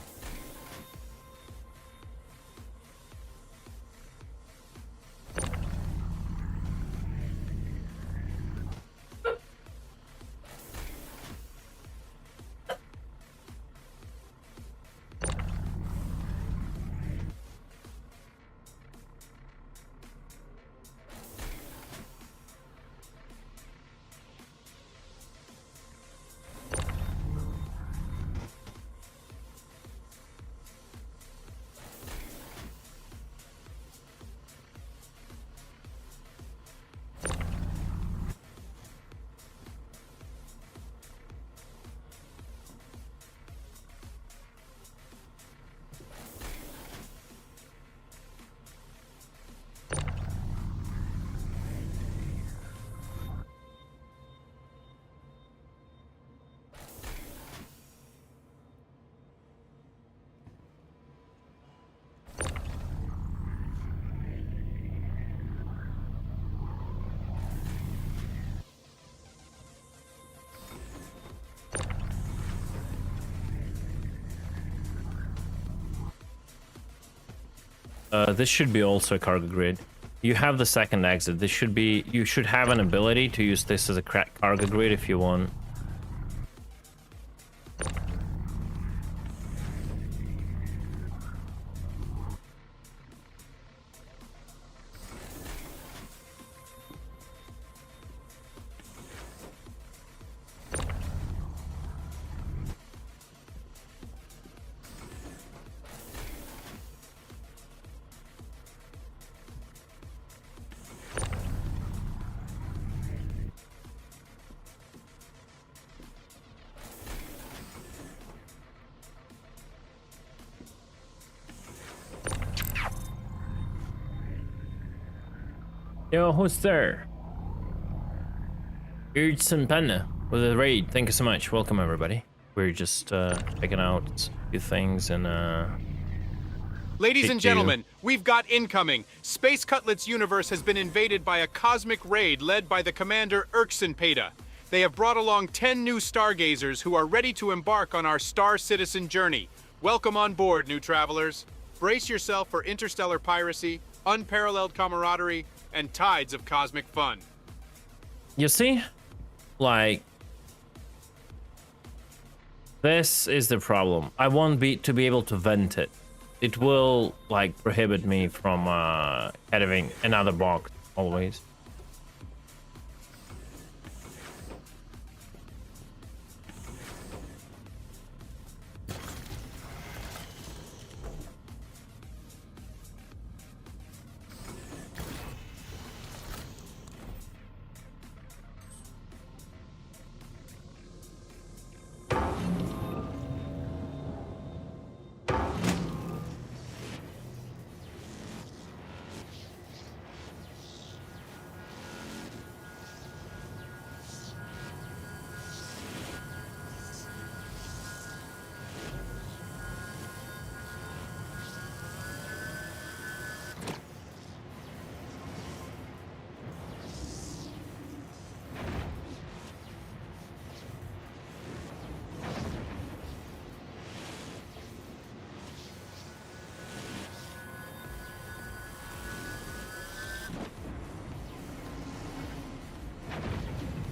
This should be also a cargo grid. You have the second exit. This should be. You should have an ability to use this as a cargo grid if you want. Yo, who's there? Beardson Penna with a raid. Thank you so much. Welcome, everybody. We're just checking out a few things and Ladies and gentlemen, we've got incoming. Space Cutlet's universe has been invaded by a cosmic raid led by the commander Erkson Peta. They have brought along 10 new stargazers who are ready to embark on our Star Citizen journey. Welcome on board, new travelers. Brace yourself for interstellar piracy, unparalleled camaraderie, and tides of cosmic fun. You see, like, this is the problem. I want to be able to vent it. It will like prohibit me from having another box always.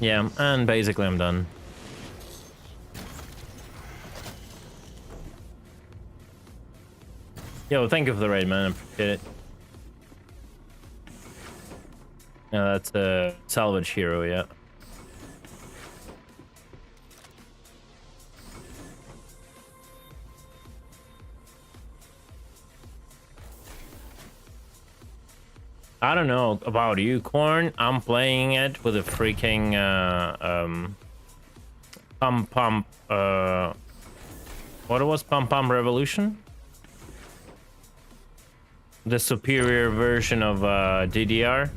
Yeah, and basically I'm done. Yo, thank you for the raid, man. I appreciate it. Yeah, that's a salvage hero, yeah. I don't know about you, Corn. I'm playing it with a freaking what it was, Pump Revolution? The superior version of DDR.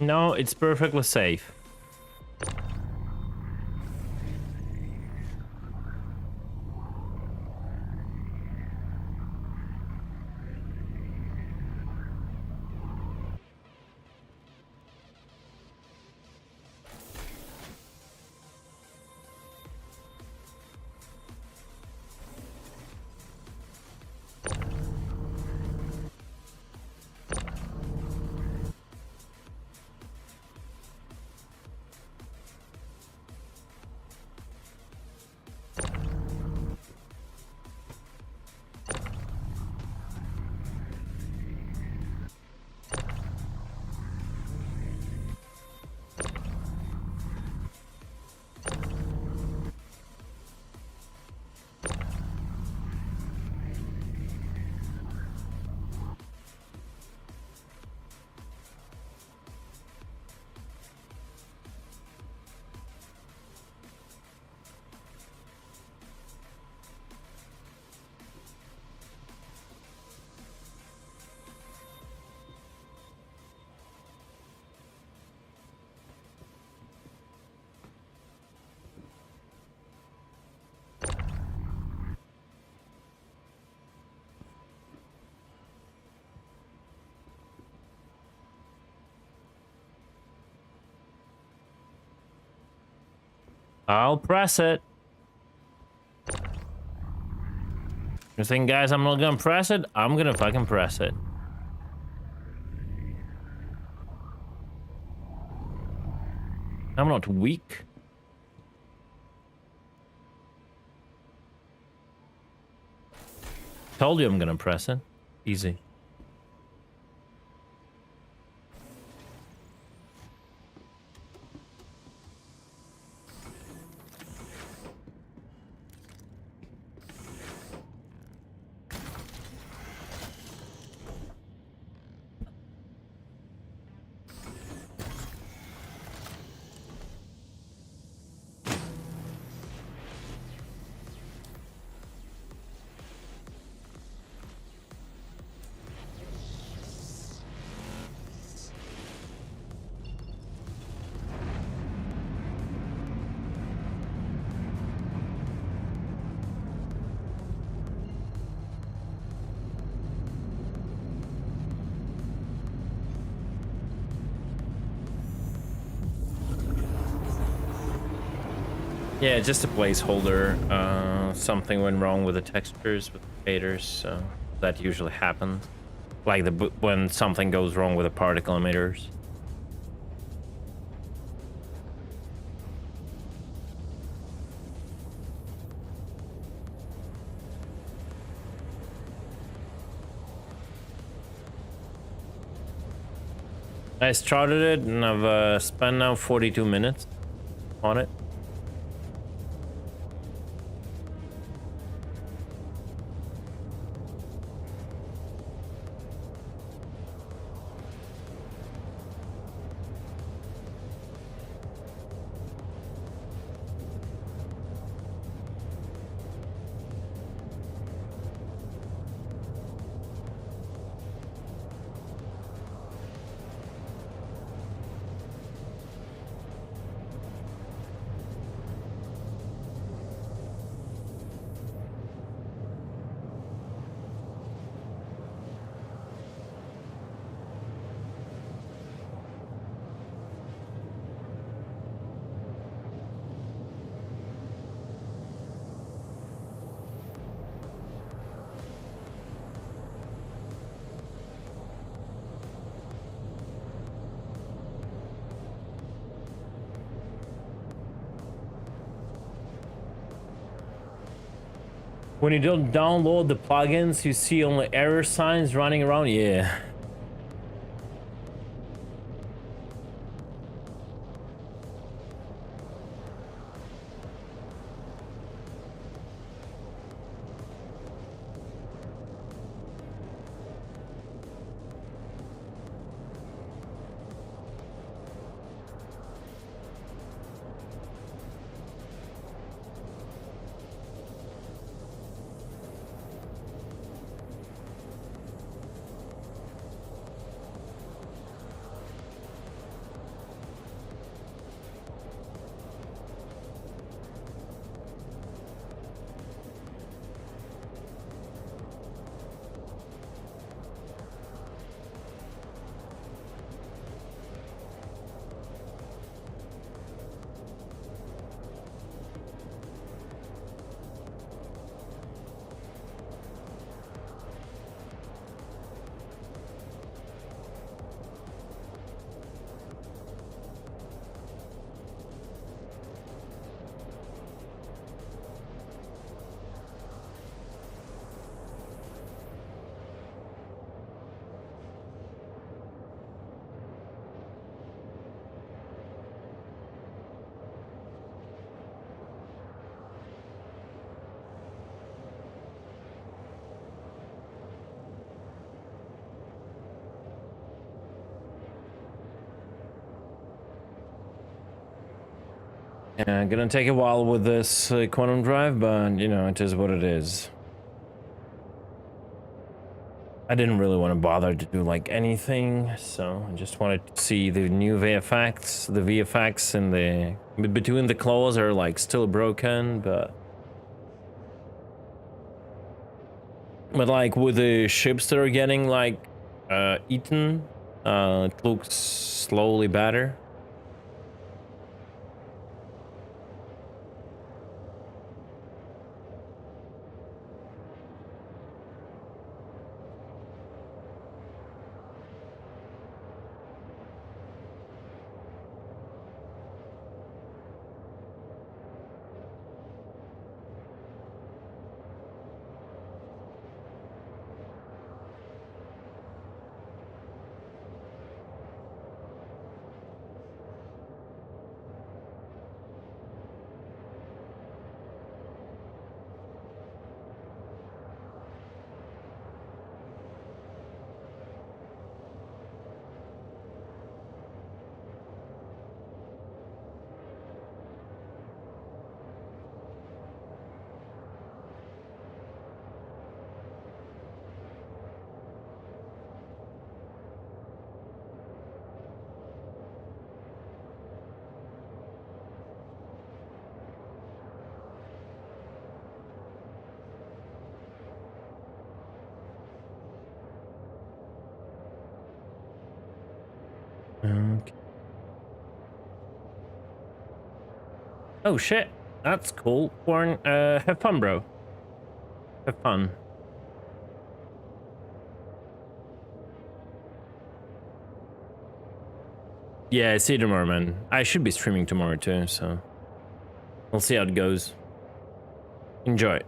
No, it's perfectly safe. I'll press it. You think, guys, I'm not gonna press it? I'm gonna fucking press it. I'm not weak. Told you I'm gonna press it. Easy. Yeah, just a placeholder. Something went wrong with the textures with the faders, so that usually happens. Like when something goes wrong with the particle emitters. I started it and I've spent now 42 minutes on it. When you don't download the plugins, you see only error signs running around. Yeah. Yeah, gonna take a while with this quantum drive, but you know, it is what it is. I didn't really want to bother to do like anything, so I just wanted to see the new VFX. The VFX and the between the claws are like still broken, but like with the ships that are getting like eaten, it looks slowly better. Okay. Oh shit, that's cool. Warren, have fun, bro. Have fun. Yeah, see you tomorrow, man. I should be streaming tomorrow too, so we'll see how it goes. Enjoy.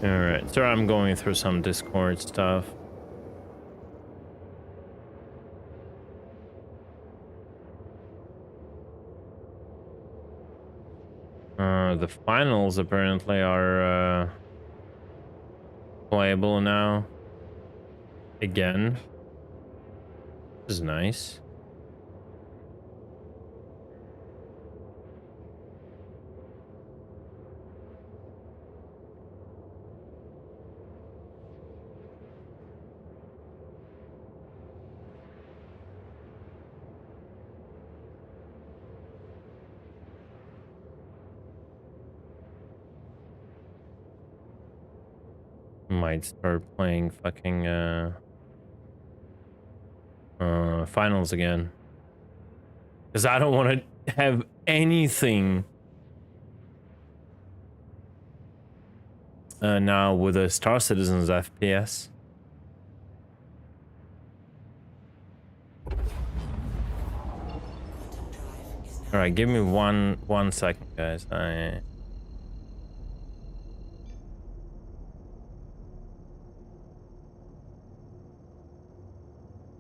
Alright, so I'm going through some Discord stuff. The finals apparently are playable now. Again. This is nice. Might start playing fucking finals again, because I don't want to have anything now with a Star Citizen's FPS. All right, give me one second, guys.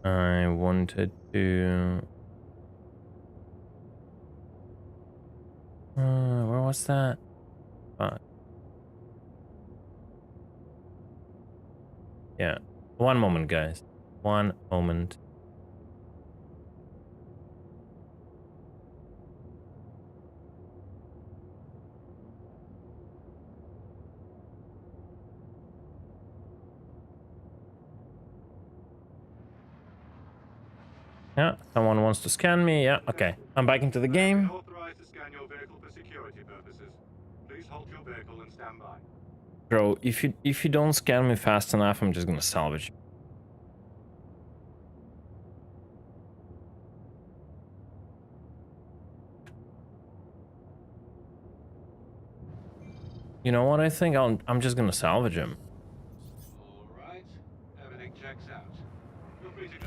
I wanted to... where was that? Fuck. Yeah. One moment, guys. One moment. Yeah, someone wants to scan me. Yeah, okay. I'm back into the game. Authorized to scan your vehicle for security purposes. Please halt your vehicle and stand by. Bro, if you don't scan me fast enough, I'm just gonna salvage. You know what? I think I'm just gonna salvage him. All right. Everything checks out. You're free to go.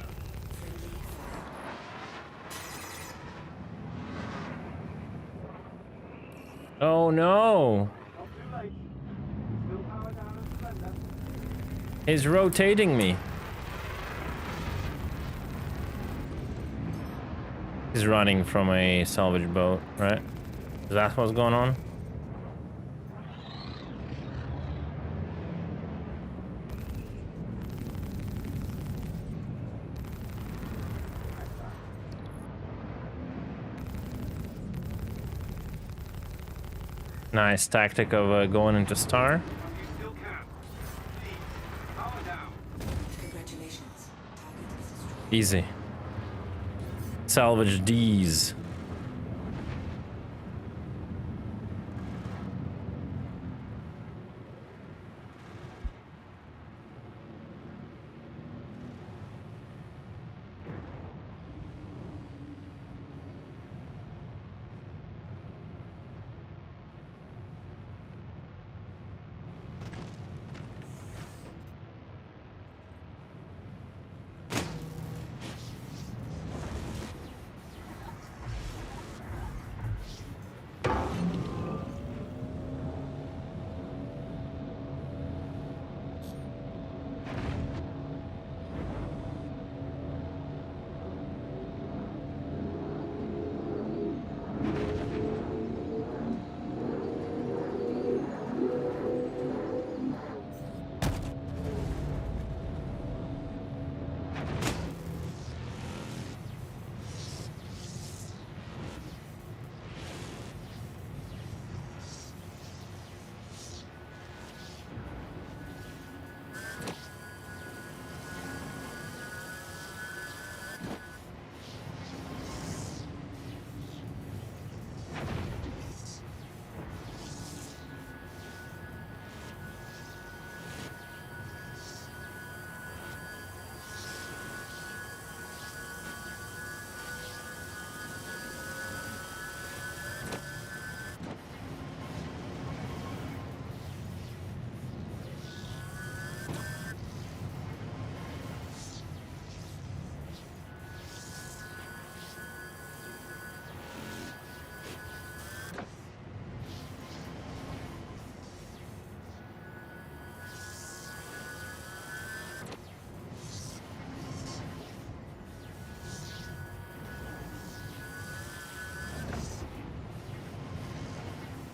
Oh no! He's rotating me. He's running from a salvage boat, right? Is that what's going on? Nice tactic of going into Star. Easy. Salvage D's.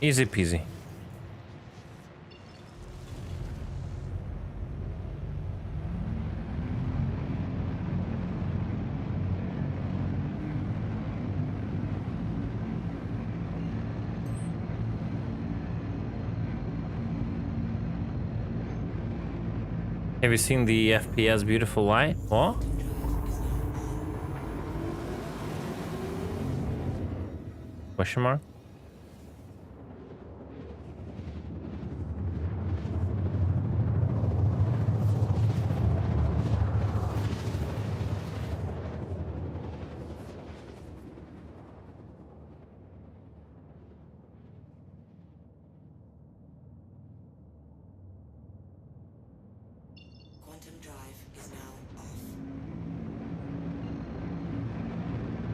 Easy peasy. Have you seen the FPS Beautiful Light? What? Question mark?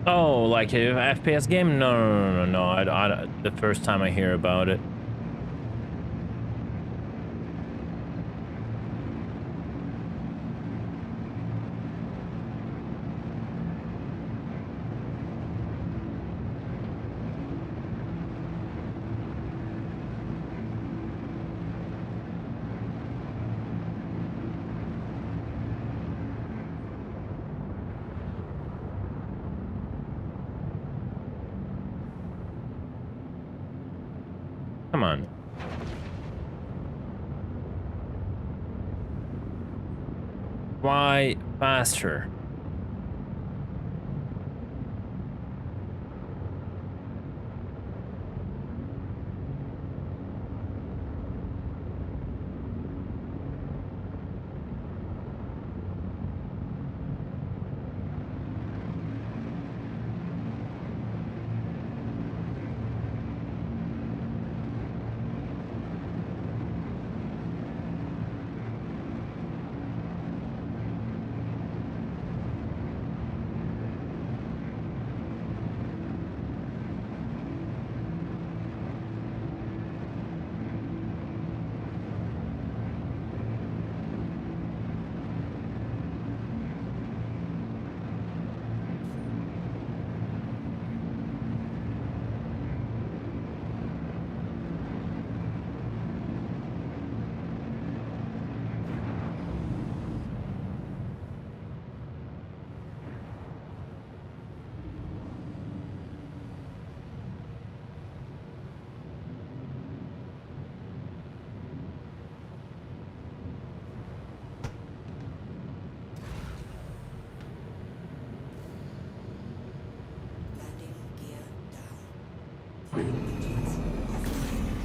Oh, like a FPS game? No. I the first time I hear about it. Come on. Why faster?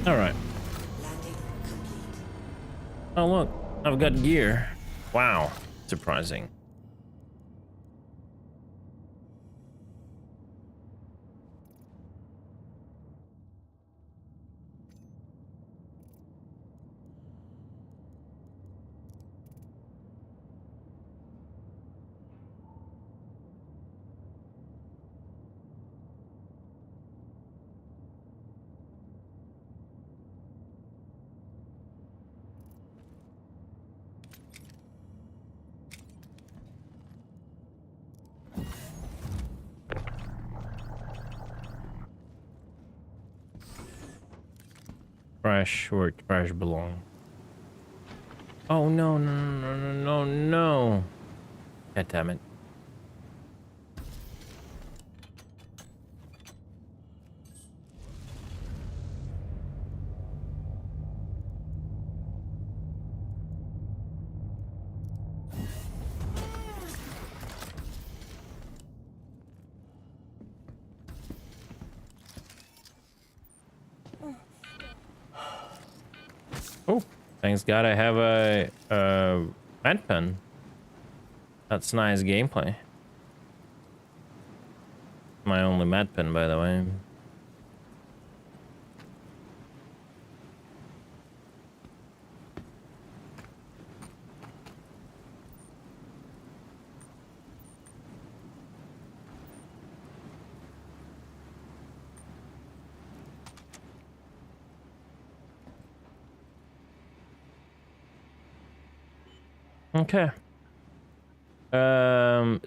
All right. Oh look, I've got gear. Wow, surprising. Trash where trash belong. Oh no. God damn it. Oh, thanks God I have a med pen. That's nice gameplay. My only med pen, by the way. Okay.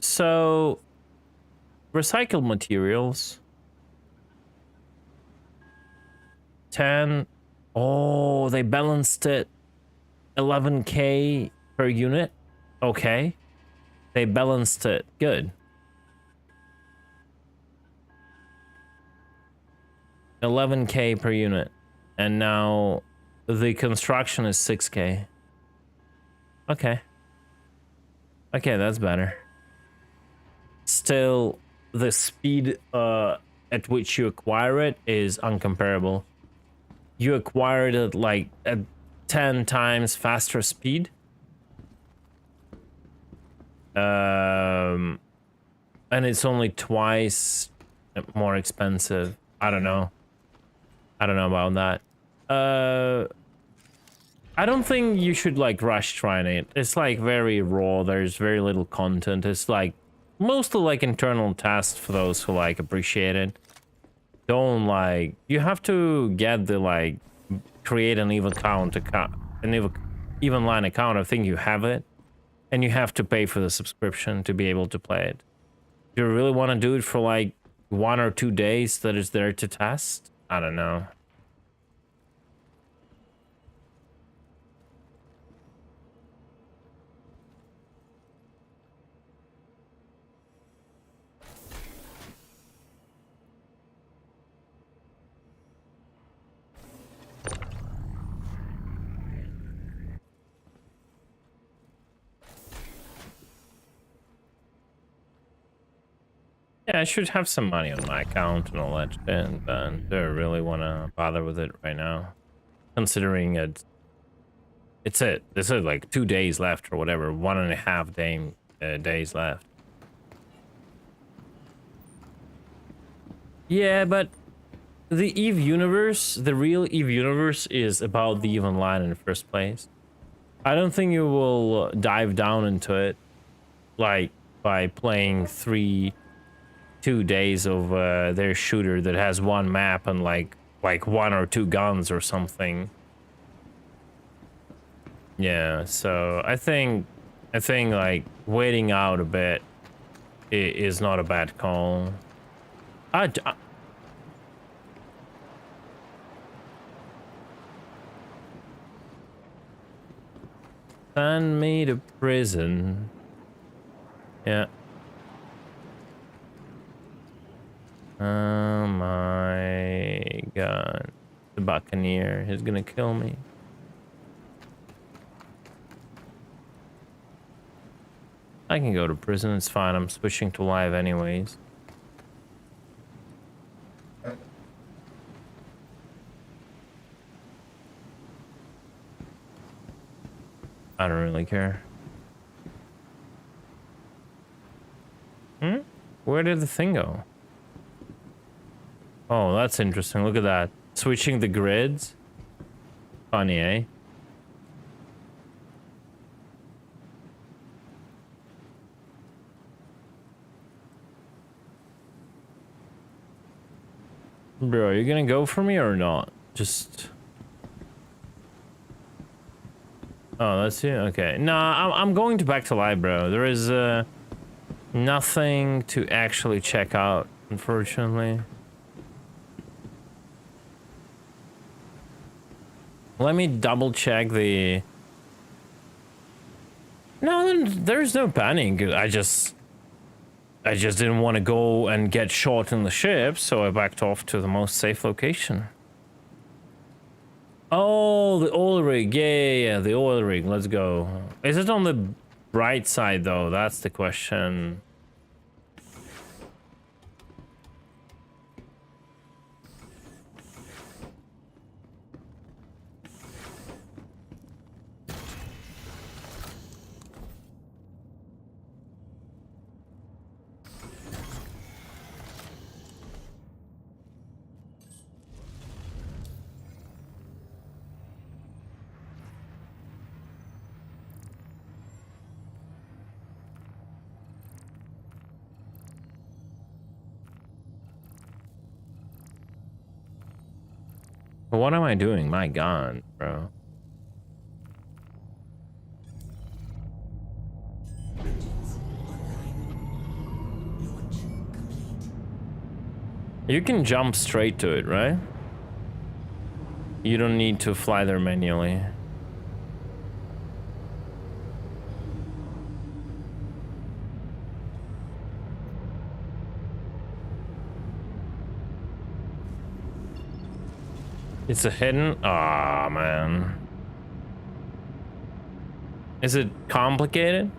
So recycled materials 10. Oh, they balanced it 11k per unit. Okay. They balanced it. Good. 11k per unit. And now the construction is 6k. Okay. Okay, that's better. Still, the speed at which you acquire it is uncomparable. You acquired it like at 10 times faster speed. And it's only twice more expensive. I don't know. I don't know about that. I don't think you should like rush trying it. It's like very raw. There's very little content. It's like mostly like internal tasks for those who like appreciate it. Don't like, you have to get the like create an even line account. I think you have it, and you have to pay for the subscription to be able to play it. Do you really want to do it for like 1 or 2 days that is there to test? I don't know. Yeah, I should have some money on my account and all that shit, but do I really want to bother with it right now? Considering this is like 2 days left or whatever, 1.5 days left. Yeah, but the EVE universe, the real EVE universe is about the EVE Online in the first place. I don't think you will dive down into it like by playing 2 days of their shooter that has one map and like 1 or 2 guns or something. Yeah, so I think like waiting out a bit is not a bad call. Send me to prison. Yeah. Oh my god. The Buccaneer is gonna kill me. I can go to prison, it's fine. I'm switching to live anyways. I don't really care. Where did the thing go? Oh, that's interesting. Look at that. Switching the grids. Funny, eh? Bro, are you gonna go for me or not? Just... Oh, that's it? Okay. Nah, I'm going back to live, bro. There is nothing to actually check out, unfortunately. Let me double check the... No, there's no panic. I just didn't want to go and get shot in the ship, so I backed off to the most safe location. Oh, the oil rig. Yeah, the oil rig. Let's go. Is it on the right side, though? That's the question. What am I doing? My god, bro. You can jump straight to it, right? You don't need to fly there manually. It's a hidden. Aw, man. Is it complicated?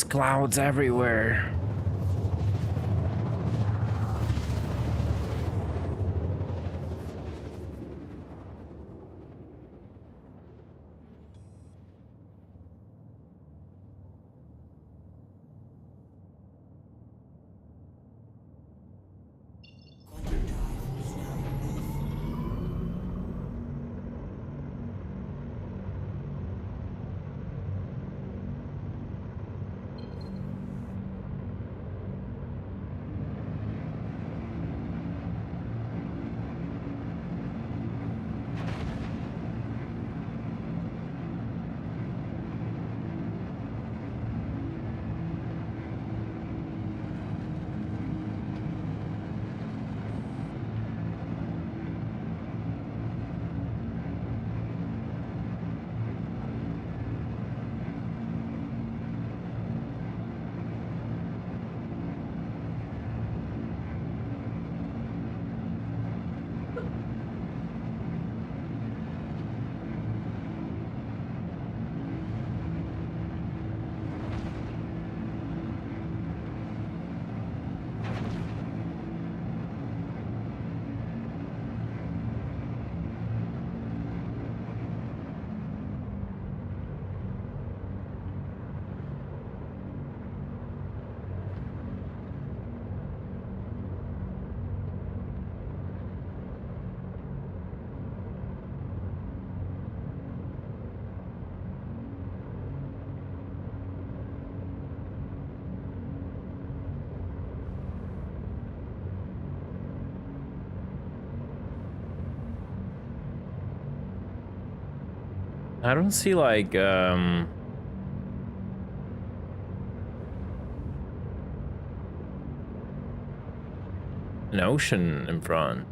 Clouds everywhere. I don't see like an ocean in front.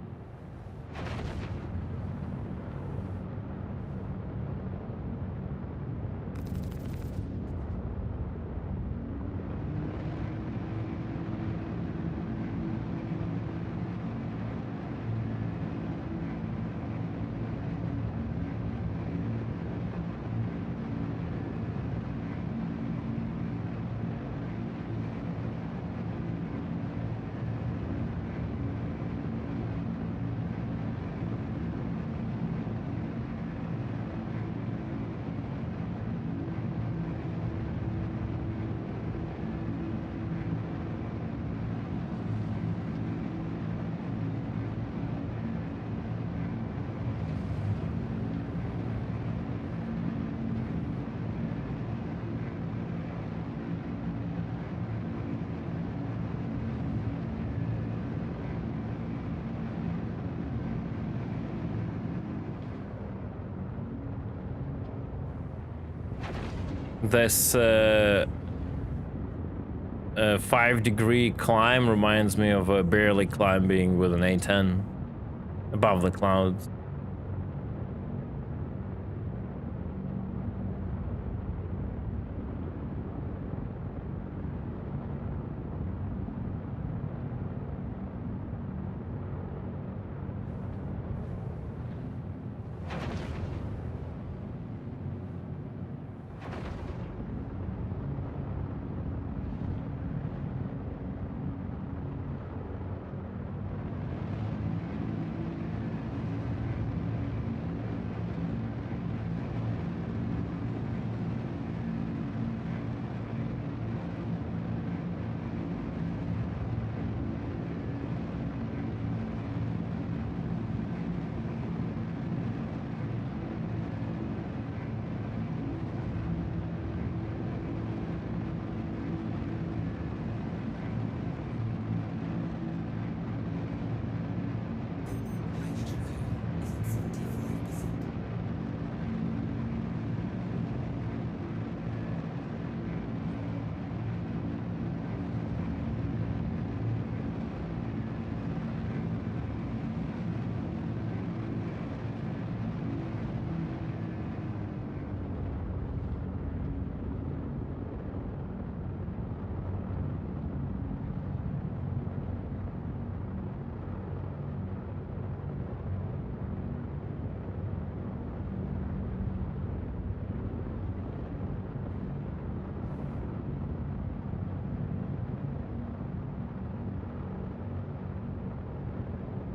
This 5-degree climb reminds me of a barely climbing with an A10 above the clouds.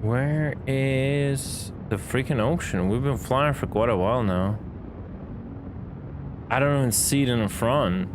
Where is the freaking ocean? We've been flying for quite a while now. I don't even see it in the front.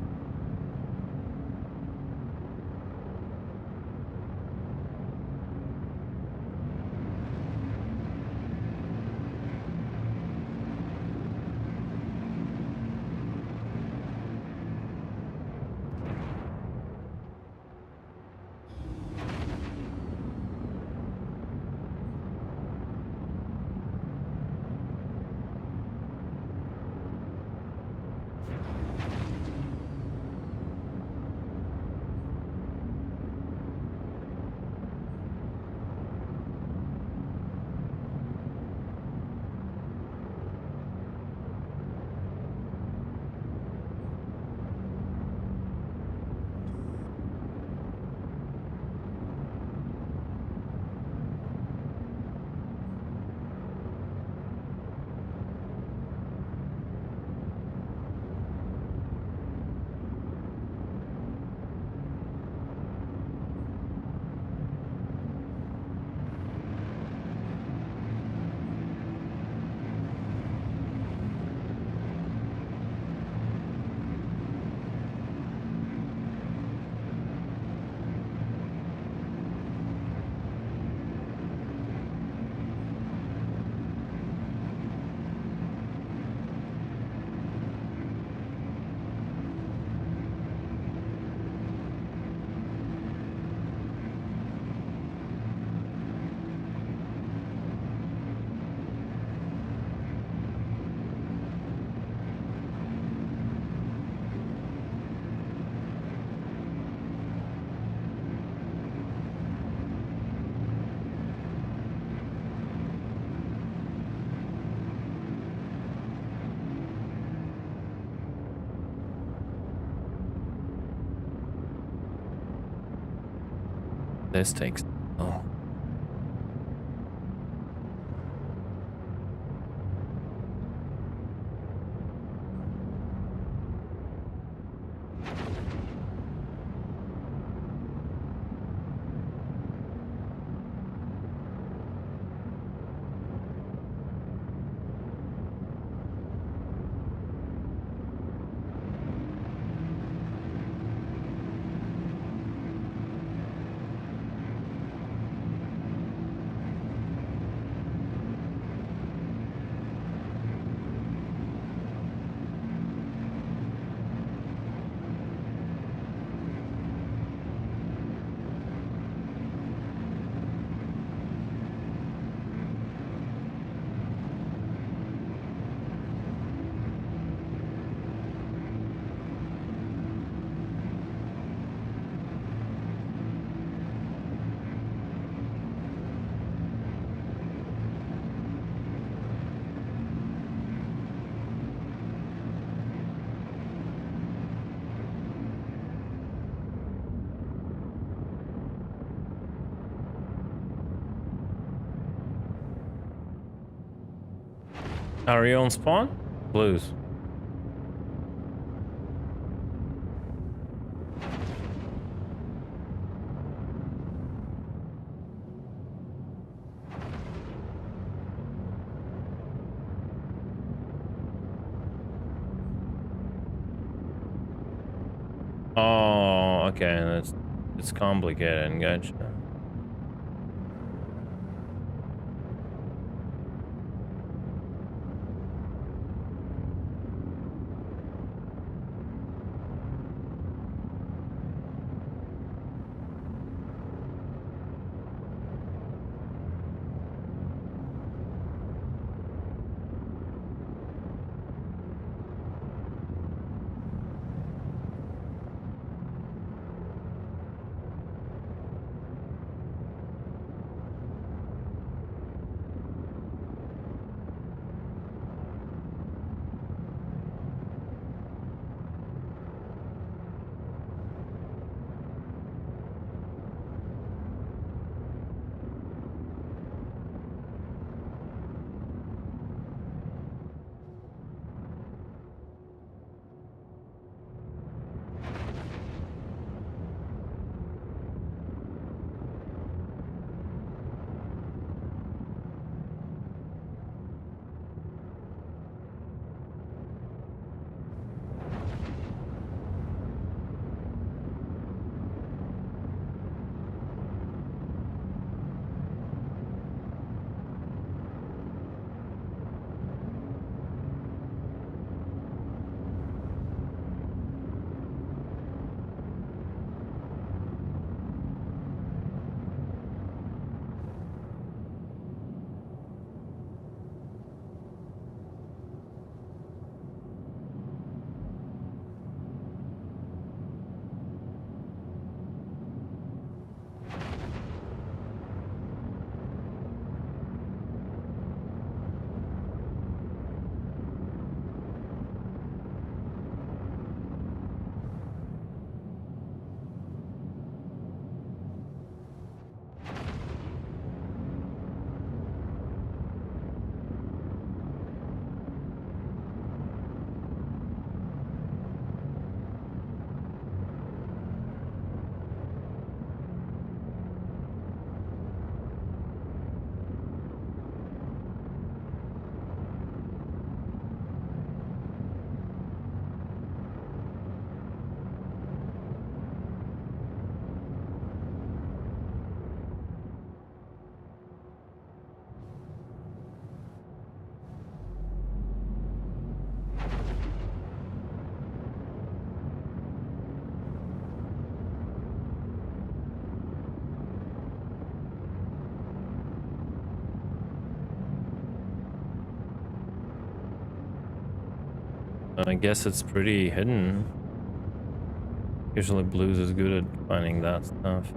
This takes... Oh. Are you on spawn? Blues. Oh, okay, it's complicated, gotcha. I guess it's pretty hidden. Usually Blues is good at finding that stuff.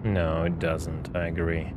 No, it doesn't. I agree.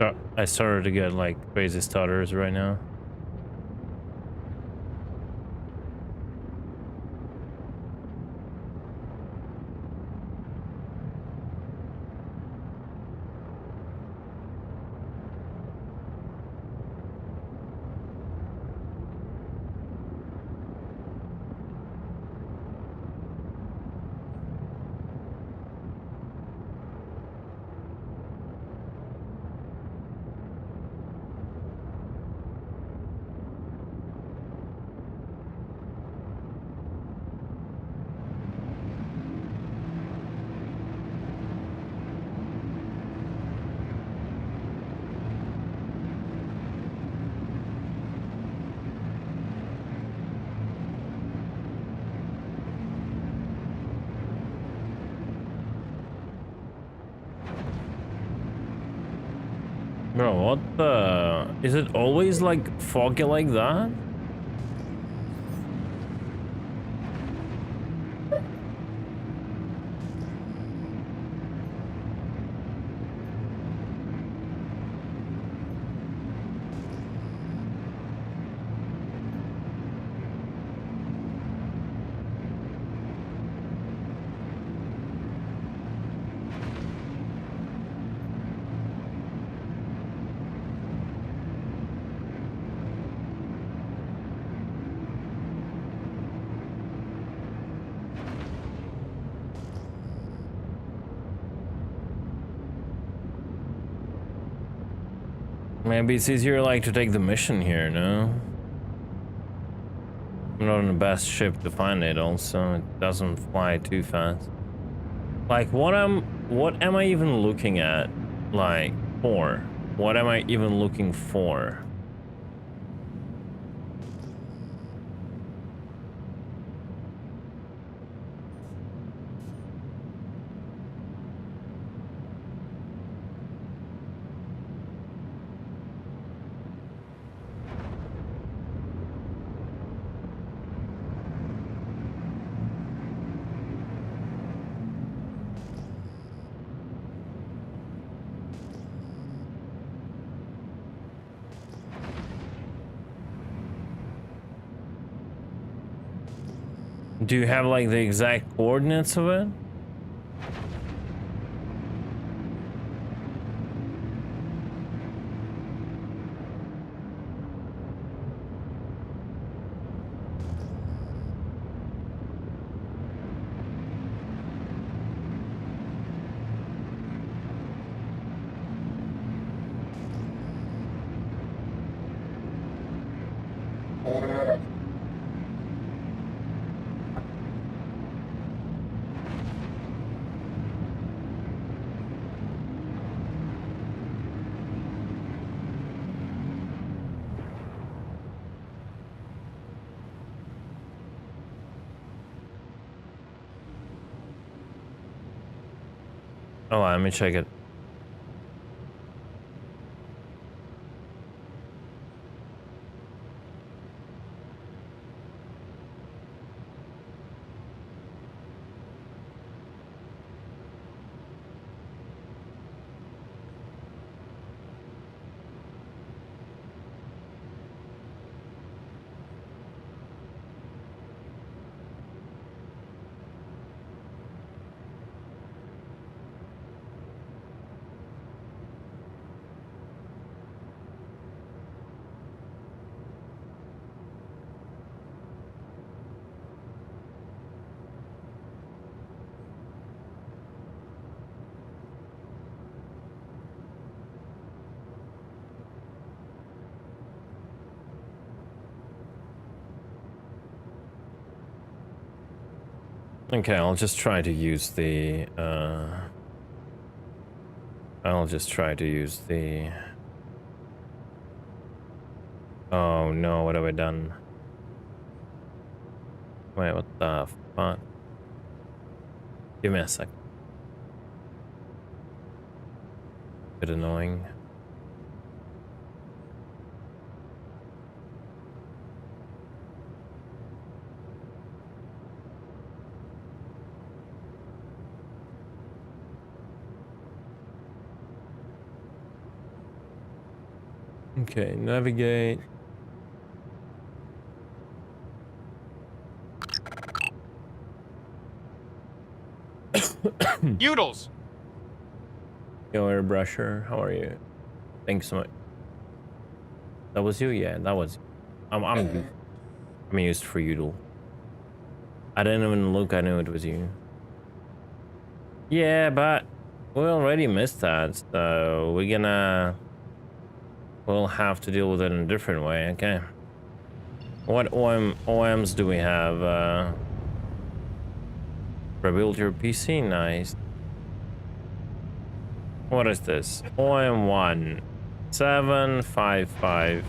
I started to get like crazy stutters right now. Bro, what the... Is it always like foggy like that? Maybe it's easier like to take the mission here, no? I'm not on the best ship to find it also. It doesn't fly too fast. Like what am I even looking at? Like for? What am I even looking for? Do you have like the exact coordinates of it? Oh, let me check it. Okay, I'll just try to use the, Oh no, what have I done? Wait, what the fuck? Give me a sec. Bit annoying. Okay, navigate. Udals! Yo, Airbrusher, how are you? Thanks so much. That was you? Yeah, that was. I'm used for Udal. I didn't even look, I knew it was you. Yeah, but we already missed that, so we'll have to deal with it in a different way, okay? What OMs do we have? Rebuild your PC, nice. What is this? OM1 755.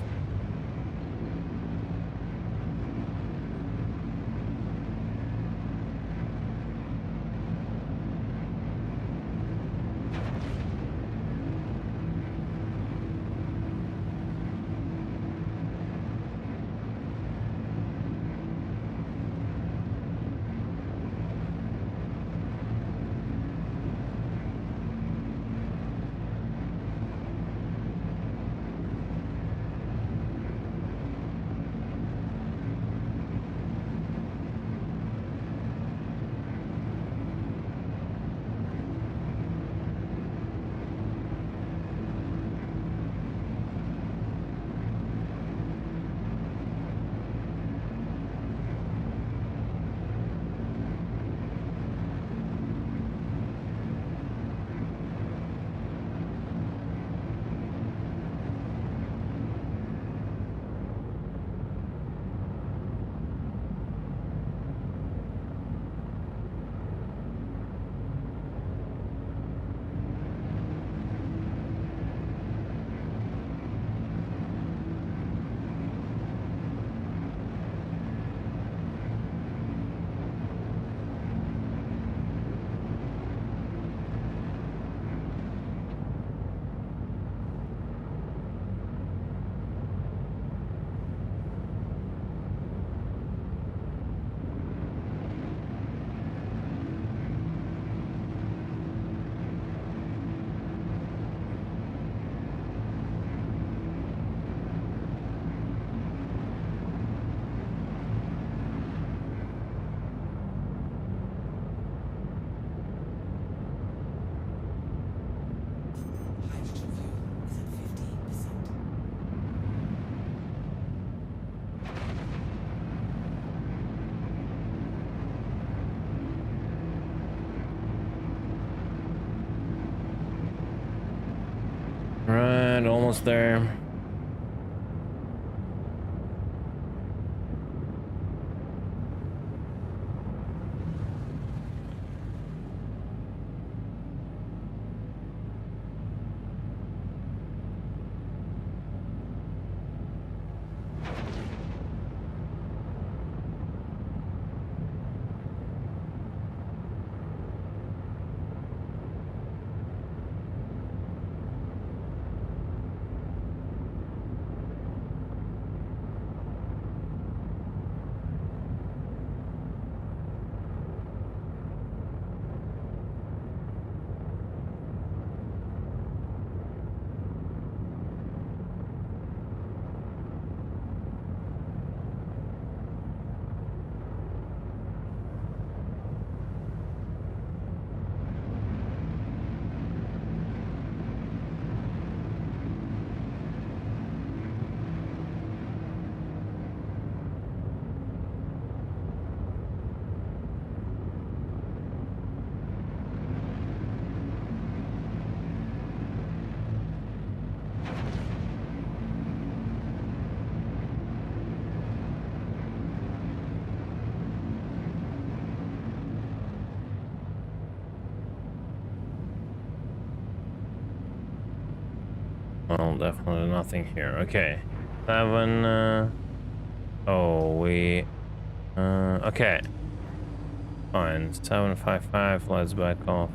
Right, almost there. Well, definitely nothing here. Okay. 7, okay. Fine. 755, let's back off.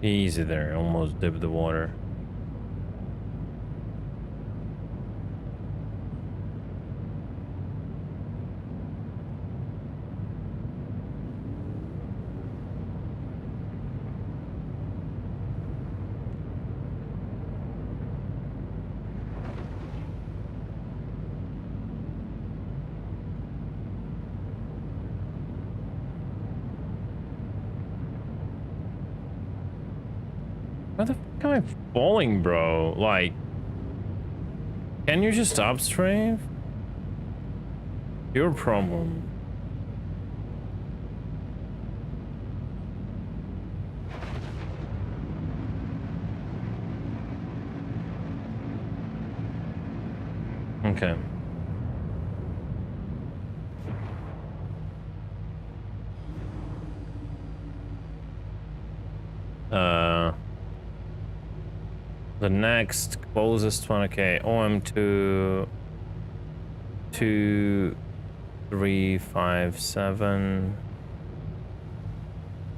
Easy there, almost dipped the water. Why the fuck am I falling, bro? Like, can you just stop strafe? Your problem. Okay. The next closest one, okay, OM2 2357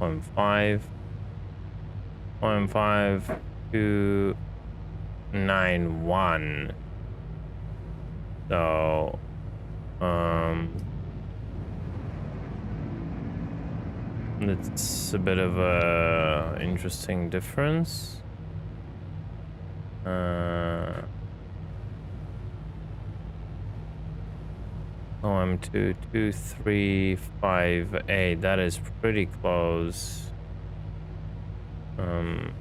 OM5 OM5 291. So it's a bit of a interesting difference. OM2 2358. That is pretty close. I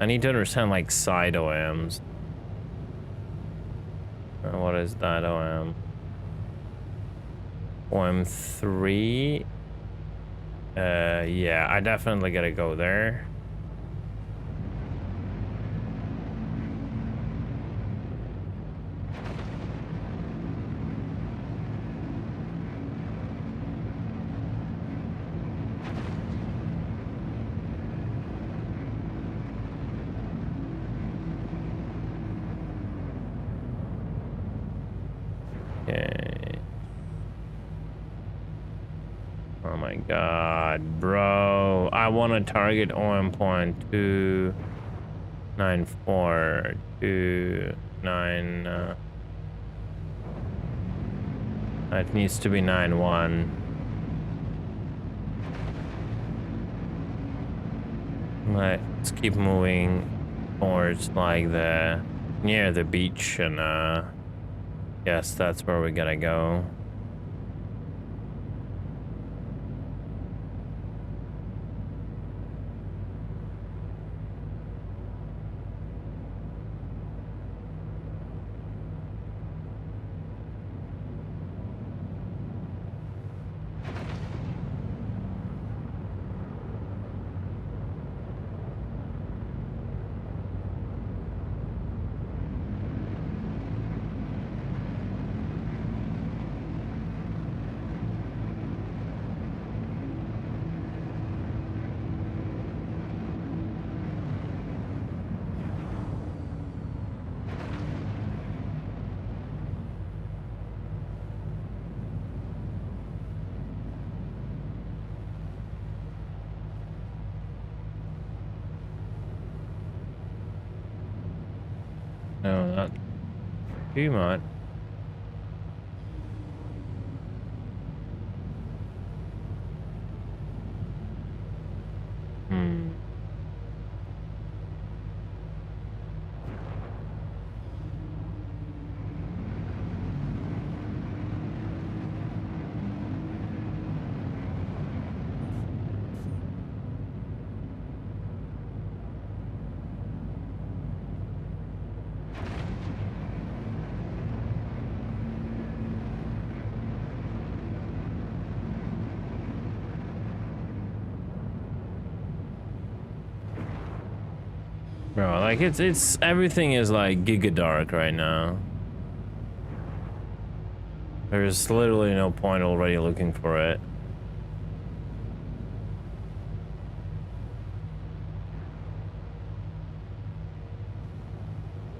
need to understand like side OMs. What is that OM? OM3. Yeah, I definitely gotta go there. Okay. Oh my god, bro. I want to target OM point 294 29. It needs to be 91. Let's keep moving towards like the near the beach, and yes, that's where we gotta go. No, not too much. Bro, like it's everything is like giga dark right now. There's literally no point already looking for it.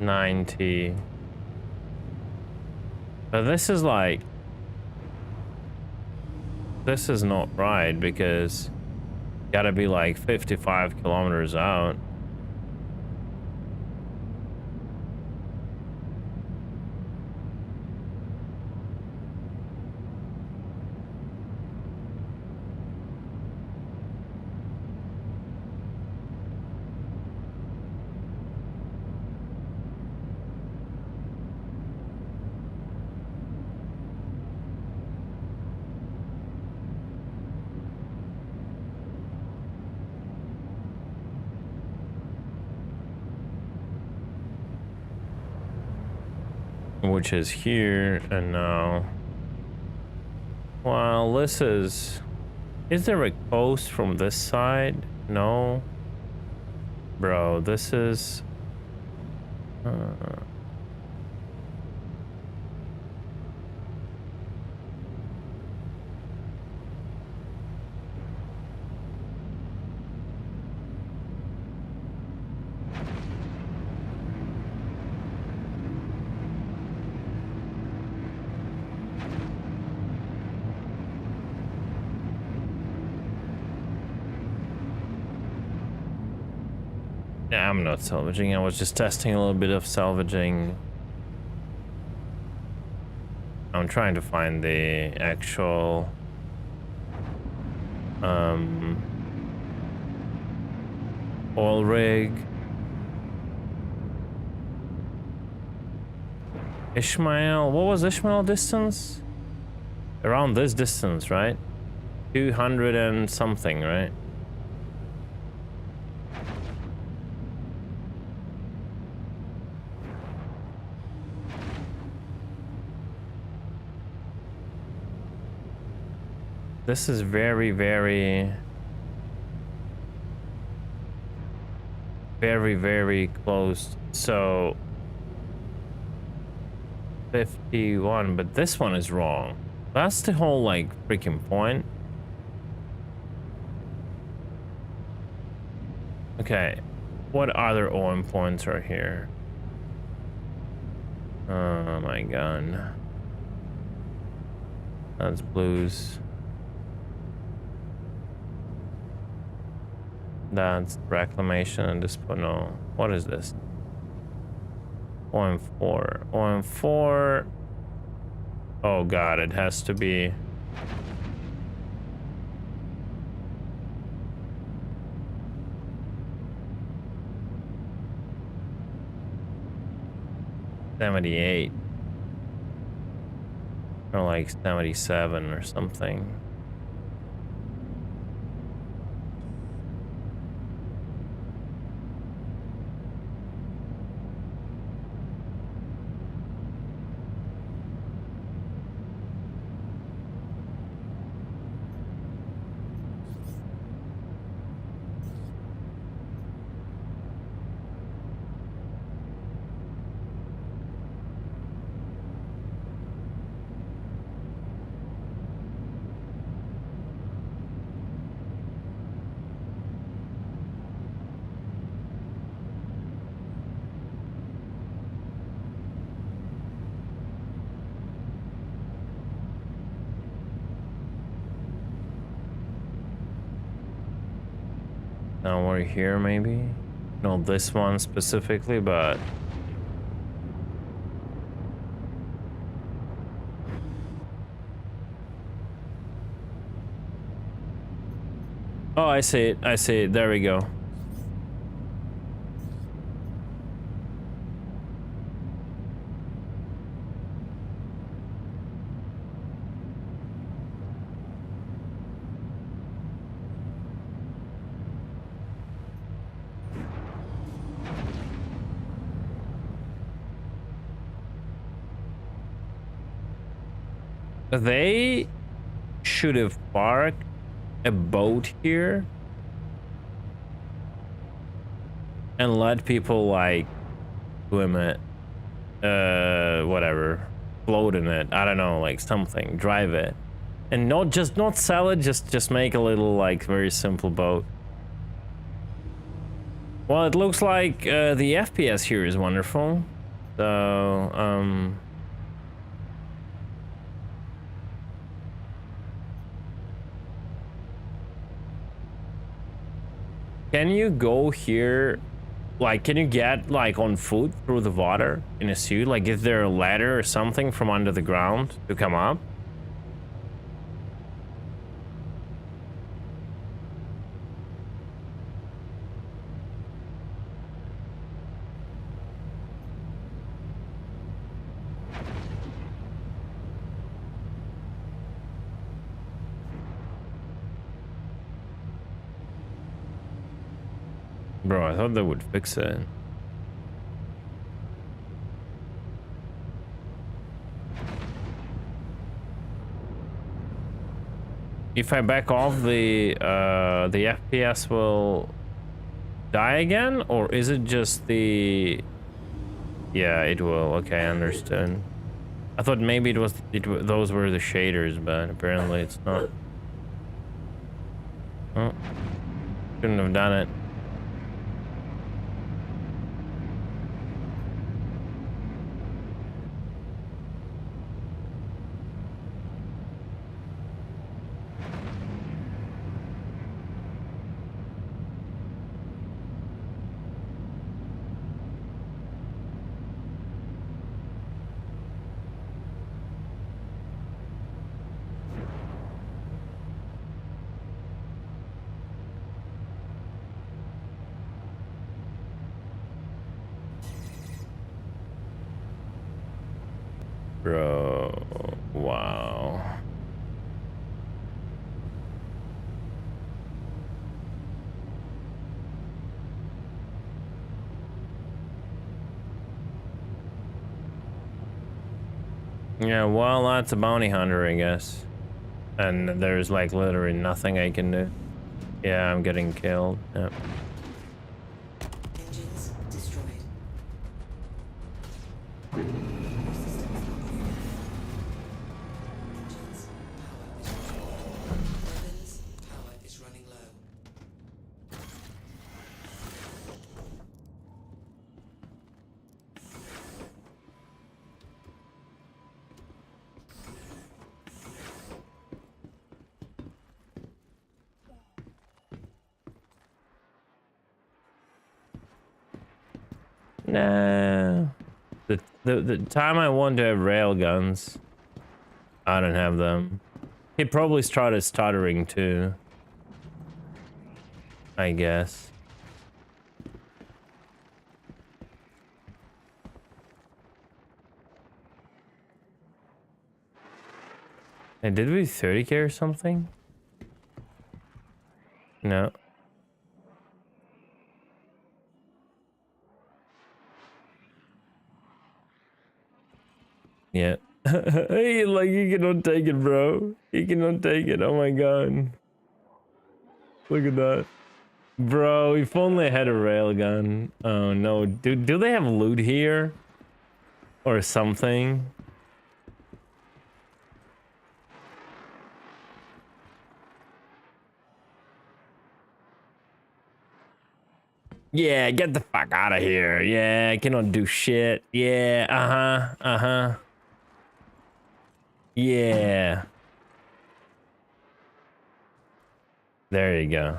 $90. But this is like, this is not right because gotta be like 55 kilometers out. which is here, and now, well, this is there a coast from this side? No, bro, this is yeah, I'm not salvaging. I was just testing a little bit of salvaging. I'm trying to find the actual oil rig. Ishmael, what was Ishmael distance? Around this distance, right? 200 and something, right? This is very, very, very, very close. So 51, but this one is wrong. That's the whole like freaking point. Okay, what other OM points are here? Oh my god. That's blues. That's reclamation and dispo. No, what is this? OM4. OM4. Oh god, it has to be. $78. Or like 77 or something. Somewhere here, maybe? Not this one specifically, but oh, I see it. I see it. There we go. They should have parked a boat here and let people like swim it, whatever, float in it. I don't know, like something, drive it, and not sell it. Just make a little like very simple boat. Well, it looks like the FPS here is wonderful, so can you go here? Like, can you get like on foot through the water in a suit? Like, is there a ladder or something from under the ground to come up? Bro, I thought they would fix it. if I back off, the FPS will die again, or is it just the? Yeah, it will. Okay, I understood. I thought maybe those were the shaders, but apparently it's not. Oh, couldn't have done it. Bro, wow. Yeah, well, that's a bounty hunter, I guess. And there's like literally nothing I can do. Yeah, I'm getting killed. Yep. Engines destroyed. Weapons power is running low. No. The time I want to have rail guns, I don't have them. He probably started stuttering too, I guess. And did we 30k or something? No. Yeah. Like, you cannot take it, bro. You cannot take it. Oh my god. Look at that. Bro, if only I had a railgun. Oh no. Do they have loot here? Or something? Yeah, get the fuck out of here. Yeah, I cannot do shit. Yeah, uh-huh. Yeah. There you go.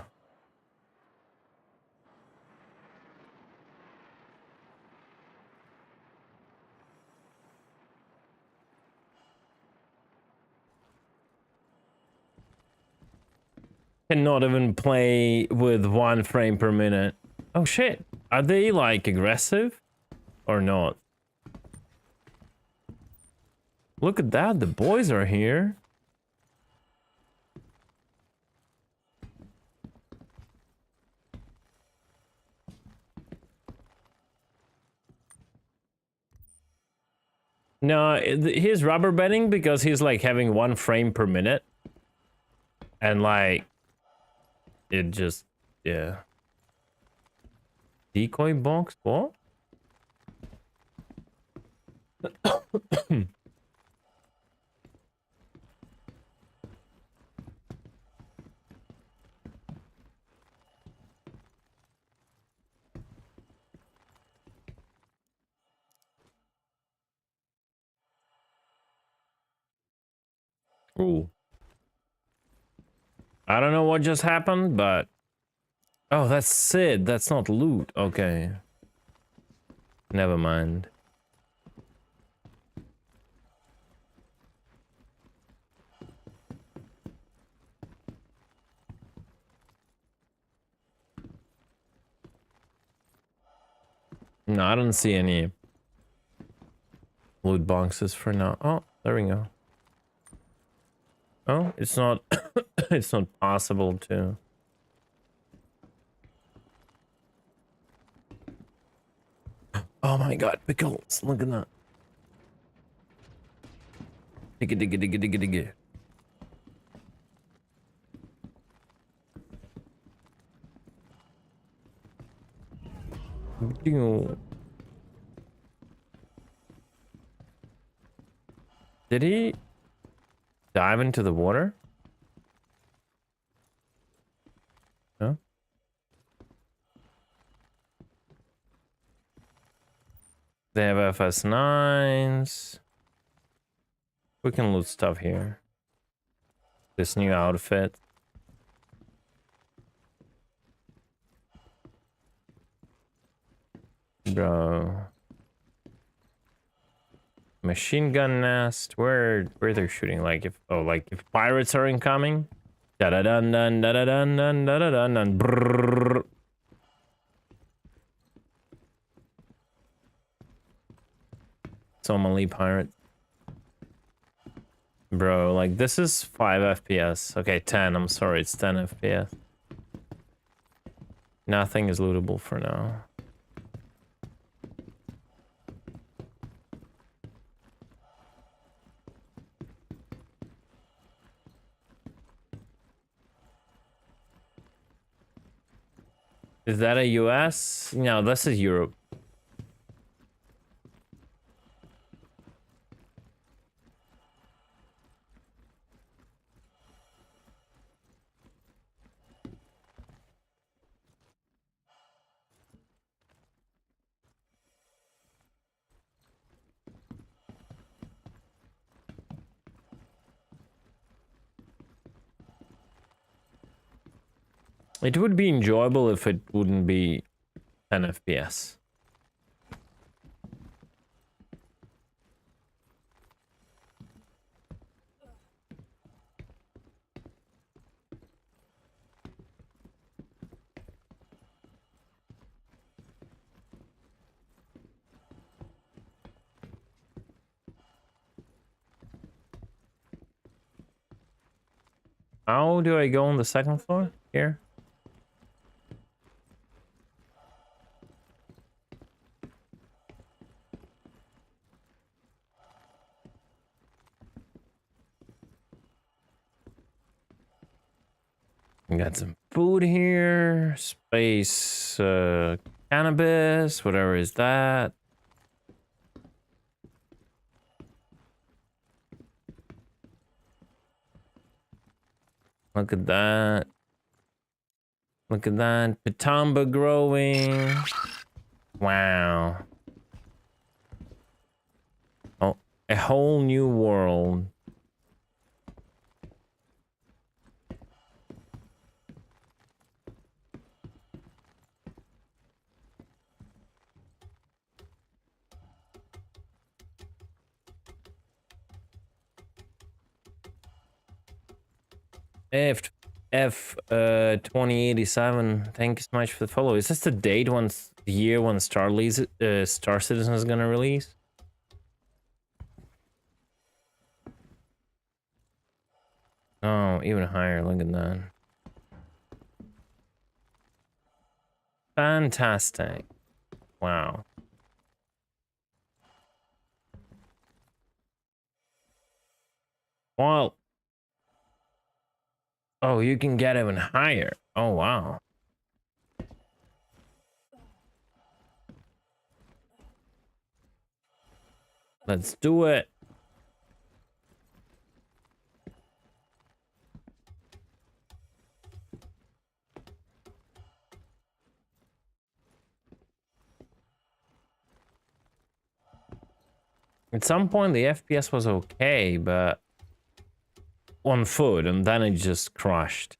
Cannot even play with 1 frame per minute. Oh shit. Are they like aggressive or not? Look at that, the boys are here. No, he's rubber banding because he's like having 1 frame per minute. And like, it just, yeah. Decoy box, what? Ooh. I don't know what just happened, but... Oh, that's Sid. That's not loot. Okay. Never mind. No, I don't see any loot boxes for now. Oh, there we go. Oh, it's not it's not possible to. Oh my god, pickles, look at that. Digga digga digga digga digga. Did he dive into the water? No. They have FS9s. We can loot stuff here. This new outfit. Bro. Machine gun nest. Where they're shooting? Like if pirates are incoming. Da da dun dun da da dun dun da da dun dun. Brrr. Somali pirate. Bro, like this is 5 FPS. Okay, 10. I'm sorry, it's 10 FPS. Nothing is lootable for now. Is that a US? No, this is Europe. It would be enjoyable if it wouldn't be 10 FPS. How do I go on the second floor? Here? We got some food here. Space cannabis, whatever is that. Look at that. Look at that. Pitamba growing. Wow. Oh, a whole new world. F 2087. Thank you so much for the follow. Is this the date the year when Star Citizen is gonna release? Oh, even higher. Look at that. Fantastic. Wow. Well. Oh, you can get even higher. Oh, wow. Let's do it. At some point, the FPS was okay, but on foot, and then it just crashed.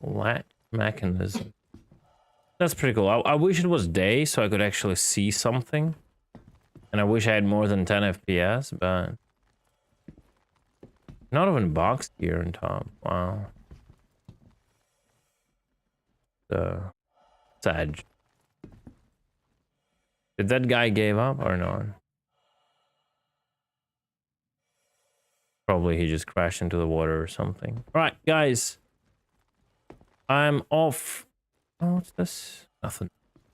Latch mechanism. That's pretty cool. I wish it was day so I could actually see something. And I wish I had more than 10 FPS, but... Not even boxed here on top. Wow. Sad. Did that guy give up or not? Probably he just crashed into the water or something. Right, guys. I'm off. Oh, what's this? Nothing.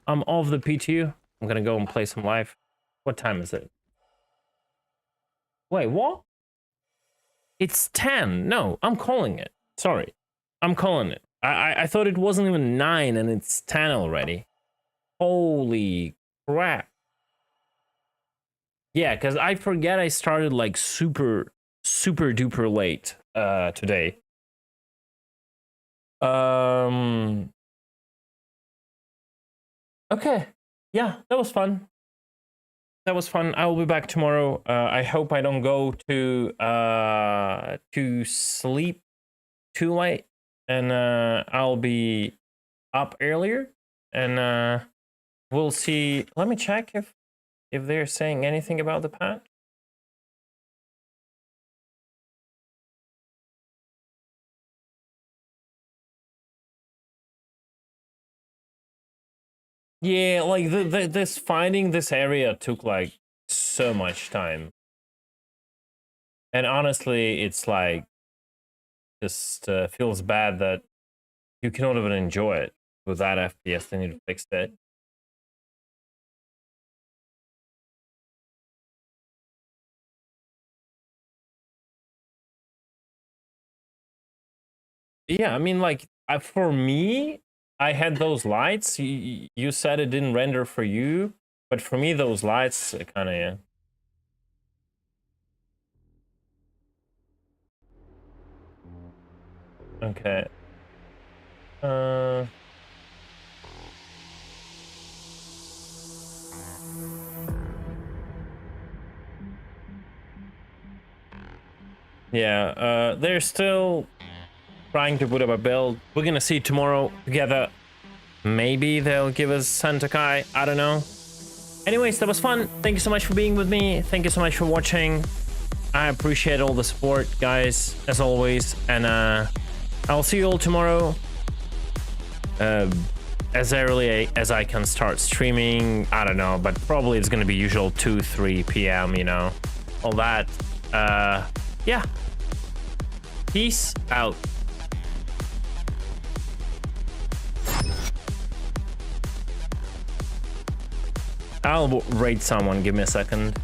I'm off the PTU. I'm gonna go and play some live. What time is it? Wait, what? It's 10. No, I'm calling it. Sorry. I'm calling it. I thought it wasn't even 9 and it's 10 already. Holy crap. Yeah, because I forget I started like super duper late today. Okay. Yeah, that was fun. That was fun. I will be back tomorrow. I hope I don't go to sleep too late, and I'll be up earlier, and we'll see. Let me check if they're saying anything about the patch. Yeah, like this finding this area took like so much time. And honestly, it's like just feels bad that you cannot even enjoy it with that FPS. They need to fix it. Yeah, I mean, like for me, I had those lights. You said it didn't render for you, but for me, those lights kind of, yeah. Okay. Yeah, they're still trying to put up a build. We're gonna see tomorrow together. Maybe they'll give us Santokai. I don't know. Anyways, that was fun. Thank you so much for being with me. Thank you so much for watching. I appreciate all the support, guys, as always. And I'll see you all tomorrow. As early as I can start streaming. I don't know, but probably it's gonna be usual 2-3 p.m. You know, all that. Yeah. Peace out. I'll rate someone. Give me a second.